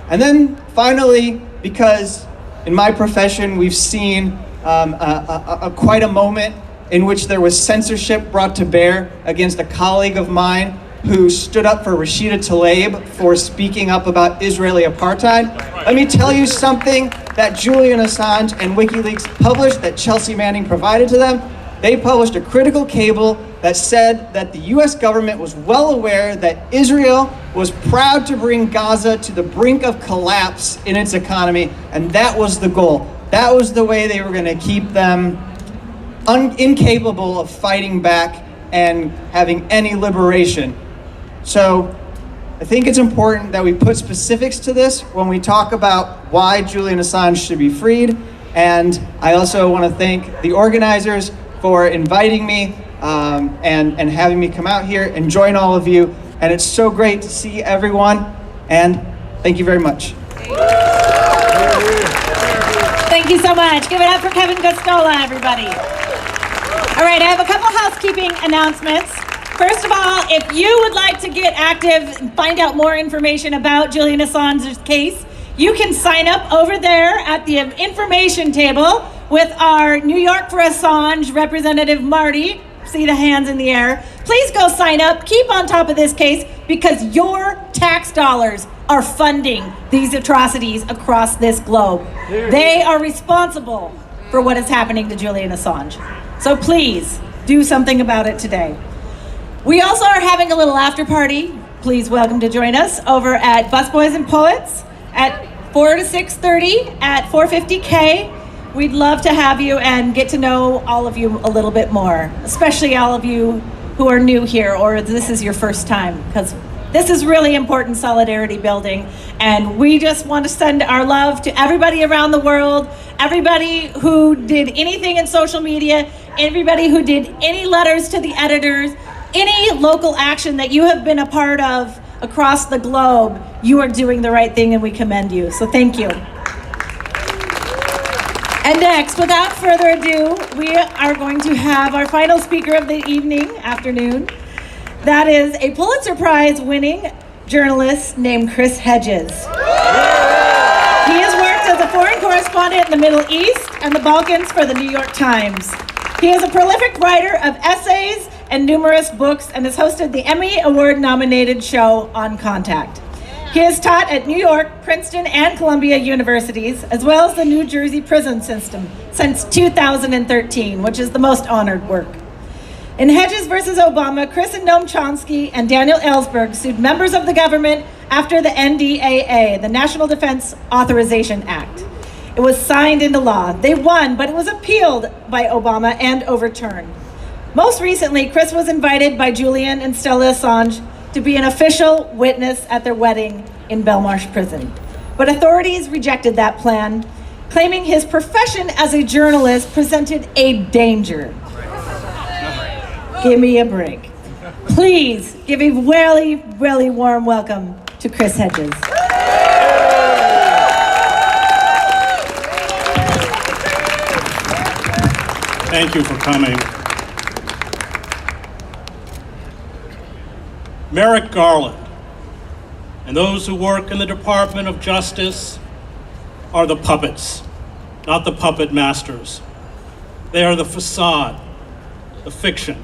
And then finally, because in my profession we've seen quite a moment in which there was censorship brought to bear against a colleague of mine who stood up for Rashida Tlaib for speaking up about Israeli apartheid. Let me tell you something that Julian Assange and WikiLeaks published that Chelsea Manning provided to them. They published a critical cable that said that the US government was well aware that Israel was proud to bring Gaza to the brink of collapse in its economy, and that was the goal. That was the way they were going to keep them incapable of fighting back and having any liberation. So I think it's important that we put specifics to this when we talk about why Julian Assange should be freed. And I also want to thank the organizers for inviting me and having me come out here and join all of you. And it's so great to see everyone. And thank you very much. Thank you so much. Give it up for Kevin Gostola, everybody. All right, I have a couple housekeeping announcements. First of all, if you would like to get active and find out more information about Julian Assange's case, you can sign up over there at the information table with our New York for Assange representative, Marty. See the hands in the air. Please go sign up. Keep on top of this case because your tax dollars are funding these atrocities across this globe. They are responsible for what is happening to Julian Assange. So please do something about it today. We also are having a little after party. Please welcome to join us over at Busboys and Poets at 4 to 6:30 at 450K. We'd love to have you and get to know all of you a little bit more, especially all of you who are new here or this is your first time, because this is really important solidarity building. And we just want to send our love to everybody around the world, everybody who did anything in social media, everybody who did any letters to the editors, any local action that you have been a part of across the globe. You are doing the right thing and we commend you. So thank you. And next, without further ado, we are going to have our final speaker of the afternoon. That is a Pulitzer Prize winning journalist named Chris Hedges. He has worked as a foreign correspondent in the Middle East and the Balkans for the New York Times. He is a prolific writer of essays and numerous books and has hosted the Emmy Award-nominated show On Contact. He has taught at New York, Princeton, and Columbia universities, as well as the New Jersey prison system since 2013, which is the most honored work. In Hedges versus Obama, Chris and Noam Chomsky and Daniel Ellsberg sued members of the government after the NDAA, the National Defense Authorization Act. It was signed into law. They won, but it was appealed by Obama and overturned. Most recently, Chris was invited by Julian and Stella Assange to be an official witness at their wedding in Belmarsh Prison. But authorities rejected that plan, claiming his profession as a journalist presented a danger. Give me a break. Please give a really, really warm welcome to Chris Hedges. Thank you for coming. Merrick Garland and those who work in the Department of Justice are the puppets, not the puppet masters. They are the facade, the fiction,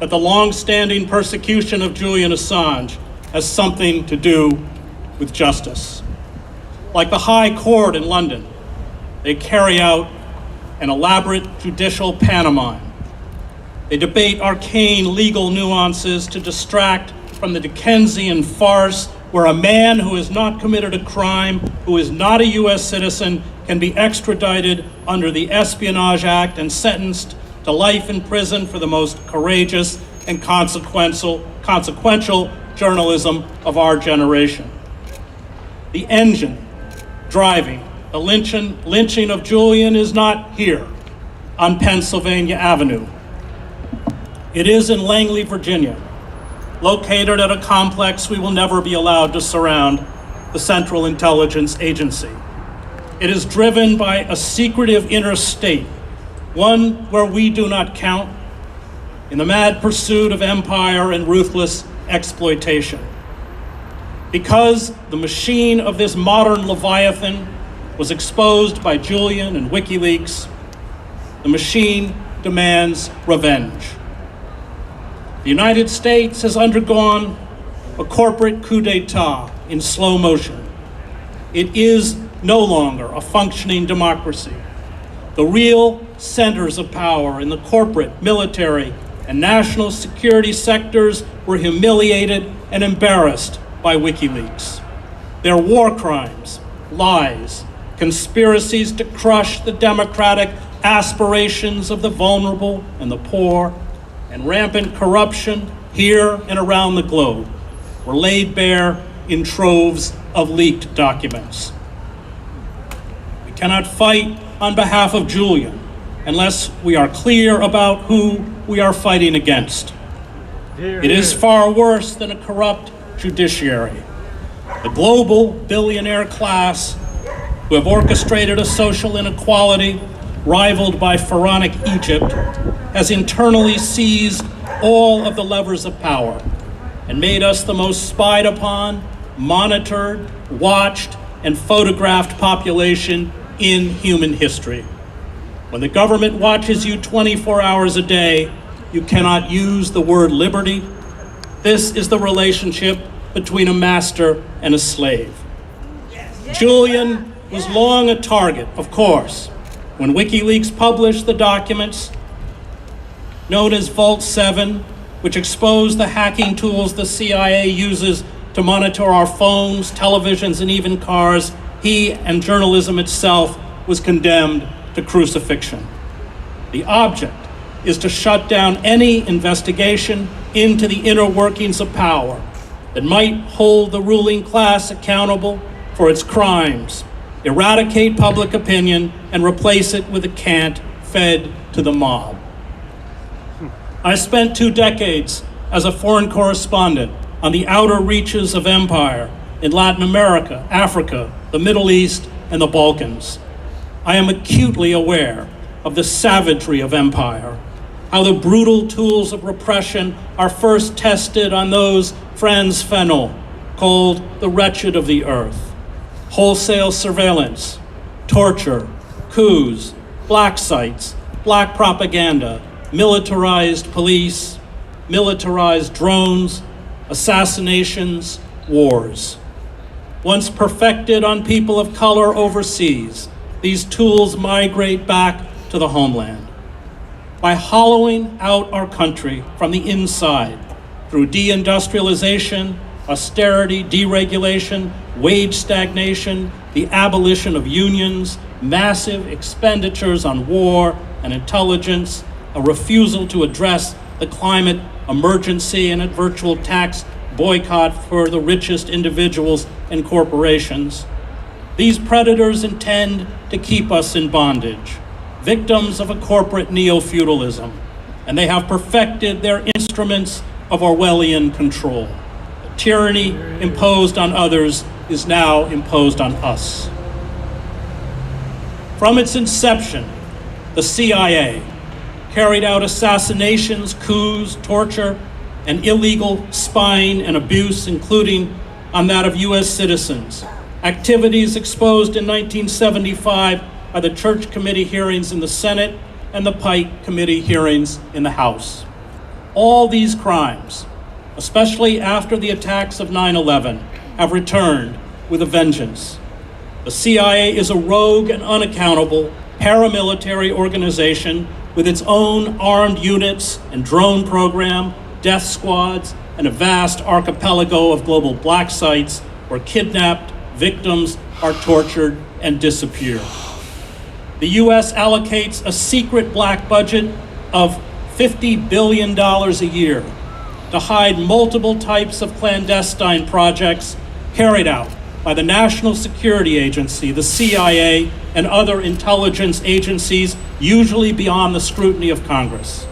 that the long-standing persecution of Julian Assange has something to do with justice. Like the High Court in London, they carry out an elaborate judicial pantomime. They debate arcane legal nuances to distract from the Dickensian farce where a man who has not committed a crime, who is not a U.S. citizen, can be extradited under the Espionage Act and sentenced to life in prison for the most courageous and consequential journalism of our generation. The engine driving the lynching of Julian is not here on Pennsylvania Avenue. It is in Langley, Virginia, located at a complex we will never be allowed to surround, the Central Intelligence Agency. It is driven by a secretive interstate, one where we do not count, in the mad pursuit of empire and ruthless exploitation. Because the machine of this modern Leviathan was exposed by Julian and WikiLeaks, the machine demands revenge. The United States has undergone a corporate coup d'etat in slow motion. It is no longer a functioning democracy. The real centers of power in the corporate, military, and national security sectors were humiliated and embarrassed by WikiLeaks. Their war crimes, lies, conspiracies to crush the democratic aspirations of the vulnerable and the poor, and rampant corruption here and around the globe were laid bare in troves of leaked documents. We cannot fight on behalf of Julian unless we are clear about who we are fighting against. It is far worse than a corrupt judiciary. The global billionaire class who have orchestrated a social inequality rivaled by Pharaonic Egypt has internally seized all of the levers of power and made us the most spied upon, monitored, watched, and photographed population in human history. When the government watches you 24 hours a day, you cannot use the word liberty. This is the relationship between a master and a slave. Julian was long a target, of course. When WikiLeaks published the documents known as Vault 7, which exposed the hacking tools the CIA uses to monitor our phones, televisions, and even cars, he and journalism itself was condemned to crucifixion. The object is to shut down any investigation into the inner workings of power that might hold the ruling class accountable for its crimes, eradicate public opinion, and replace it with a cant fed to the mob. I spent 2 decades as a foreign correspondent on the outer reaches of empire in Latin America, Africa, the Middle East, and the Balkans. I am acutely aware of the savagery of empire, how the brutal tools of repression are first tested on those Franz Fanon called the wretched of the earth. Wholesale surveillance, torture, coups, black sites, black propaganda, militarized police, militarized drones, assassinations, wars. Once perfected on people of color overseas, these tools migrate back to the homeland. By hollowing out our country from the inside through deindustrialization, austerity, deregulation, wage stagnation, the abolition of unions, massive expenditures on war and intelligence, a refusal to address the climate emergency, and a virtual tax boycott for the richest individuals and corporations. These predators intend to keep us in bondage, victims of a corporate neo-feudalism, and they have perfected their instruments of Orwellian control. The tyranny imposed on others is now imposed on us. From its inception, the CIA carried out assassinations, coups, torture, and illegal spying and abuse, including on that of U.S. citizens. Activities exposed in 1975 by the Church Committee hearings in the Senate and the Pike Committee hearings in the House. All these crimes, especially after the attacks of 9/11, have returned with a vengeance. The CIA is a rogue and unaccountable paramilitary organization with its own armed units and drone program, death squads, and a vast archipelago of global black sites where kidnapped victims are tortured and disappear. The U.S. allocates a secret black budget of $50 billion a year to hide multiple types of clandestine projects carried out by the National Security Agency, the CIA, and other intelligence agencies, usually beyond the scrutiny of Congress.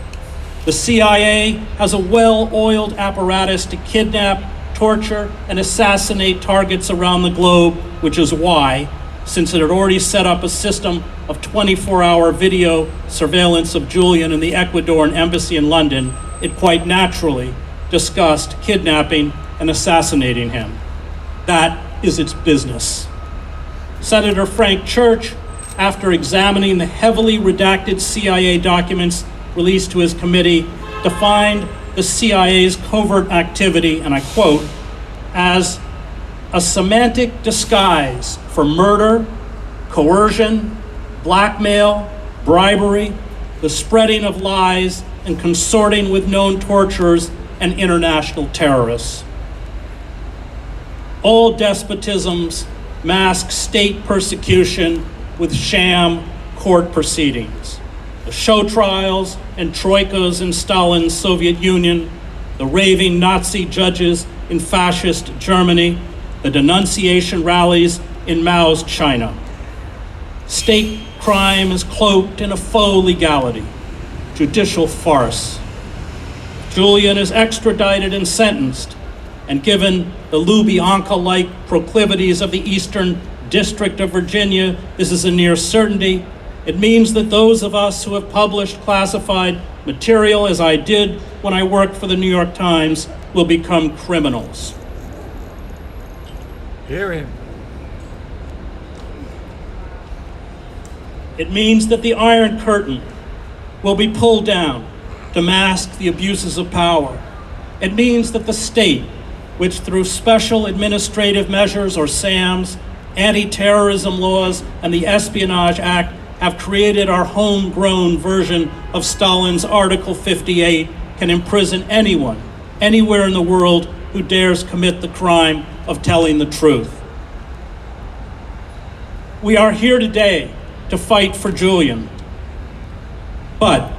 The CIA has a well-oiled apparatus to kidnap, torture, and assassinate targets around the globe, which is why, since it had already set up a system of 24-hour video surveillance of Julian in the Ecuadorian embassy in London, it quite naturally discussed kidnapping and assassinating him. That is its business. Senator Frank Church, after examining the heavily redacted CIA documents released to his committee, defined the CIA's covert activity, and I quote, as a semantic disguise for murder, coercion, blackmail, bribery, the spreading of lies, and consorting with known torturers and international terrorists. All despotisms mask state persecution with sham court proceedings. The show trials and troikas in Stalin's Soviet Union, the raving Nazi judges in fascist Germany, the denunciation rallies in Mao's China. State crime is cloaked in a faux legality, judicial farce. Julian is extradited and sentenced, and given the Lubyanka-like proclivities of the Eastern District of Virginia, this is a near certainty. It means that those of us who have published classified material, as I did when I worked for the New York Times, will become criminals. Hear him. It means that the Iron Curtain will be pulled down to mask the abuses of power. It means that the state, which through special administrative measures, or SAMs, anti-terrorism laws, and the Espionage Act, have created our homegrown version of Stalin's Article 58, can imprison anyone, anywhere in the world, who dares commit the crime of telling the truth. We are here today to fight for Julian, but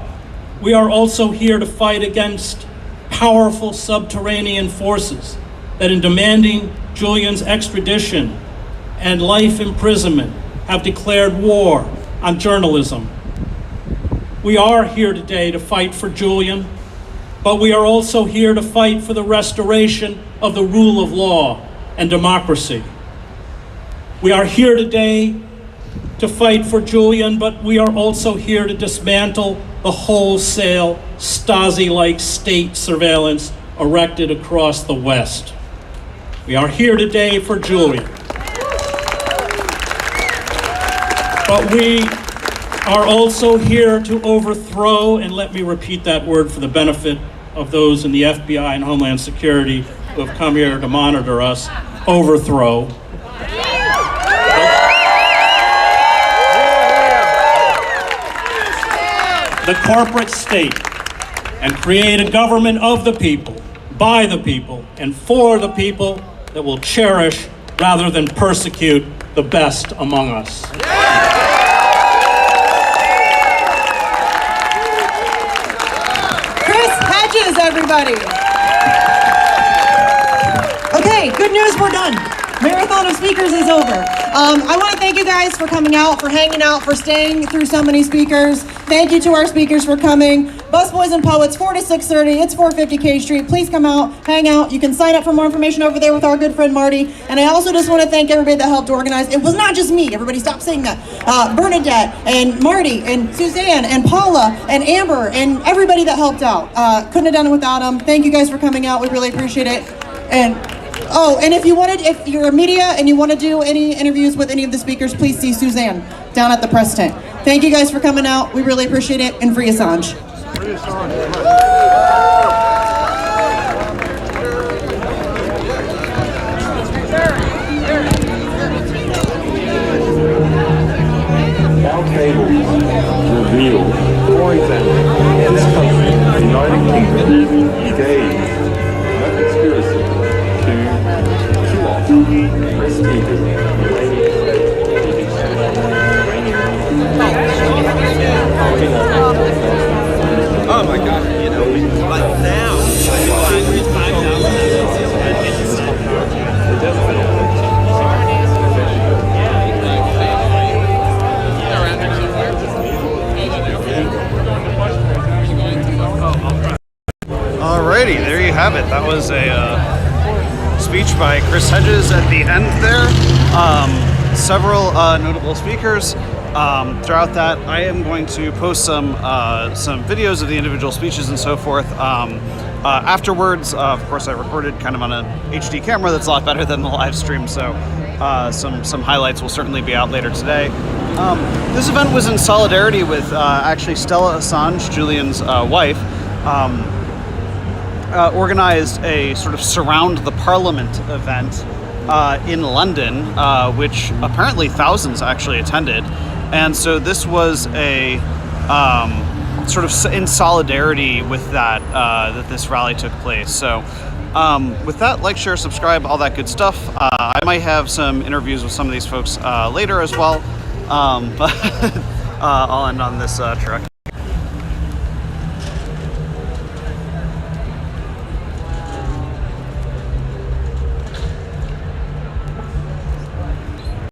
we are also here to fight against powerful subterranean forces that, in demanding Julian's extradition and life imprisonment, have declared war on journalism. We are here today to fight for Julian, but we are also here to fight for the restoration of the rule of law and democracy. We are here today to fight for Julian, but we are also here to dismantle the wholesale Stasi-like state surveillance erected across the West. We are here today for Julian. But we are also here to overthrow, and let me repeat that word for the benefit of those in the FBI and Homeland Security who have come here to monitor us, overthrow the corporate state and create a government of the people, by the people, and for the people that will cherish rather than persecute the best among us. Hedges, everybody. Okay, good news, we're done. Marathon of speakers is over. I want to thank you guys for coming out, for hanging out, for staying through so many speakers. Thank you to our speakers for coming. Busboys and Poets, 4 to 6:30. It's 450 K Street. Please come out, hang out. You can sign up for more information over there with our good friend Marty. And I also just want to thank everybody that helped organize. It was not just me. Everybody stop saying that. Bernadette and Marty and Suzanne and Paula and Amber and everybody that helped out. Couldn't have done it without them. Thank you guys for coming out. We really appreciate it. And if you're a media and you want to do any interviews with any of the speakers, please see Suzanne down at the press tent. Thank you guys for coming out. We really appreciate it. And free Assange. Free Our tables reveal, for example, in this country, the United Kingdom, gays have it. That was a speech by Chris Hedges at the end there. Several notable speakers. Throughout that, I am going to post some videos of the individual speeches and so forth. Afterwards, of course, I recorded kind of on an HD camera that's a lot better than the live stream, so some highlights will certainly be out later today. This event was in solidarity with actually Stella Assange, Julian's wife, organized a sort of surround the parliament event in London, which apparently thousands actually attended. And so this was a sort of in solidarity with that, that this rally took place. So with that, like, share, subscribe, all that good stuff. I might have some interviews with some of these folks later as well. But I'll end on this track.